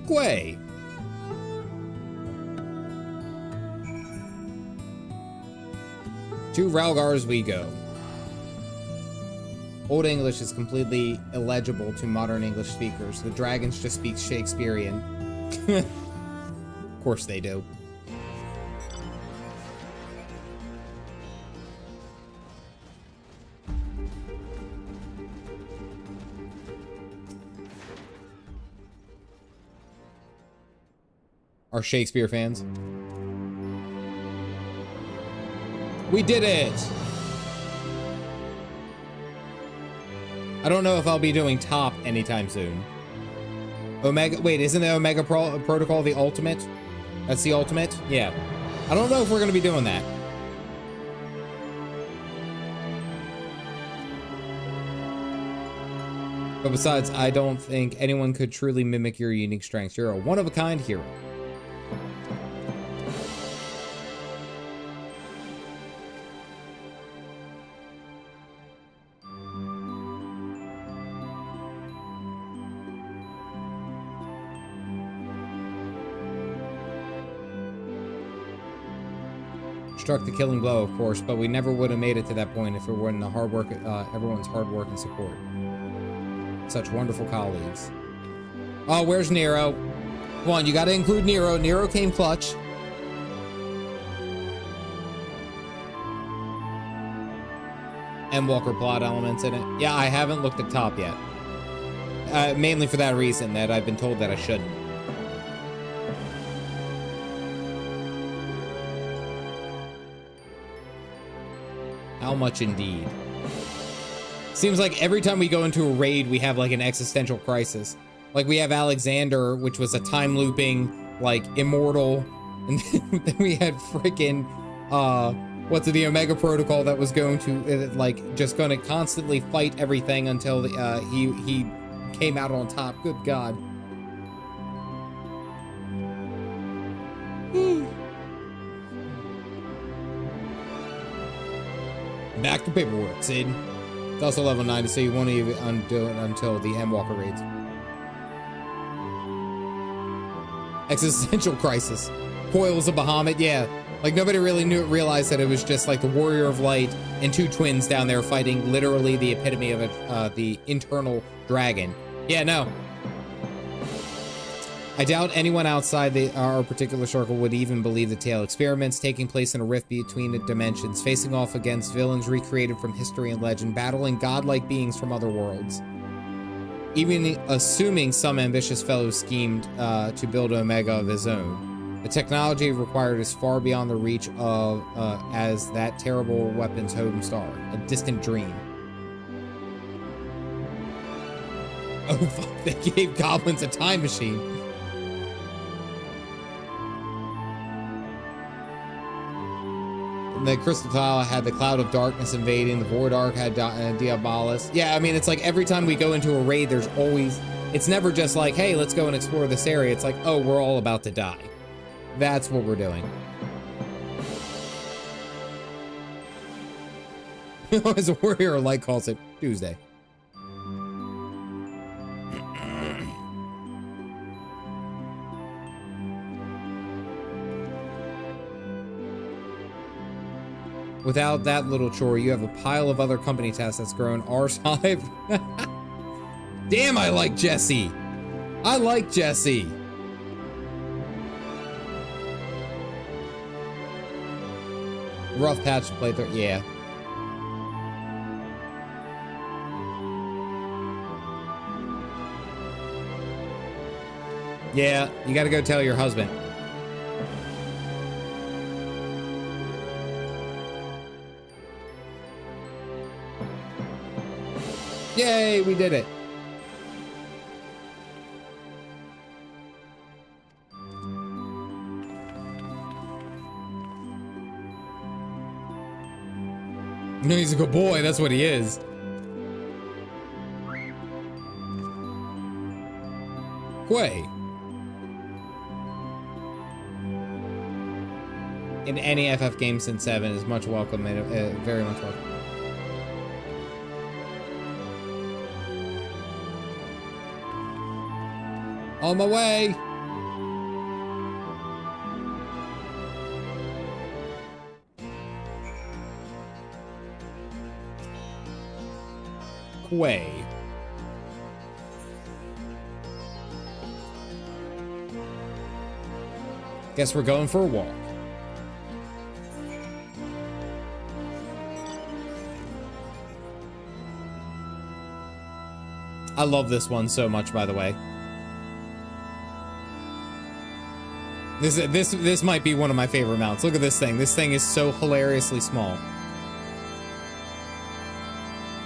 Quay. To Ralgars we go. Old English is completely illegible to modern English speakers. The dragons just speak Shakespearean. Of course they do. Are Shakespeare fans? We did it! I don't know if I'll be doing top anytime soon. Omega, wait, isn't the Omega Protocol the ultimate? That's the ultimate? Yeah. I don't know if we're gonna be doing that. But besides, I don't think anyone could truly mimic your unique strengths. You're a one-of-a-kind hero. Struck the killing blow, of course, but we never would have made it to that point if it weren't the hard work, everyone's hard work and support. Such wonderful colleagues. Oh, where's Nero? Come on, you gotta include Nero. Nero came clutch. And Walker plot elements in it. Yeah, I haven't looked at top yet. Mainly for that reason, that I've been told that I shouldn't. How much indeed? Seems like every time we go into a raid, we have like an existential crisis. Like we have Alexander, which was a time looping, like immortal. And then we had freaking, what's it, the Omega Protocol that was going to, like, just going to constantly fight everything until he came out on top. Good God. Back to paperwork, Sid. It's also level 90, so you won't even undo it until the Endwalker raids. Existential crisis. Coils of Bahamut, yeah. Like nobody really realized that it was just like the Warrior of Light and two twins down there fighting literally the epitome of the internal dragon. Yeah, no. I doubt anyone outside our particular circle would even believe the tale. Experiments taking place in a rift between the dimensions, facing off against villains recreated from history and legend, battling godlike beings from other worlds. Even assuming some ambitious fellow schemed to build Omega of his own. The technology required is far beyond the reach of as that terrible weapon's home star, a distant dream. Oh fuck, they gave goblins a time machine. The Crystal Tile had the Cloud of Darkness invading. The Void Ark had Diabolus. Yeah, I mean, it's like every time we go into a raid, there's always... It's never just like, hey, let's go and explore this area. It's like, oh, we're all about to die. That's what we're doing. As a warrior, like calls it Tuesday. Without that little chore, you have a pile of other company tasks that's grown Ars Hive. Damn, I like Jesse. I like Jesse. Rough patch to play through. Yeah. Yeah, you gotta go tell your husband. Yay, we did it. No, he's a good boy. That's what he is. Quay. In any FF game since 7 is much welcome and very much welcome. On my way. Quay. Guess we're going for a walk. I love this one so much, by the way. This might be one of my favorite mounts. Look at this thing. This thing is so hilariously small.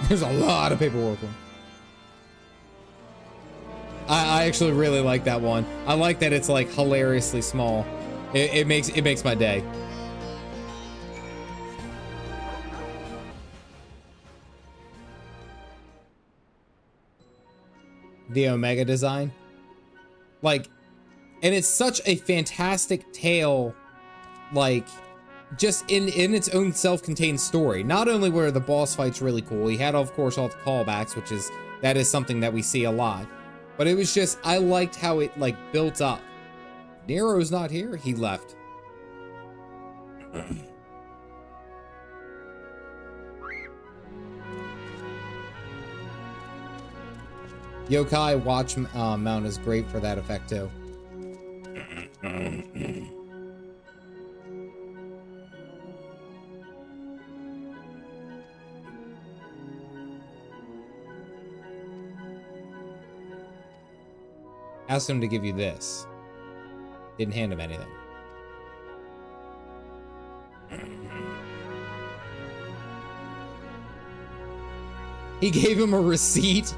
There's a lot of paperwork. I actually really like that one. I like that it's like hilariously small. It makes my day. The Omega design, like, and it's such a fantastic tale, like, just in its own self-contained story. Not only were the boss fights really cool, he had, of course, all the callbacks, that is something that we see a lot, but it was just, I liked how it, like, built up. Nero's not here. He left. Yokai watch mount is great for that effect too. Asked him to give you this. Didn't hand him anything. He gave him a receipt.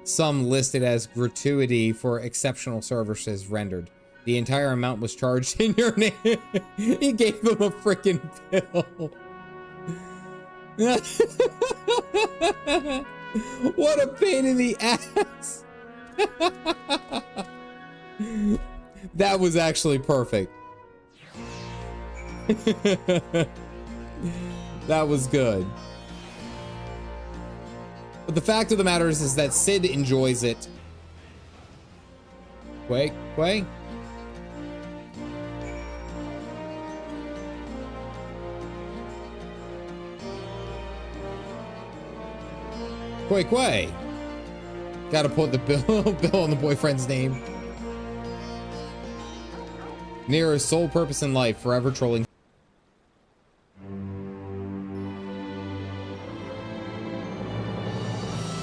Some listed as gratuity for exceptional services rendered. The entire amount was charged in your name. He gave him a freaking bill. What a pain in the ass. That was actually perfect. That was good. But the fact of the matter is that Sid enjoys it. Quay? Quay? Quay, Quay. Gotta put the bill on the boyfriend's name. Nero's sole purpose in life, forever trolling.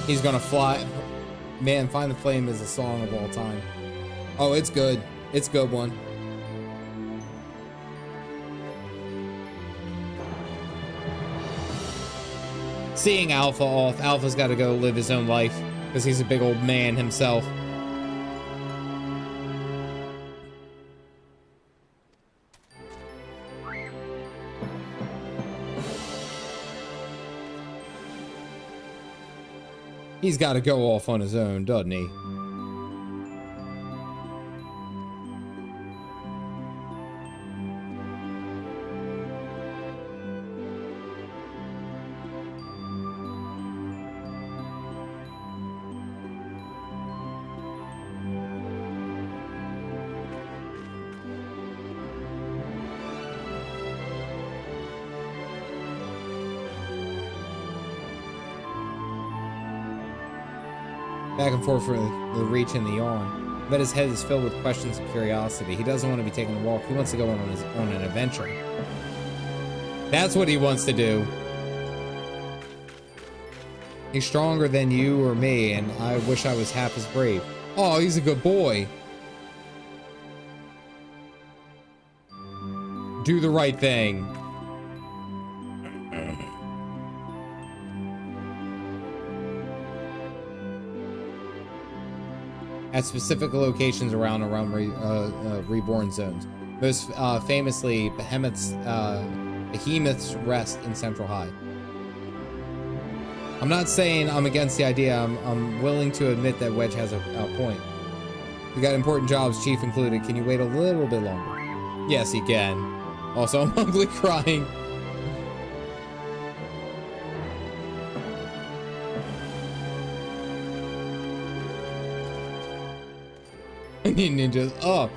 He's gonna fly. Man, Find the Flame is a song of all time. Oh, it's good. It's a good one. Seeing Alpha off. Alpha's gotta go live his own life because he's a big old man himself. He's got to go off on his own, doesn't he? Back and forth for the reach and the yawn. But his head is filled with questions and curiosity. He doesn't want to be taking a walk. He wants to go on an adventure. That's what he wants to do. He's stronger than you or me, and I wish I was half as brave. Oh, he's a good boy. Do the right thing. At specific locations around reborn zones. Most famously, Behemoth's Rest in Central High. I'm not saying I'm against the idea. I'm willing to admit that Wedge has a point. We got important jobs, Chief included. Can you wait a little bit longer? Yes, he can. Also, I'm ugly crying. I need ninjas. Oh,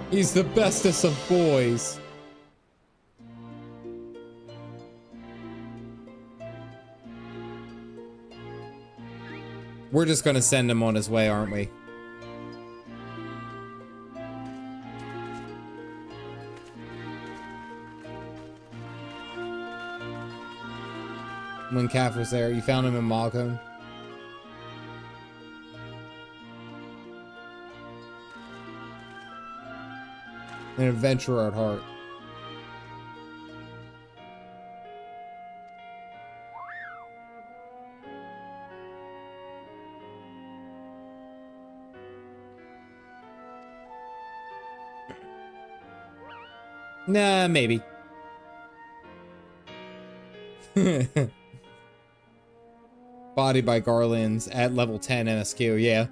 he's the bestest of boys. We're just gonna send him on his way, aren't we? When Caff was there, you found him in Malcolm. An adventurer at heart. Nah, maybe. Body by Garland's at level 10 MSQ, yeah.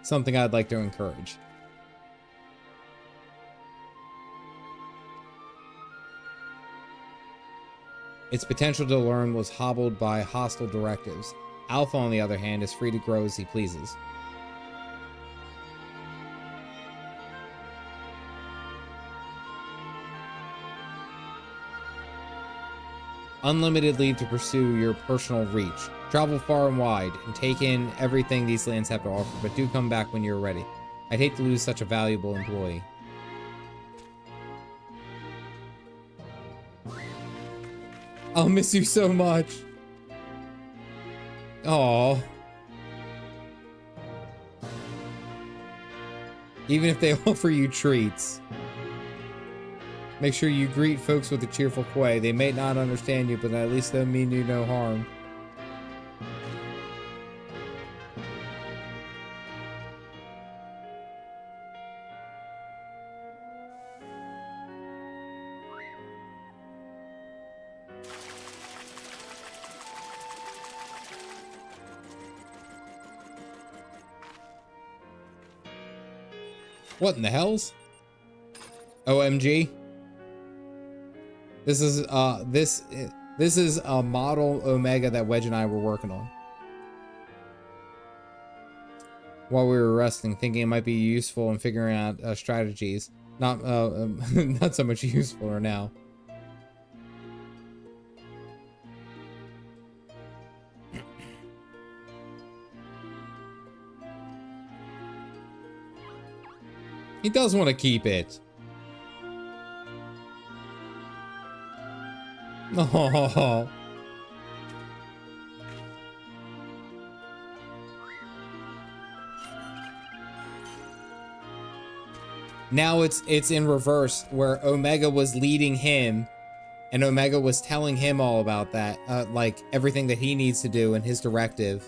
Something I'd like to encourage. Its potential to learn was hobbled by hostile directives. Alpha, on the other hand, is free to grow as he pleases. Unlimited leave to pursue your personal reach. Travel far and wide and take in everything these lands have to offer, but do come back when you're ready. I'd hate to lose such a valuable employee. I'll miss you so much. Aww. Even if they offer you treats. Make sure you greet folks with a cheerful quay. They may not understand you, but at least they'll mean you no harm. What in the hells? OMG. This is this is a model Omega that Wedge and I were working on while we were resting, thinking it might be useful in figuring out strategies. Not not so much useful now. He does want to keep it. Oh. Now it's in reverse, where Omega was leading him and Omega was telling him all about that, like everything that he needs to do and his directive.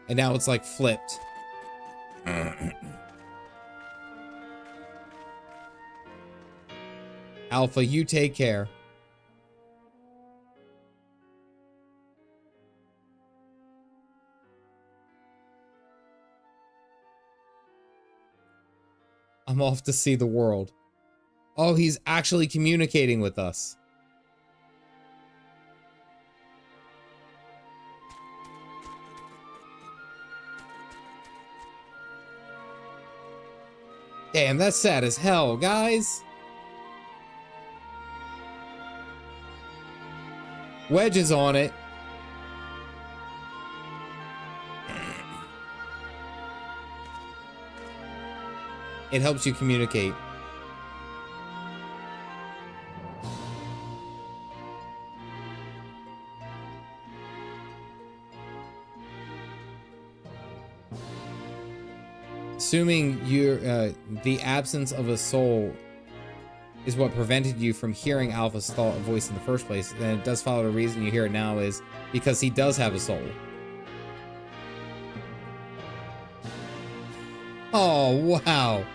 And now it's like flipped. Alpha, you take care. I'm off to see the world. Oh, he's actually communicating with us. Damn, that's sad as hell, guys. Wedge is on it. It helps you communicate. Assuming you're, the absence of a soul is what prevented you from hearing Alpha's thought voice in the first place, then it does follow the reason you hear it now is because he does have a soul. Oh, wow.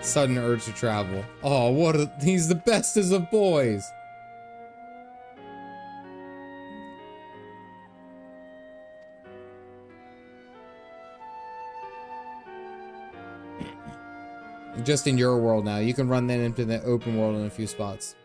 Sudden urge to travel. Oh, he's the bestest of boys. Just in your world now. You can run then into the open world in a few spots.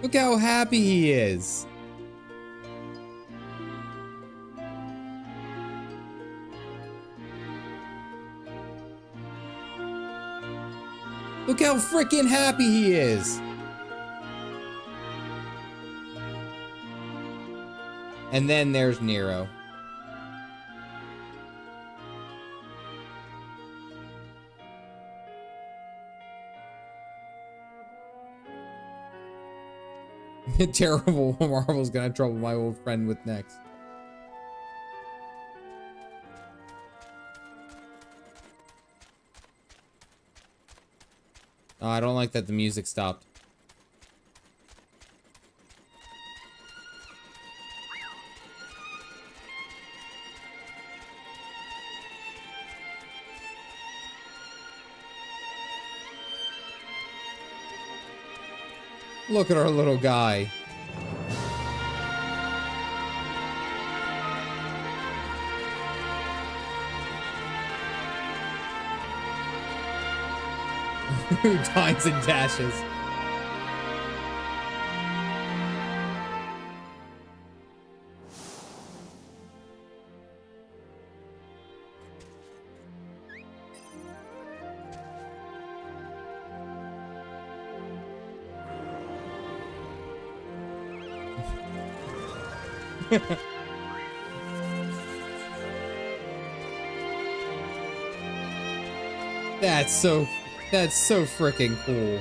Look how happy he is. Look how freaking happy he is. And then there's Nero. Terrible Marvel's gonna trouble my old friend with next. Oh, I don't like that the music stopped. Look at our little guy. Who dines and dashes. That's so freaking cool.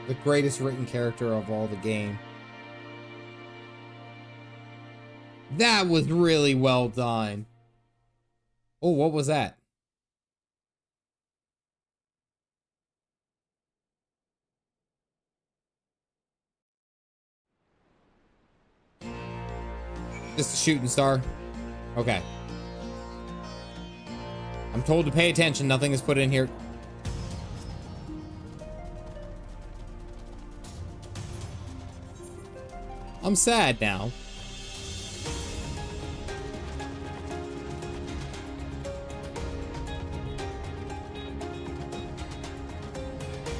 The greatest written character of all the game. That was really well done. Oh, what was that? Just a shooting star? Okay. I'm told to pay attention. Nothing is put in here. I'm sad now.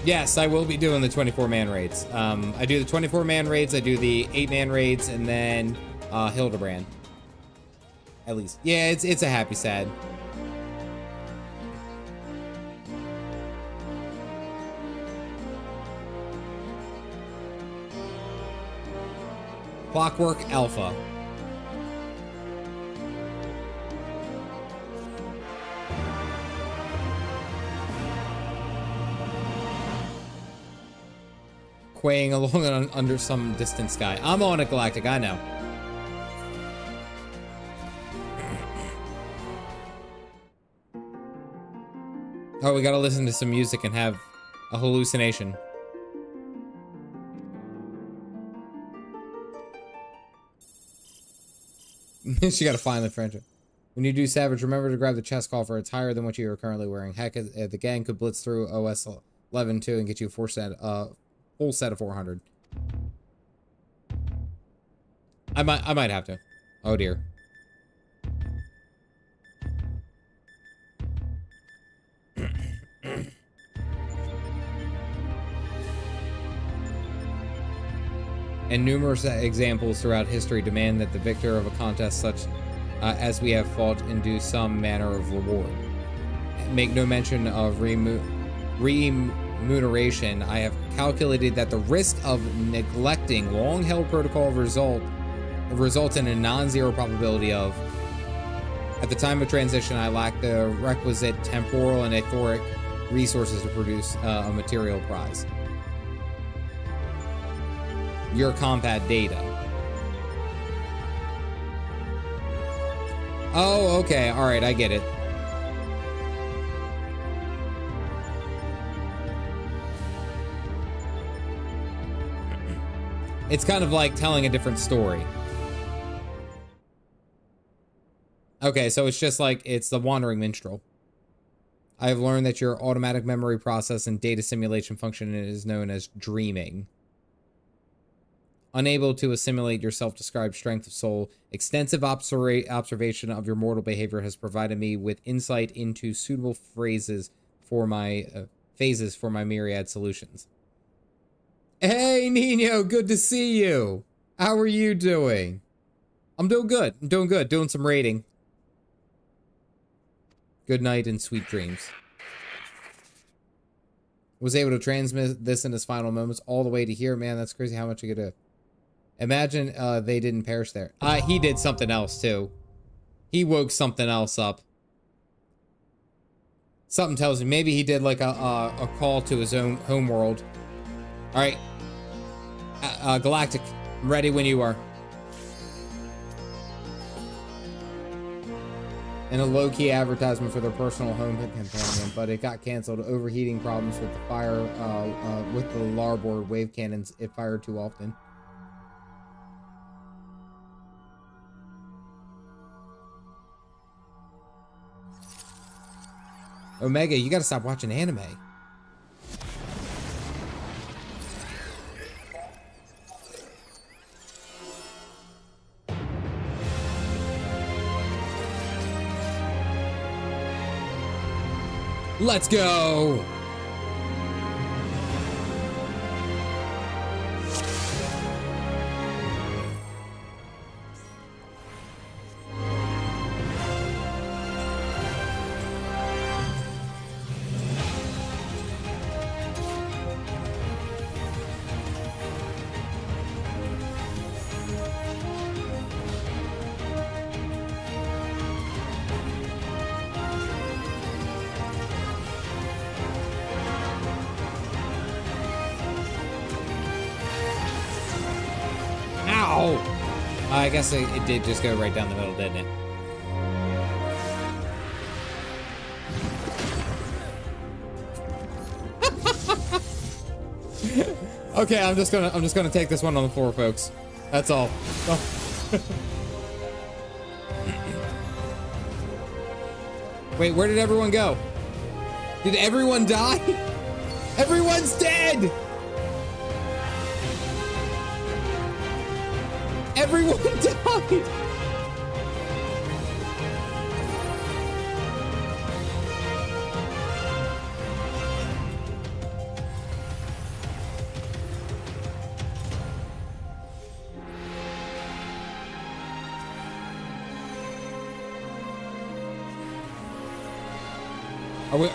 Yes, I will be doing the 24-man raids. I do the 24-man raids, I do the 8-man raids, and then Hildebrand. At least. Yeah, it's a happy sad. Clockwork Alpha. Quaying along under some distant sky. I'm on a galactic, I know. Oh, we gotta listen to some music and have a hallucination. She gotta find the friendship. When you do Savage, remember to grab the chest coffer. It's higher than what you are currently wearing. Heck, the gang could blitz through OS 11 too and get you a full set of 400. I might have to. Oh dear. And numerous examples throughout history demand that the victor of a contest such as we have fought endue some manner of reward. Make no mention of remuneration. I have calculated that the risk of neglecting long-held protocol results in a non-zero probability of At the time of transition, I lacked the requisite temporal and etheric resources to produce a material prize. Your combat data. Oh, okay. All right, I get it. It's kind of like telling a different story. Okay, so it's just like, it's the Wandering Minstrel. I have learned that your automatic memory process and data simulation function is known as dreaming. Unable to assimilate your self-described strength of soul, extensive observation of your mortal behavior has provided me with insight into suitable phases for my myriad solutions. Hey, Nino, good to see you. How are you doing? I'm doing good. I'm doing good. Doing some raiding. Good night and sweet dreams. Was able to transmit this in his final moments all the way to here. Man, that's crazy how much you get to... Imagine they didn't perish there. He did something else, too. He woke something else up. Something tells me maybe he did like a call to his own home world. All right. Galactic, I'm ready when you are. And a low-key advertisement for their personal home companion, but it got canceled. Overheating problems with the fire, with the larboard wave cannons. It fired too often. Omega, you gotta stop watching anime. Let's go! I guess it did just go right down the middle, didn't it? Okay, I'm just gonna take this one on the floor, folks. That's all. Wait, where did everyone go? Did everyone die? Everyone's dead! Everyone died!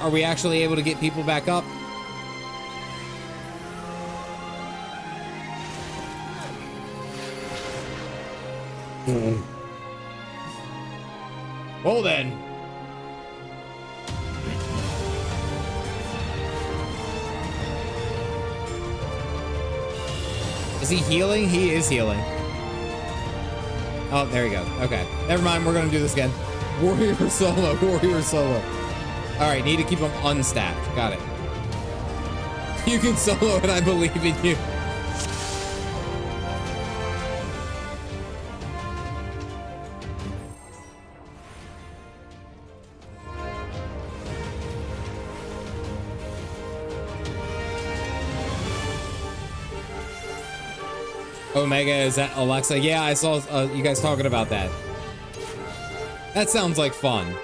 Are we actually able to get people back up? Well then. Is he healing? He is healing. Oh, there you go. Okay. Never mind, we're gonna do this again. Warrior solo, warrior solo. Alright, need to keep him unstacked. Got it. You can solo it, I believe in you. Omega, is that Alexa? Yeah, I saw you guys talking about that. That sounds like fun.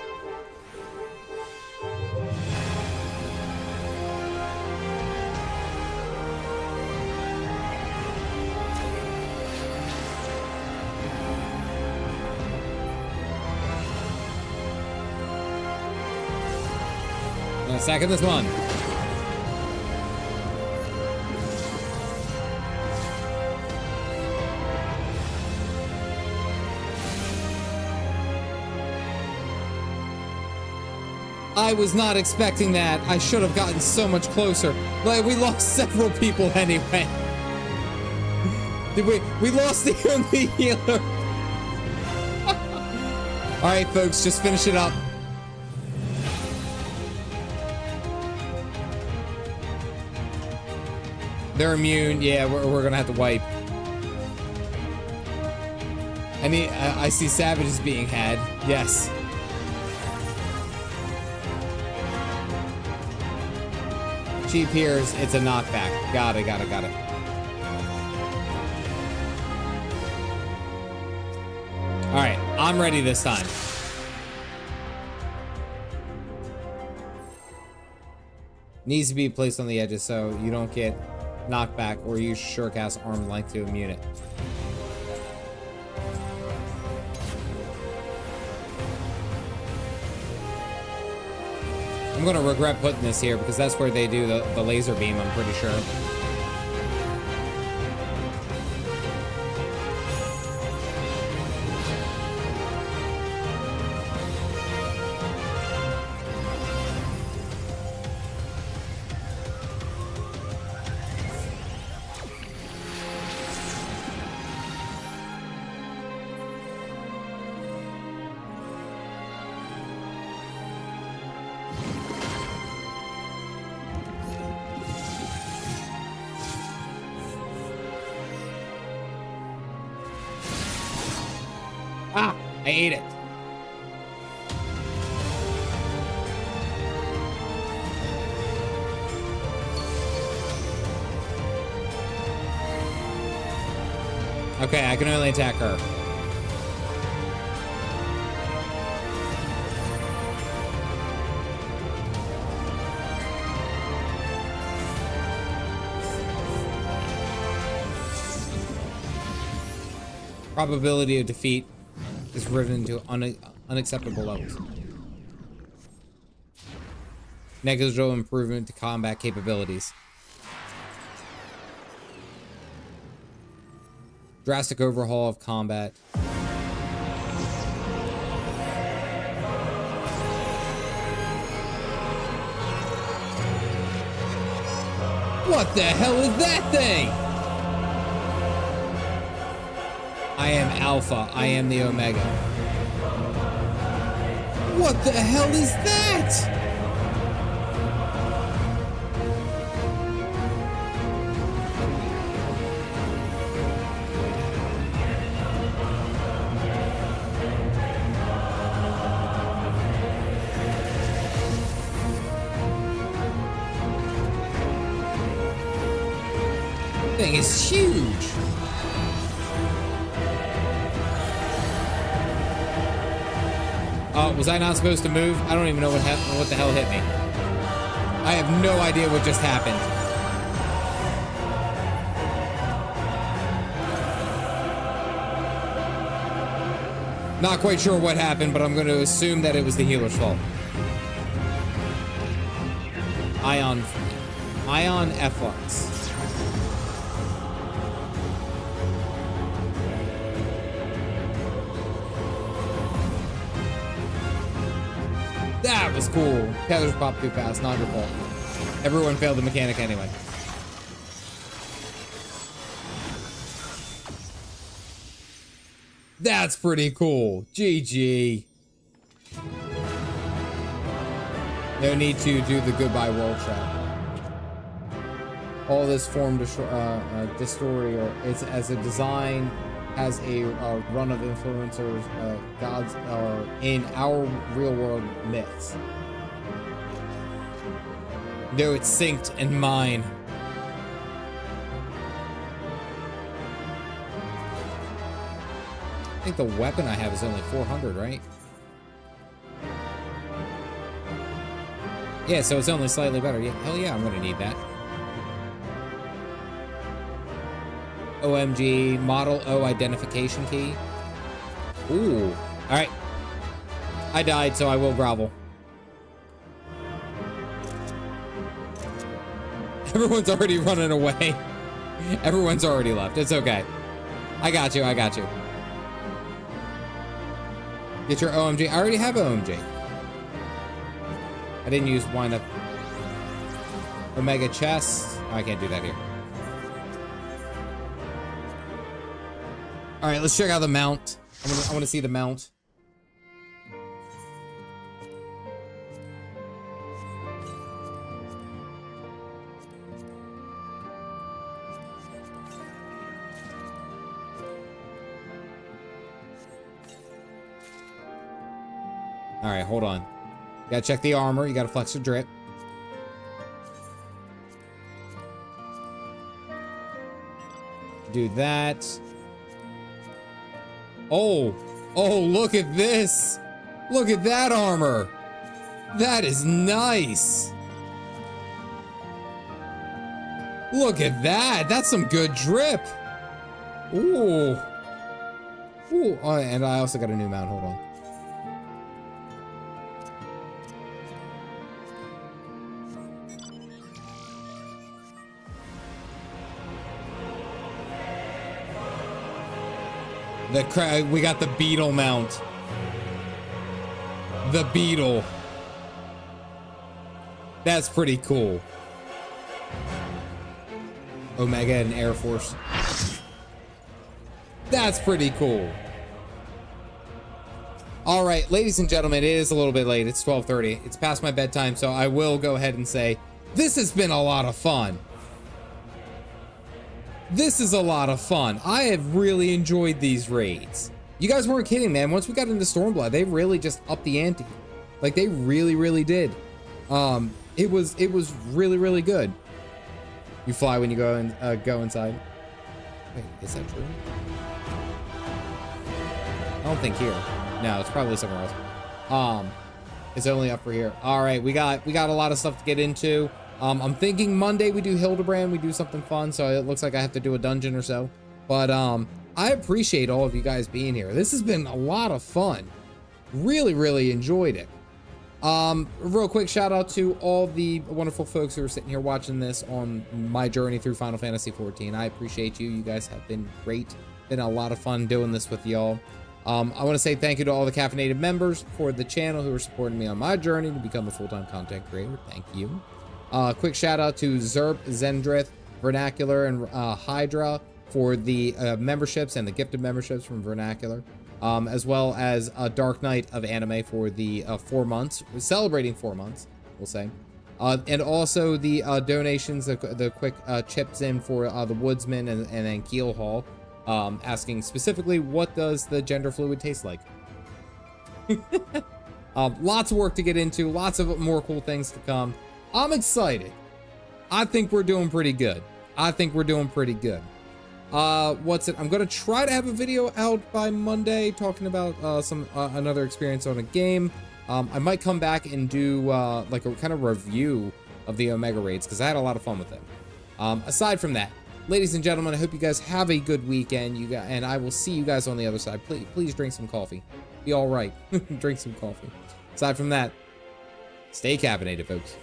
Second this one. I was not expecting that. I should have gotten so much closer. Like, we lost several people anyway. Did we lost the only healer. Alright, folks, just finish it up. They're immune. Yeah, we're gonna have to wipe. I see savages being had. Yes. Cheap hears, it's a knockback. Got it. Alright, I'm ready this time. Needs to be placed on the edges so you don't get knocked back or use surecast arm length to immune it. I'm gonna regret putting this here because that's where they do the laser beam, I'm pretty sure. Ah, I ate it. Okay, I can only attack her. Probability of defeat is driven to unacceptable levels. Negligible improvement to combat capabilities. Drastic overhaul of combat. What the hell is that thing? I am Alpha. I am the Omega. What the hell is that? Thing is huge. Oh, was I not supposed to move? I don't even know what the hell hit me. I have no idea what just happened. Not quite sure what happened, but I'm going to assume that it was the healer's fault. Ion FFXIV. That was cool. Tethers popped too fast, not your fault. Everyone failed the mechanic anyway. That's pretty cool. GG. No need to do the goodbye world shot. All this form destroyer, it's as a design has a run of influencers, gods in our real world myths. No, it's synced in mine. I think the weapon I have is only 400, right? Yeah, so it's only slightly better. Yeah, hell yeah, I'm gonna need that. OMG, Model O identification key. Ooh. Alright. I died, so I will grovel. Everyone's already running away. Everyone's already left. It's okay. I got you, I got you. Get your OMG. I already have OMG. I didn't use wind up Omega chest. Oh, I can't do that here. All right, let's check out the mount. I want to see the mount. All right, hold on. You gotta check the armor. You gotta flex the drip. Do that. Oh, look at this. Look at that armor. That is nice. Look at that. That's some good drip. Ooh. Ooh. Oh, and I also got a new mount. Hold on. We got the beetle mount. The beetle. That's pretty cool. Omega and Air Force. That's pretty cool. All right, ladies and gentlemen, it is a little bit late. It's 12:30. It's past my bedtime, so I will go ahead and say this has been a lot of fun. This is a lot of fun. I have really enjoyed these raids. You guys weren't kidding, man. Once we got into Stormblood, they really just upped the ante. Like, they really did. It was really, really good. You fly when you go inside. Wait, is that true? I don't think here. No, it's probably somewhere else. It's only up for here. All right, we got a lot of stuff to get into. I'm thinking Monday we do Hildebrand, we do something fun, so it looks like I have to do a dungeon or so. But I appreciate all of you guys being here. This has been a lot of fun. Really enjoyed it. Real quick shout out to all the wonderful folks who are sitting here watching this on my journey through Final Fantasy XIV. I appreciate you. You guys have been great. Been a lot of fun doing this with y'all. I want to say thank you to all the Caffeinated members for the channel who are supporting me on my journey to become a full-time content creator. Thank you. Quick shout out to Zerp, Zendrith, Vernacular, and Hydra for the memberships and the gifted memberships from Vernacular, as well as Dark Knight of Anime for the 4 months. We're celebrating 4 months, we'll say. And also the donations, the quick chips in for the Woodsman and then Keel Hall, asking specifically, what does the gender fluid taste like? Lots of work to get into, lots of more cool things to come. I'm excited. I think we're doing pretty good. What's it? I'm gonna try to have a video out by Monday talking about another experience on a game. I might come back and do like a kind of review of the Omega raids because I had a lot of fun with them. Aside from that, ladies and gentlemen, I hope you guys have a good weekend. And I will see you guys on the other side. Please drink some coffee. Be all right. Drink some coffee. Aside from that, stay caffeinated, folks.